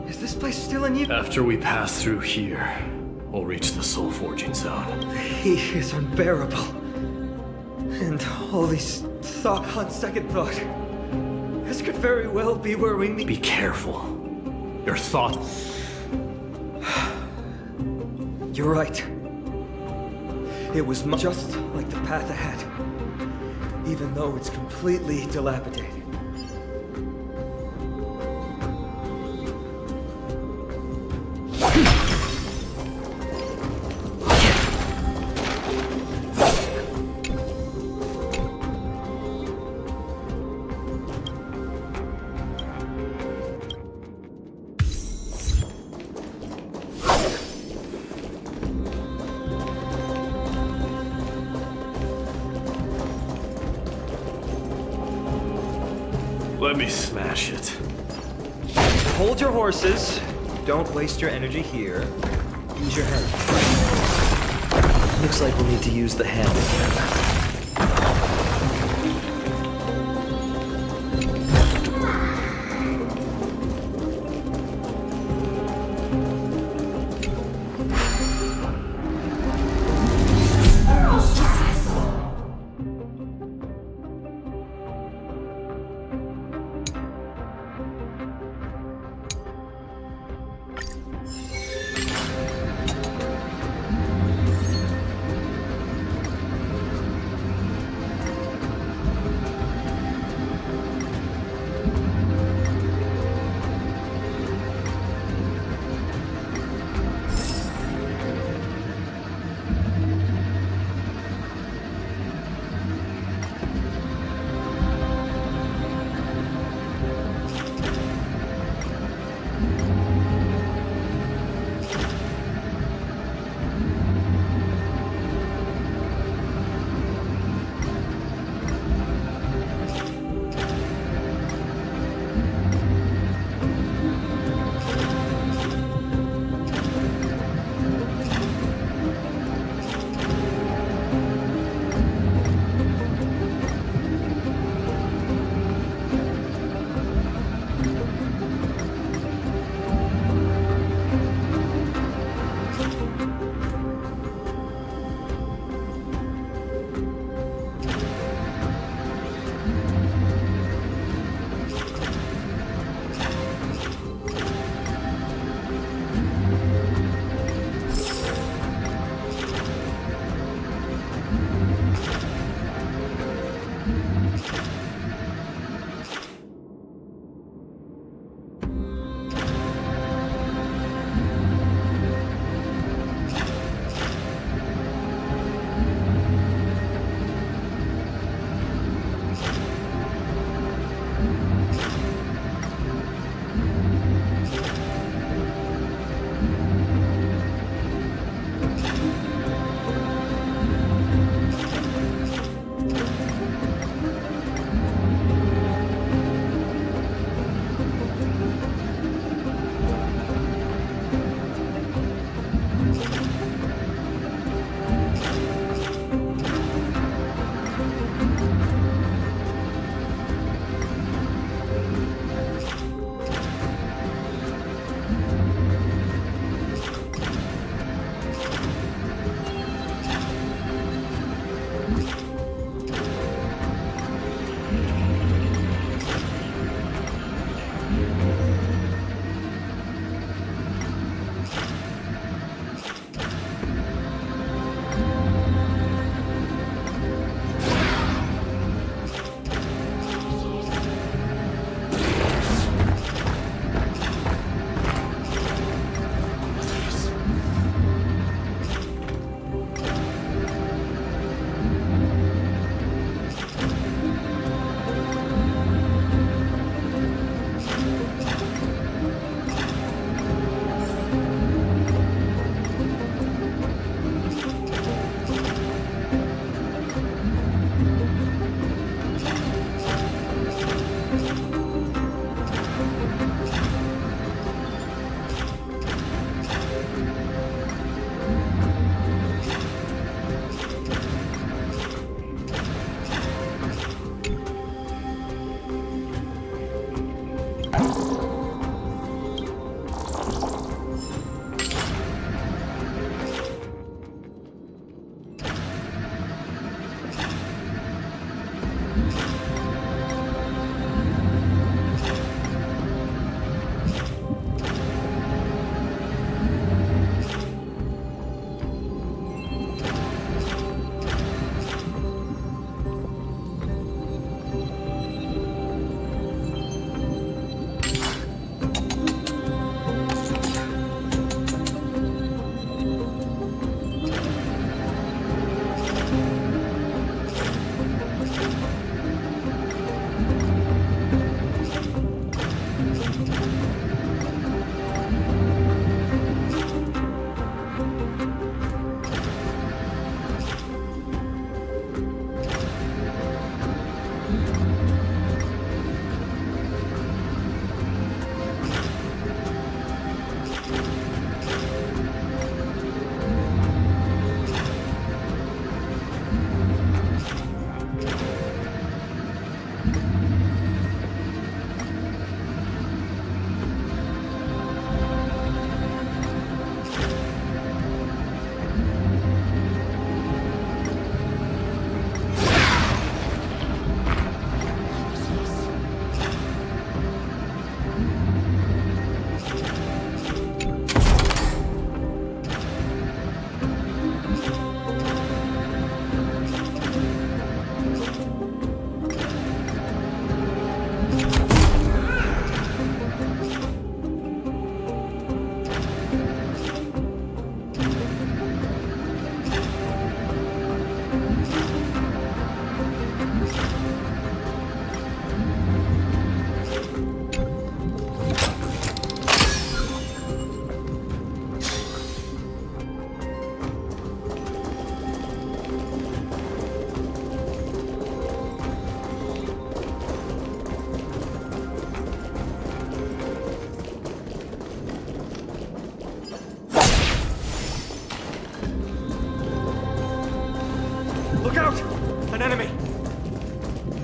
Speaker 4: Is this place still in use?
Speaker 9: After we pass through here, we'll reach the soul forging zone.
Speaker 4: The heat is unbearable. And all these thoughts on second thought. This could very well be where we meet.
Speaker 9: Be careful. Your thoughts.
Speaker 4: You're right. It was just like the path ahead. Even though it's completely dilapidated.
Speaker 9: Let me smash it.
Speaker 4: Hold your horses. Don't waste your energy here. Use your head. Looks like we'll need to use the hand again.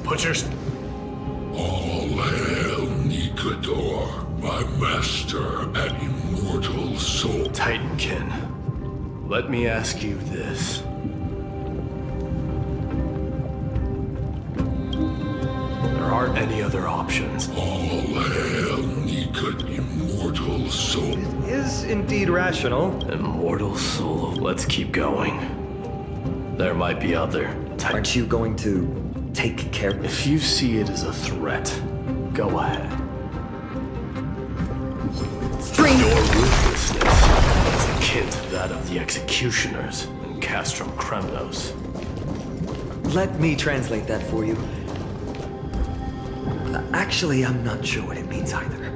Speaker 9: Put your...
Speaker 11: All hail Nikador, my master and immortal soul.
Speaker 9: Titankin, let me ask you this. There aren't any other options.
Speaker 11: All hail Nikad, immortal soul.
Speaker 4: It is indeed rational.
Speaker 9: Immortal soul. Let's keep going. There might be other...
Speaker 4: Aren't you going to take care of it?
Speaker 9: If you see it as a threat, go ahead. Your ruthlessness is akin to that of the executioners in Castrum Kremnos.
Speaker 4: Let me translate that for you. Actually, I'm not sure what it means either.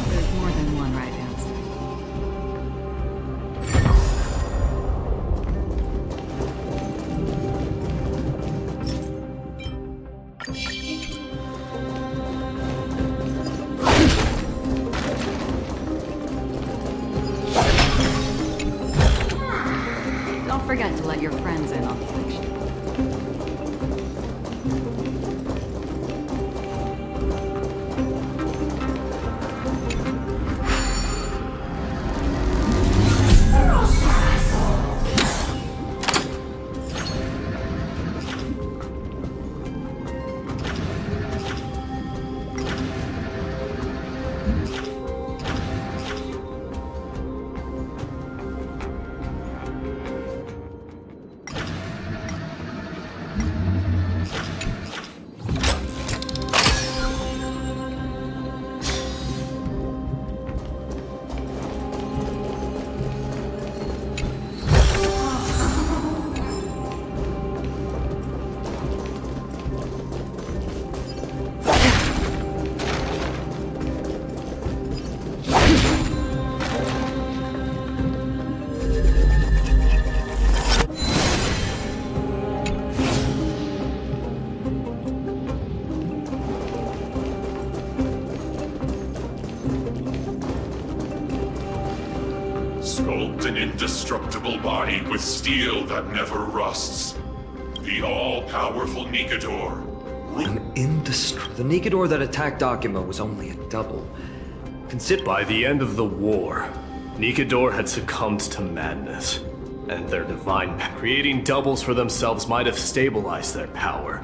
Speaker 16: There's more than one right answer. Don't forget to let your friends in on the action.
Speaker 11: Sculpt an indestructible body with steel that never rusts. The all-powerful Nikador.
Speaker 4: The Nikador that attacked Akima was only a double.
Speaker 9: By the end of the war, Nikador had succumbed to madness, and their divine creating doubles for themselves might have stabilized their power.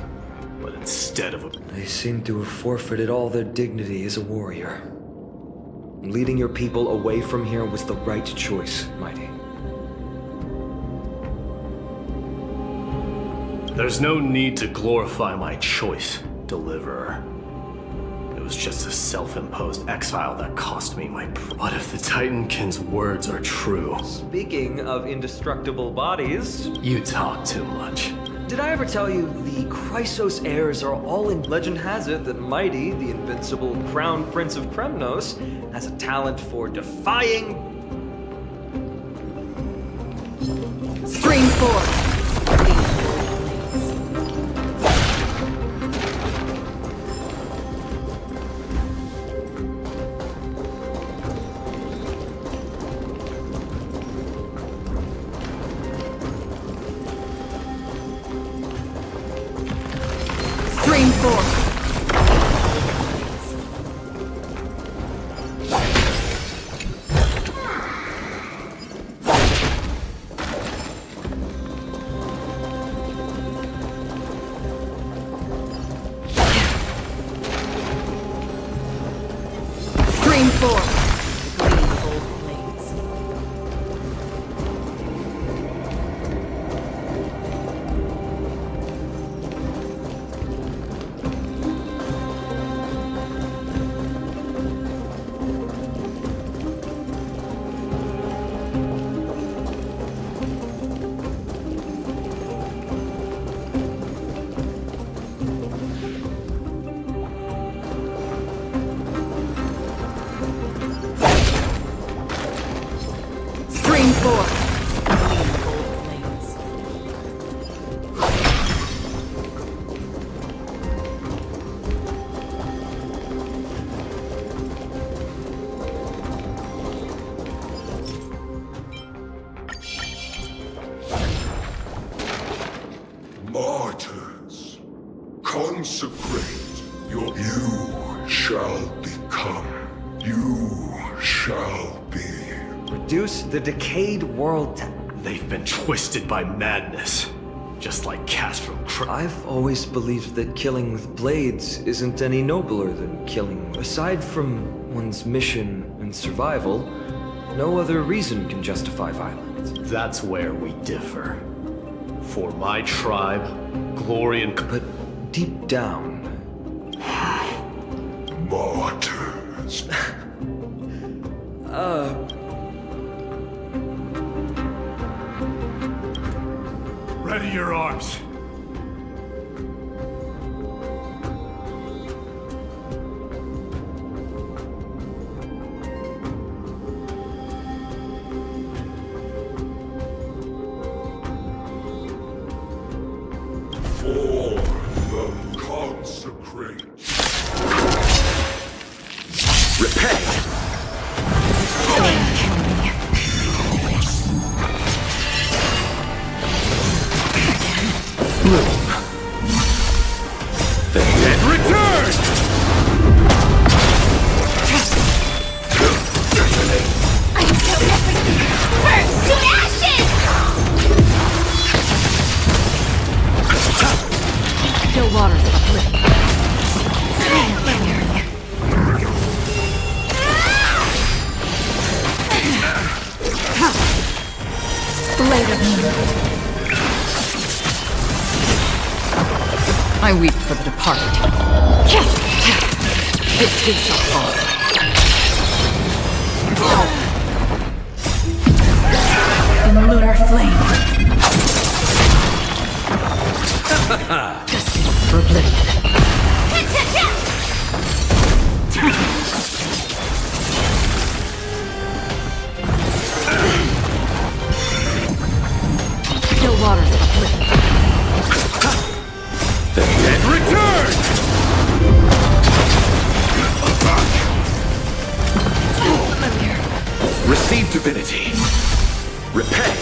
Speaker 9: But instead of
Speaker 4: They seem to have forfeited all their dignity as a warrior. Leading your people away from here was the right choice, Mighty.
Speaker 9: There's no need to glorify my choice, Deliverer. It was just a self-imposed exile that cost me my... What if the Titankin's words are true?
Speaker 4: Speaking of indestructible bodies...
Speaker 9: You talk too much.
Speaker 4: Did I ever tell you the Chrysos heirs are all in... Legend has it that Mighty, the invincible crown prince of Kremnos, has a talent for defying...
Speaker 2: Stream 4. Stream 4. Stream 4.
Speaker 11: Martyrs, consecrate your... You shall become. You shall be.
Speaker 4: Reduce the decayed world to...
Speaker 9: They've been twisted by madness, just like Castro.
Speaker 4: I've always believed that killing with blades isn't any nobler than killing. Aside from one's mission and survival, no other reason can justify violence.
Speaker 9: That's where we differ. For my tribe, glory and...
Speaker 4: But deep down...
Speaker 11: Martyrs.
Speaker 9: Ready your arms.
Speaker 11: For the consecrate.
Speaker 12: Repay!
Speaker 9: The dead return!
Speaker 1: I'm so everything burns to ashes!
Speaker 16: Still waters uplift. Blade of me. I weep for the departed. It too shall fall. In the lunar flame. Destined for oblivion. Still waters uplift.
Speaker 9: The dead return!
Speaker 12: Receive divinity. Repay.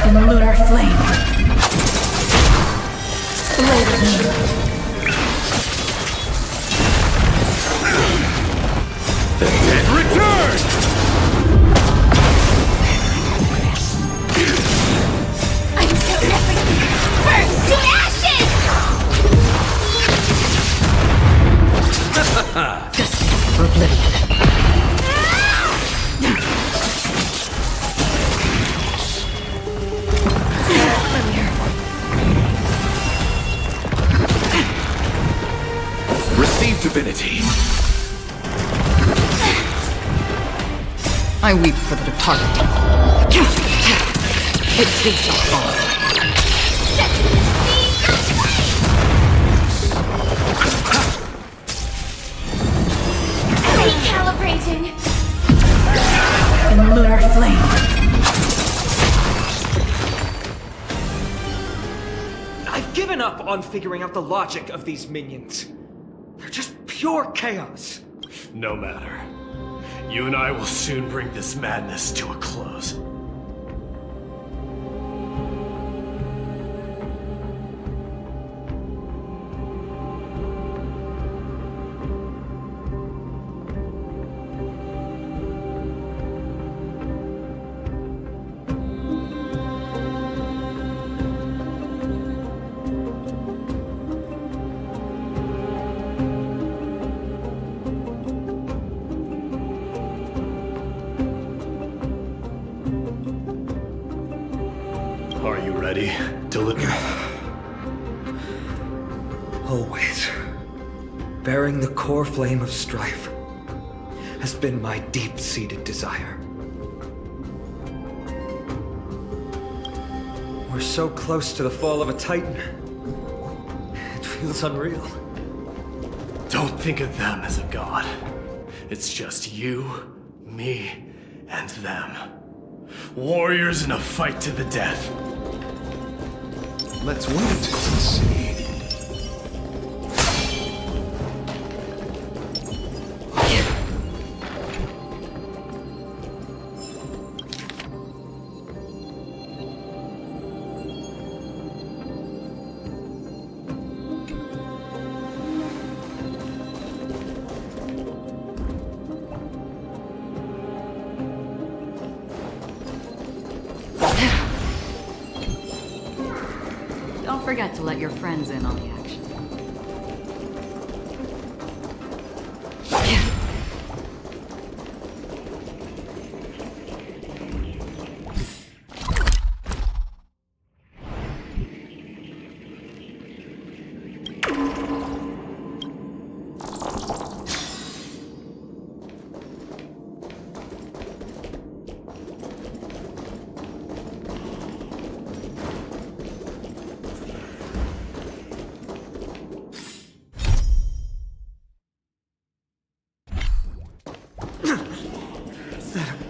Speaker 16: In the lunar flame. Blade of me.
Speaker 9: The dead return!
Speaker 1: I'm so everything burns to ashes!
Speaker 16: Destined for oblivion.
Speaker 12: Receive divinity.
Speaker 16: I weep for the departed. It too shall fall.
Speaker 1: Recalibrating.
Speaker 16: In the lunar flame.
Speaker 4: I've given up on figuring out the logic of these minions. They're just pure chaos.
Speaker 9: No matter. You and I will soon bring this madness to a close. Are you ready to live?
Speaker 4: Always. Bearing the core flame of strife has been my deep-seated desire. We're so close to the fall of a Titan. It feels unreal.
Speaker 9: Don't think of them as a god. It's just you, me, and them. Warriors in a fight to the death.
Speaker 12: Let's wait and see.
Speaker 16: Don't forget to let your friends in on the action.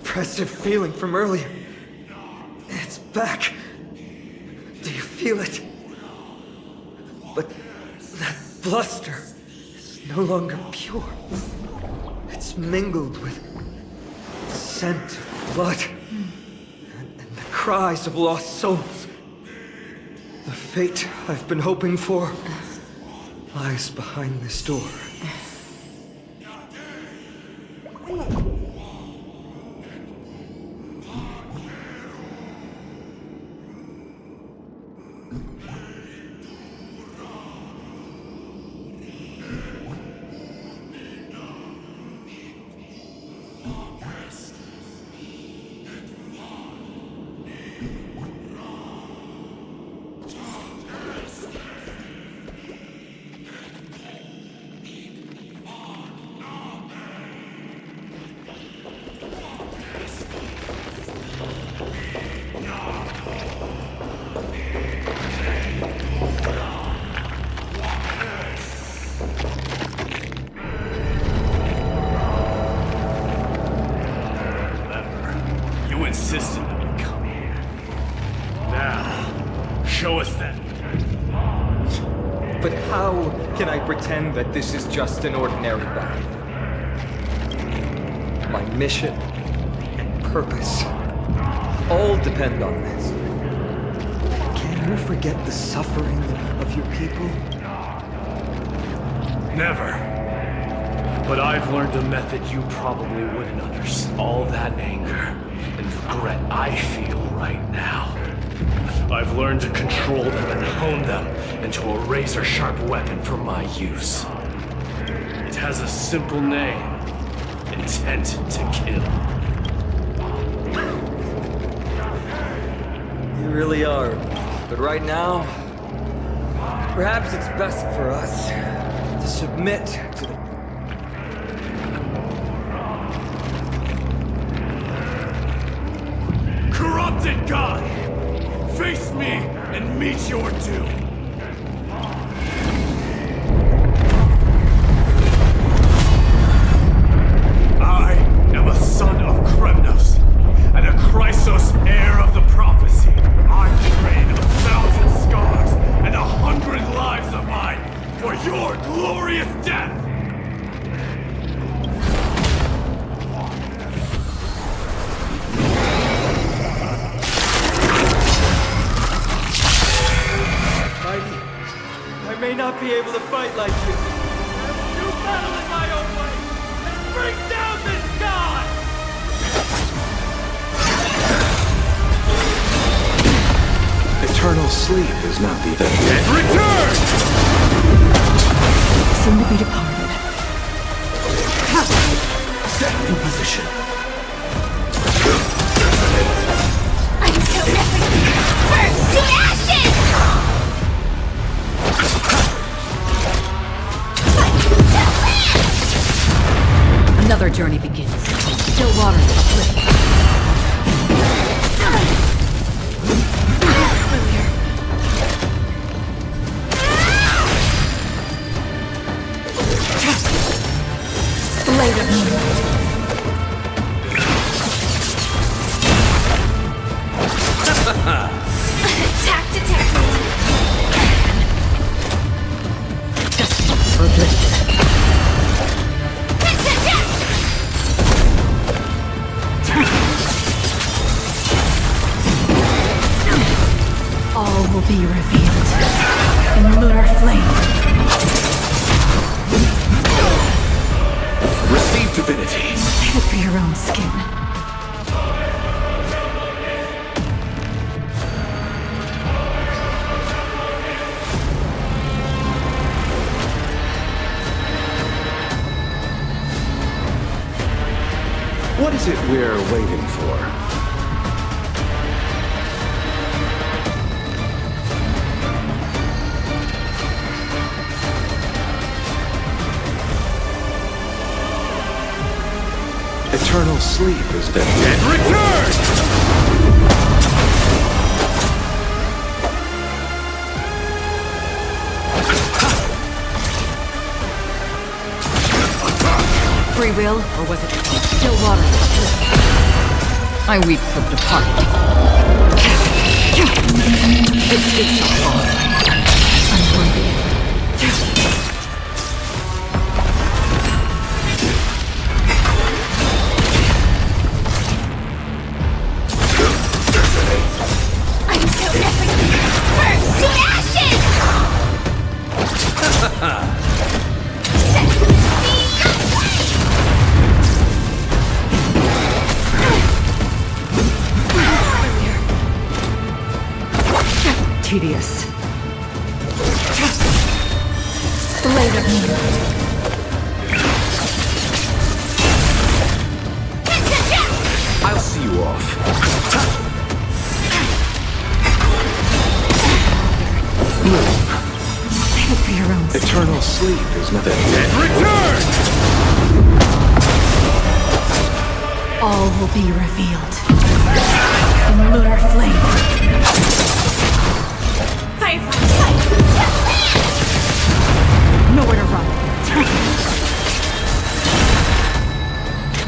Speaker 10: Oppressive feeling from earlier. It's back. Do you feel it? But that bluster is no longer pure. It's mingled with scent of blood and the cries of lost souls. The fate I've been hoping for lies behind this door.
Speaker 9: Insisted that we come here. Now, show us that.
Speaker 4: But how can I pretend that this is just an ordinary battle? My mission and purpose all depend on this. Can you forget the suffering of your people?
Speaker 9: Never. But I've learned a method you probably wouldn't understand. All that anger and regret I feel right now. I've learned to control them and hone them into a razor-sharp weapon for my use. It has a simple name. Intent to kill.
Speaker 4: You really are. But right now, perhaps it's best for us to submit to the
Speaker 9: corrupted God! Face me and meet your doom! I am a son of Kremnos, and a Chrysos heir of the prophecy. I'm trained 1,000 scars and 100 lives of mine for your glorious death!
Speaker 4: I may not be able to fight like you.
Speaker 14: I will do battle in my own way and bring down this god!
Speaker 12: Eternal sleep is not the
Speaker 9: And return!
Speaker 13: Soon to be departed.
Speaker 12: set in position.
Speaker 15: I'm so ready! Burn to ashes!
Speaker 16: Another journey begins. Still waters uplift. Blade of moonlight.
Speaker 1: Tact to tact.
Speaker 2: in lunar flame.
Speaker 9: Receive divinity.
Speaker 2: Save it for your own skin.
Speaker 9: What is it we're waiting for? Eternal sleep is dead. And return!
Speaker 16: Free will, or was it still water? I weep for the departed. It shall fall. Unworthy.
Speaker 1: I'm so everything burns to ashes!
Speaker 16: Tedious.
Speaker 2: Blade of moonlight.
Speaker 9: I'll see you off.
Speaker 2: Save it for your own skin.
Speaker 9: Eternal sleep is nothing. And return!
Speaker 2: All will be revealed in lunar flame. Nowhere to run.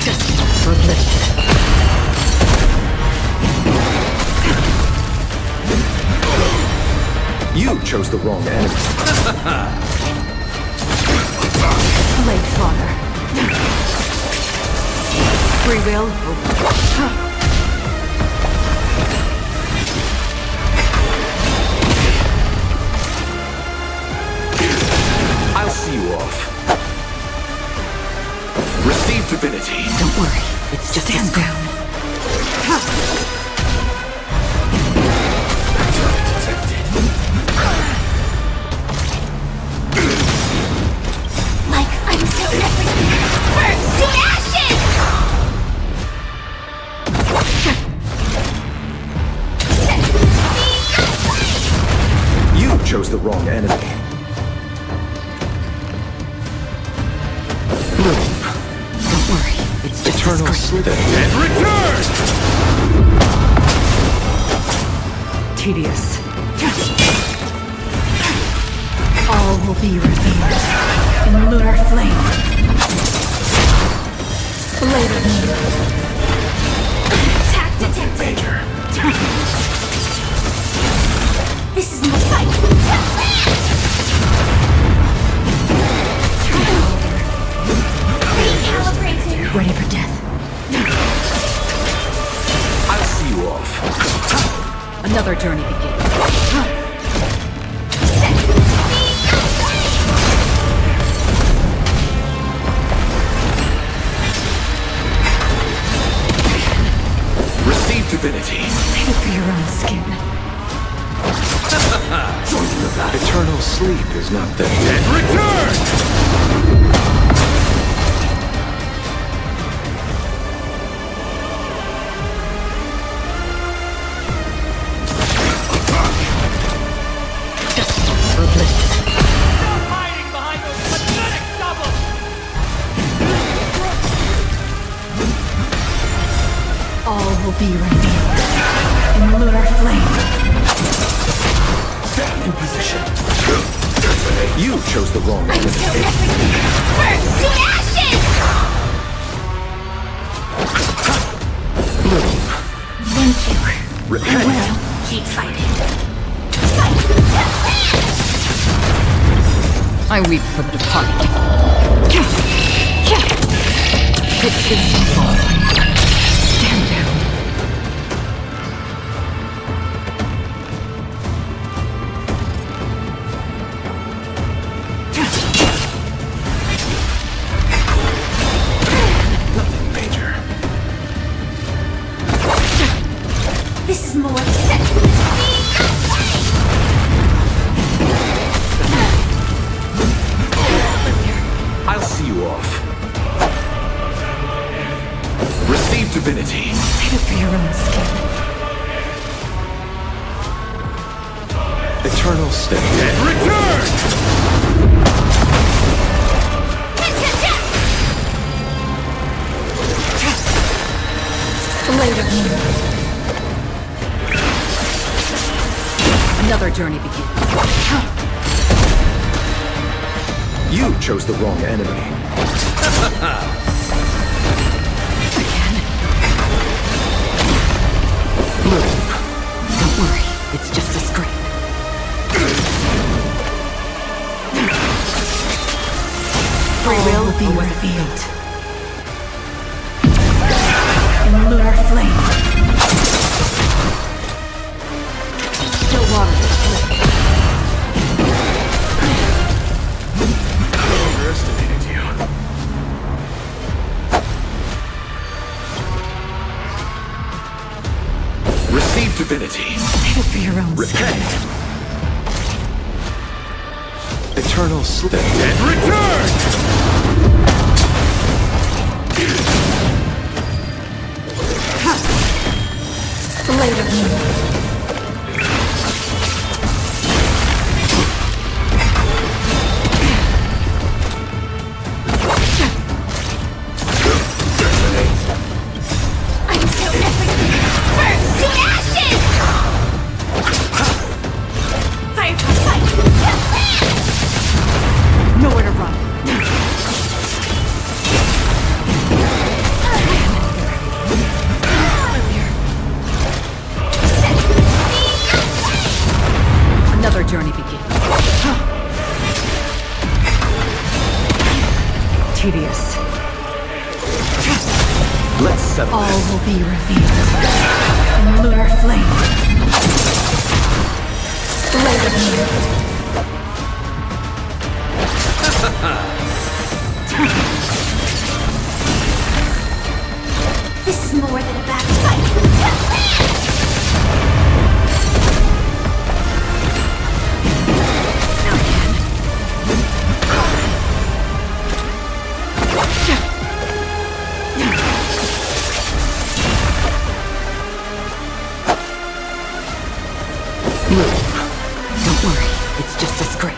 Speaker 16: Just for bliss.
Speaker 9: You chose the wrong enemy.
Speaker 2: Blade slaughter.
Speaker 16: Free will,
Speaker 9: I'll see you off. Receive divinity.
Speaker 16: don't worry. It's just
Speaker 2: Stand down.
Speaker 1: Like I'm so everything burns to ashes!
Speaker 9: You chose the wrong enemy.
Speaker 16: Don't worry. It's just
Speaker 9: Eternal sleep. And return!
Speaker 2: Tedious. All will be revealed in lunar flame. Blade of moonlight.
Speaker 1: Attack detected!
Speaker 9: Major.
Speaker 1: This is my fight! Recalibrating!
Speaker 2: Ready for death.
Speaker 9: I'll see you off.
Speaker 16: another journey begins.
Speaker 9: Receive divinity.
Speaker 2: Save it for your own skin.
Speaker 9: Join the battle. Eternal sleep is not the dead. Return!
Speaker 2: All will be revealed in lunar flame.
Speaker 9: Stand in position. You chose the wrong enemy.
Speaker 1: Burn to ashes!
Speaker 9: Bloom.
Speaker 2: Thank you.
Speaker 9: Repent.
Speaker 2: Well, keep fighting.
Speaker 16: I weep for the departed. It gives me fall. Stand down.
Speaker 4: Eternal step.
Speaker 14: And return!
Speaker 16: Later. Another journey begins.
Speaker 4: You chose the wrong enemy.
Speaker 16: Don't worry, it's just a scrape. Free will will be revealed. In lunar flame. Still water.
Speaker 9: Underestimated you.
Speaker 4: Receive divinity.
Speaker 16: Save it for your own
Speaker 4: Repent. Eternal slip.
Speaker 14: And return!
Speaker 16: Later.
Speaker 1: I'm so epic! Burn to ashes! Fight!
Speaker 16: Nowhere to run. Another journey begins. Tedious.
Speaker 4: Let's settle
Speaker 16: All
Speaker 4: this.
Speaker 16: will be revealed. In lunar flame. Later.
Speaker 1: This is more than a bad fight!
Speaker 16: Don't worry, it's just a scrape.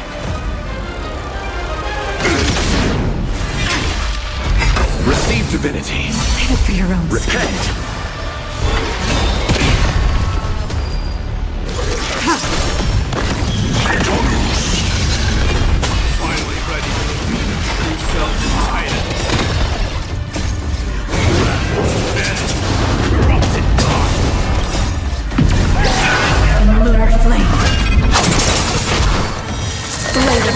Speaker 4: Receive divinity.
Speaker 16: Save it for your own
Speaker 4: Repent.
Speaker 14: Finally ready to meet a true self-titan. Corrupted God.
Speaker 16: In lunar flame. Later.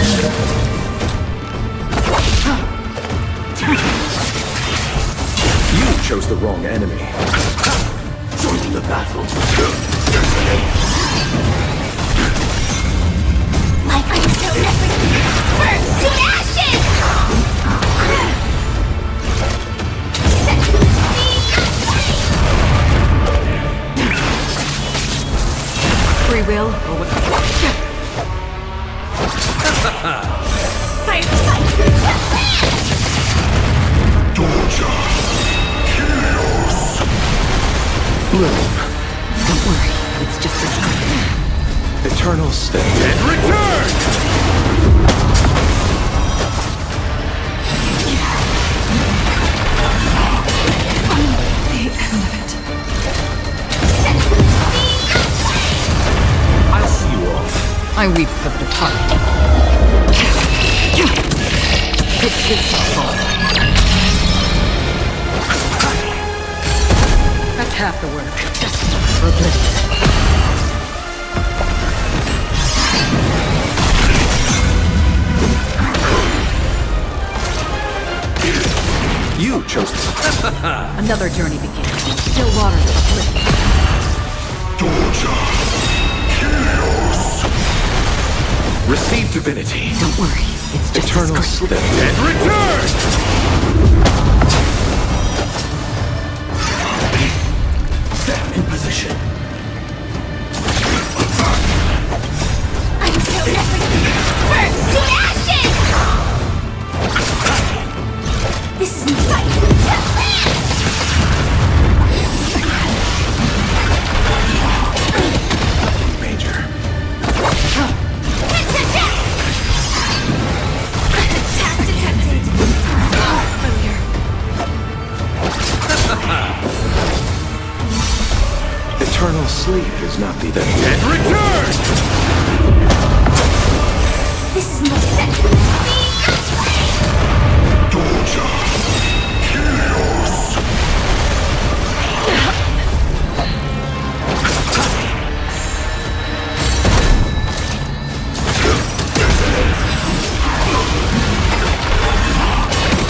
Speaker 4: You chose the wrong enemy.
Speaker 9: Join the battle.
Speaker 1: Like I'm so epic! Burn to ashes!
Speaker 16: Free will or what?
Speaker 1: Fight!
Speaker 16: Don't worry, it's just a scrape.
Speaker 4: Eternal step.
Speaker 14: And return!
Speaker 16: The end of it.
Speaker 4: I'll see you off.
Speaker 16: I weep for the departed. It's this fall. That's half the work. Just for oblivion.
Speaker 4: You chose
Speaker 16: Another journey begins. Still water to split.
Speaker 4: Receive divinity.
Speaker 16: Don't worry, it's just
Speaker 4: Eternal
Speaker 16: a scrape.
Speaker 4: slip.
Speaker 14: And return!
Speaker 9: Set in position.
Speaker 1: I'm so epic! Burn to ashes! This is my fight!
Speaker 4: Major.
Speaker 12: must not be the
Speaker 14: And return!
Speaker 1: This is my set.
Speaker 11: Torture. Chaos.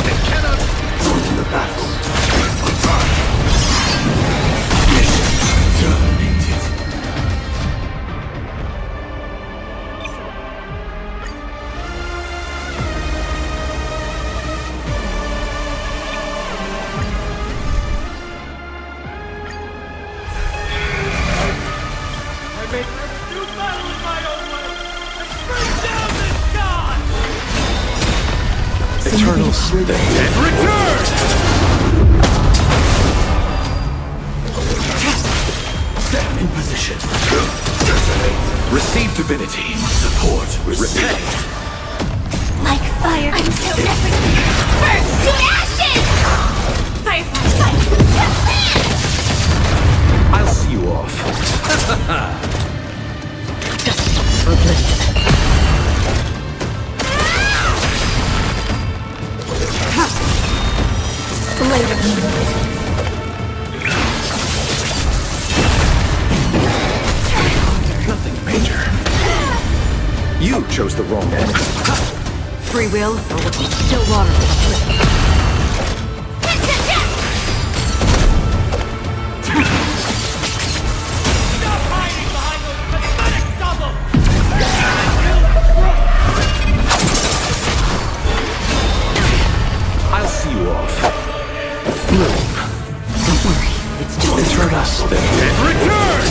Speaker 12: They cannot join the battle. Terminated.
Speaker 14: I may do battle in my own way and bring down this god!
Speaker 12: Eternal sleep.
Speaker 14: And return!
Speaker 12: Set in position. Receive divinity. Support. Repay.
Speaker 1: Like fire. I'm so everything. Burn to ashes! Firefly, fight!
Speaker 12: I'll see you off. Nothing major. You chose the wrong end.
Speaker 5: Free will or what? Still water.
Speaker 14: Stop hiding behind those pathetic stubble!
Speaker 12: I'll see you off. Bloom. Don't worry. It's just Eternal Sleep.
Speaker 14: And return!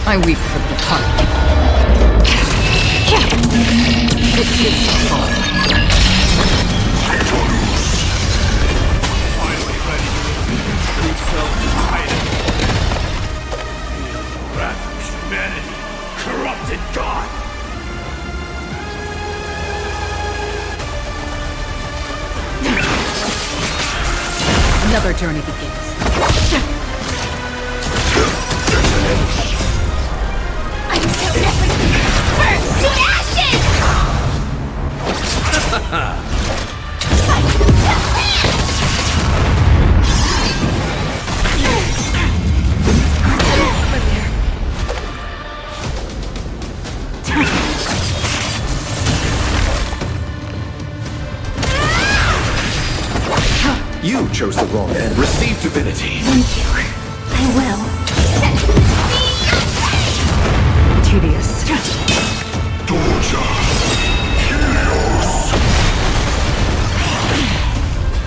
Speaker 16: I weep for the departed. It takes a fall.
Speaker 11: Finally ready to reveal your true self to Titan. Feel the wrath of humanity. Corrupted God.
Speaker 16: Another journey begins.
Speaker 1: I'm so everything. Burn to ashes!
Speaker 12: You chose the wrong end. Receive divinity.
Speaker 1: Thank you. I will.
Speaker 5: Tedious.
Speaker 11: Torture. Chaos.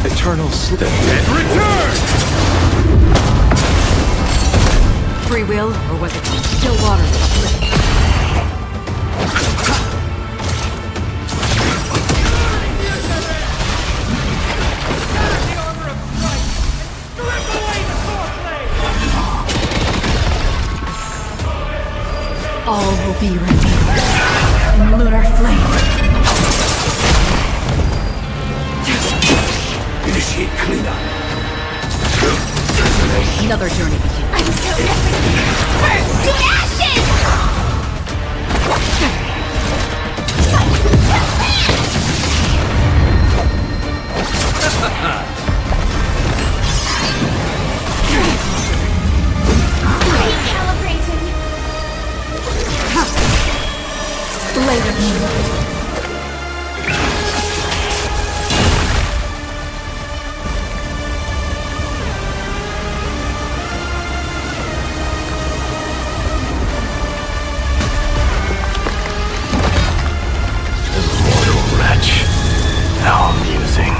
Speaker 12: Eternal Sleep.
Speaker 14: And return!
Speaker 5: Free will or was it still water?
Speaker 2: All will be revealed in lunar flame.
Speaker 12: Initiate cleanup.
Speaker 16: Another journey begins.
Speaker 1: I'm so everything. Burn to ashes! Recalibrating.
Speaker 2: Later.
Speaker 9: Immortal wretch. How amusing.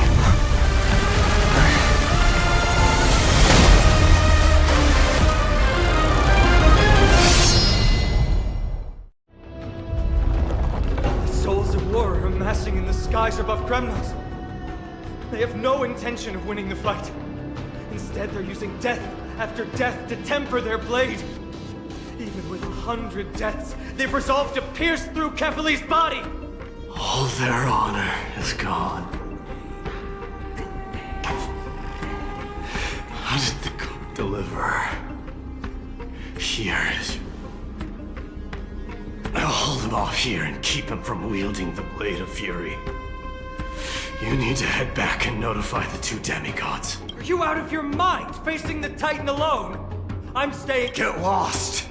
Speaker 4: Souls of war are amassing in the skies above Kremnos. They have no intention of winning the fight. Instead, they're using death after death to temper their blade. Even with 100 deaths, they've resolved to pierce through Kefali's body.
Speaker 9: All their honor is gone. How did the god deliver? Here is... I'll hold him off here and keep him from wielding the Blade of Fury. You need to head back and notify the two demigods.
Speaker 4: Are you out of your mind, facing the Titan alone? I'm staying...
Speaker 9: Get lost!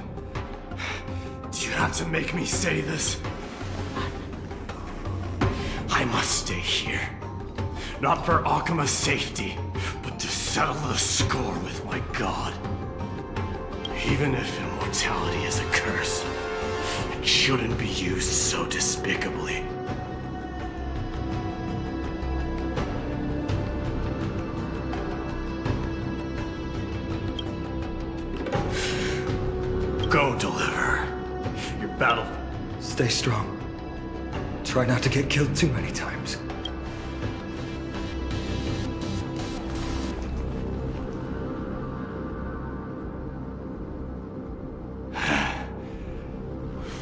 Speaker 9: Do you have to make me say this? I must stay here. Not for Akima's safety, but to settle the score with my god. Even if immortality is a curse, it shouldn't be used so despicably. Go deliver your battle.
Speaker 4: Stay strong. Try not to get killed too many times.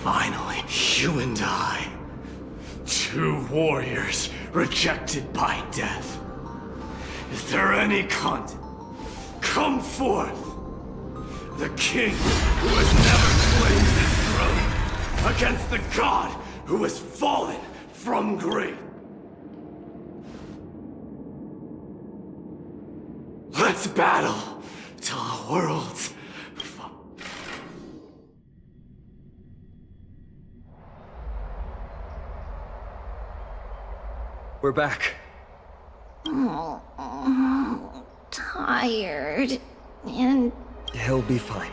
Speaker 9: Finally, you and I. Two warriors rejected by death. Is there any content? Come forth! The king who has never claimed his throne against the god who has fallen from grace. Let's battle till the world's...
Speaker 4: We're back.
Speaker 1: Tired. And
Speaker 4: He'll be fine.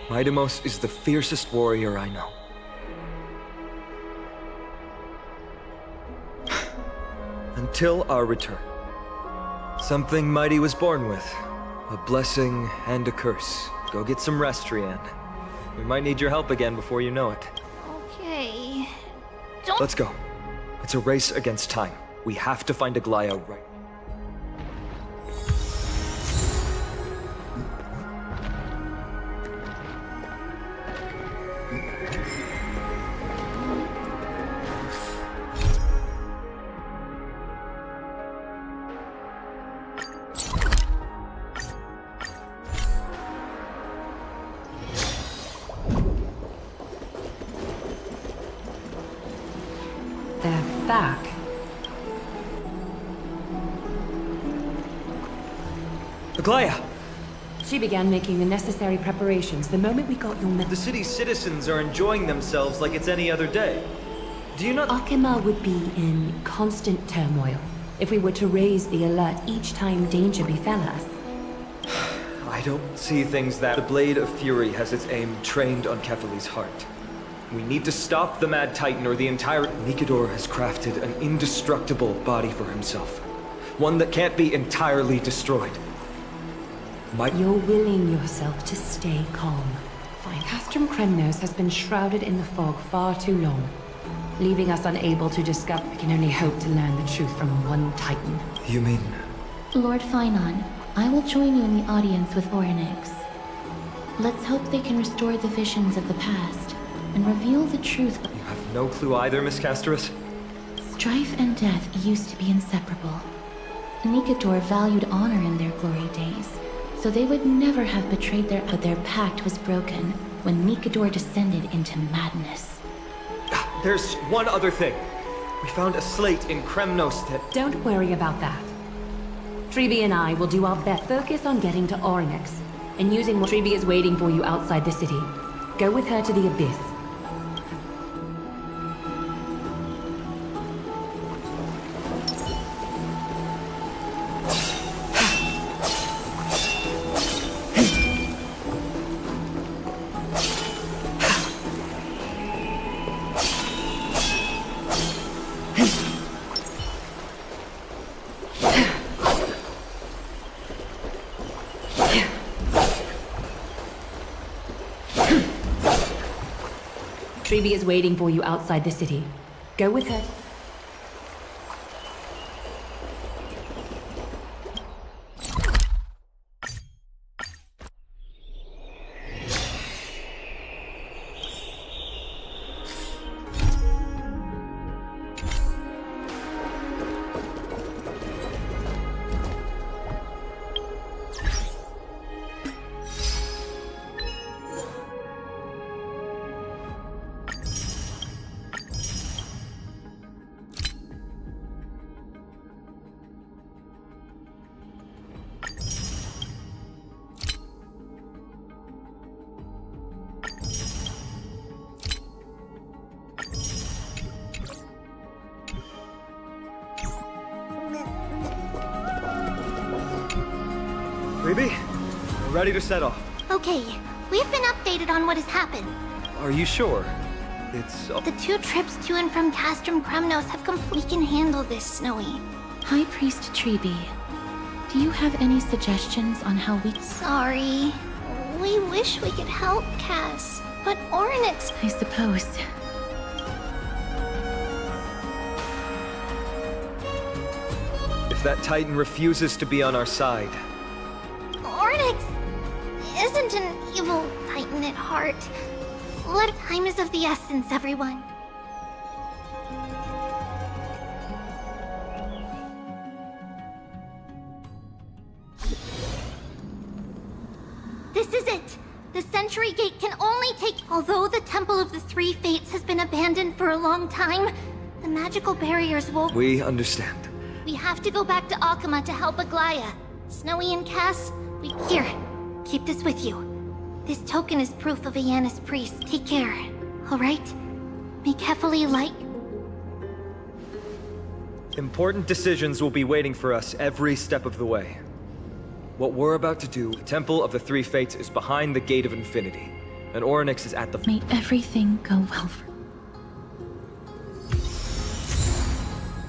Speaker 4: Midamos is the fiercest warrior I know. Until our return. Something mighty was born with. A blessing and a curse. Go get some rest, Trian. We might need your help again before you know it.
Speaker 1: okay. Don't
Speaker 4: Let's go. It's a race against time. We have to find Aglaya right.
Speaker 13: They're back.
Speaker 4: Aglaya!
Speaker 13: She began making the necessary preparations the moment we got your
Speaker 4: The city's citizens are enjoying themselves like it's any other day. Do you not—
Speaker 13: Akima would be in constant turmoil if we were to raise the alert each time danger befell us.
Speaker 4: I don't see things that— The Blade of Fury has its aim trained on Kefali's heart. We need to stop the Mad Titan or the entire— Nikador has crafted an indestructible body for himself. One that can't be entirely destroyed.
Speaker 13: You're willing yourself to stay calm. Fine. Castrum Kremnos has been shrouded in the fog far too long, leaving us unable to discover. We can only hope to learn the truth from one Titan.
Speaker 4: You mean—
Speaker 3: Lord Finon, I will join you in the audience with Orynyx. Let's hope they can restore the visions of the past and reveal the truth.
Speaker 4: You have no clue either, Miss Casterus?
Speaker 3: Strife and death used to be inseparable. Nikador valued honor in their glory days, so they would never have betrayed but their pact was broken when Nikador descended into madness.
Speaker 4: There's one other thing. We found a slate in Kremnos that—
Speaker 13: Don't worry about that. Treeby and I will do our best. Focus on getting to Orynyx and using what Treeby is waiting for you outside the city. Go with her to the Abyss. Treeby is waiting for you outside the city. Go with her.
Speaker 4: Phoebe, we're ready to set off.
Speaker 15: Okay, we've been updated on what has happened.
Speaker 4: Are you sure? It's...
Speaker 15: The 2 trips to and from Castrum Kremnos have we can handle this, Snowy.
Speaker 3: High Priest Treby, do you have any suggestions on how we...
Speaker 15: Sorry. We wish we could help, Cass, but Ornix...
Speaker 3: I suppose.
Speaker 4: If that Titan refuses to be on our side...
Speaker 15: Ornix isn't an evil Titan at heart. Time is of the essence, everyone. This is it! The Century Gate can only take... Although the Temple of the Three Fates has been abandoned for a long time, the magical barriers will...
Speaker 4: We understand.
Speaker 15: We have to go back to Akama to help Aglaya. Snowy and Cass, Here, keep this with you. This token is proof of a Yanis priest. Take care, alright? May Kefali like...
Speaker 4: Important decisions will be waiting for us every step of the way. What we're about to do, the Temple of the Three Fates is behind the Gate of Infinity, and Oryx is at the...
Speaker 3: May everything go well for...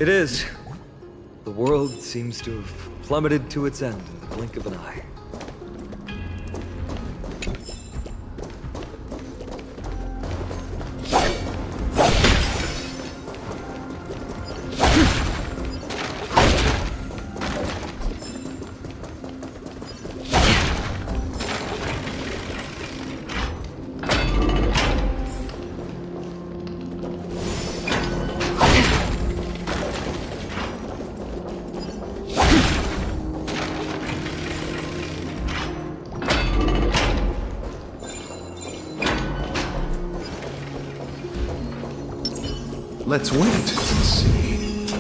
Speaker 4: It is. The world seems to have plummeted to its end in the blink of an eye.
Speaker 12: Let's wait and see.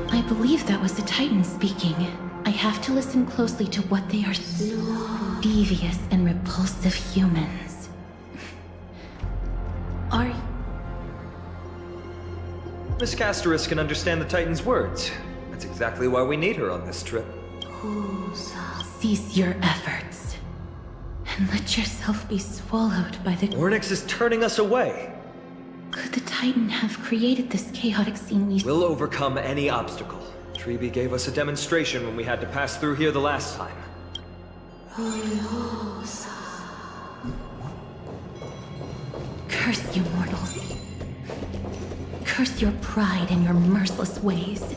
Speaker 3: I believe that was the Titan speaking. I have to listen closely to what they are... Devious and repulsive humans. Are...
Speaker 4: Miss Castoris can understand the Titan's words. That's exactly why we need her on this trip.
Speaker 3: Cease your efforts. And let yourself be swallowed by the...
Speaker 4: Ornyx is turning us away.
Speaker 3: Could the Titan have created this chaotic scene we...
Speaker 4: We'll overcome any obstacle. Treby gave us a demonstration when we had to pass through here the last time.
Speaker 3: Curse you, mortals. Curse your pride and your merciless ways.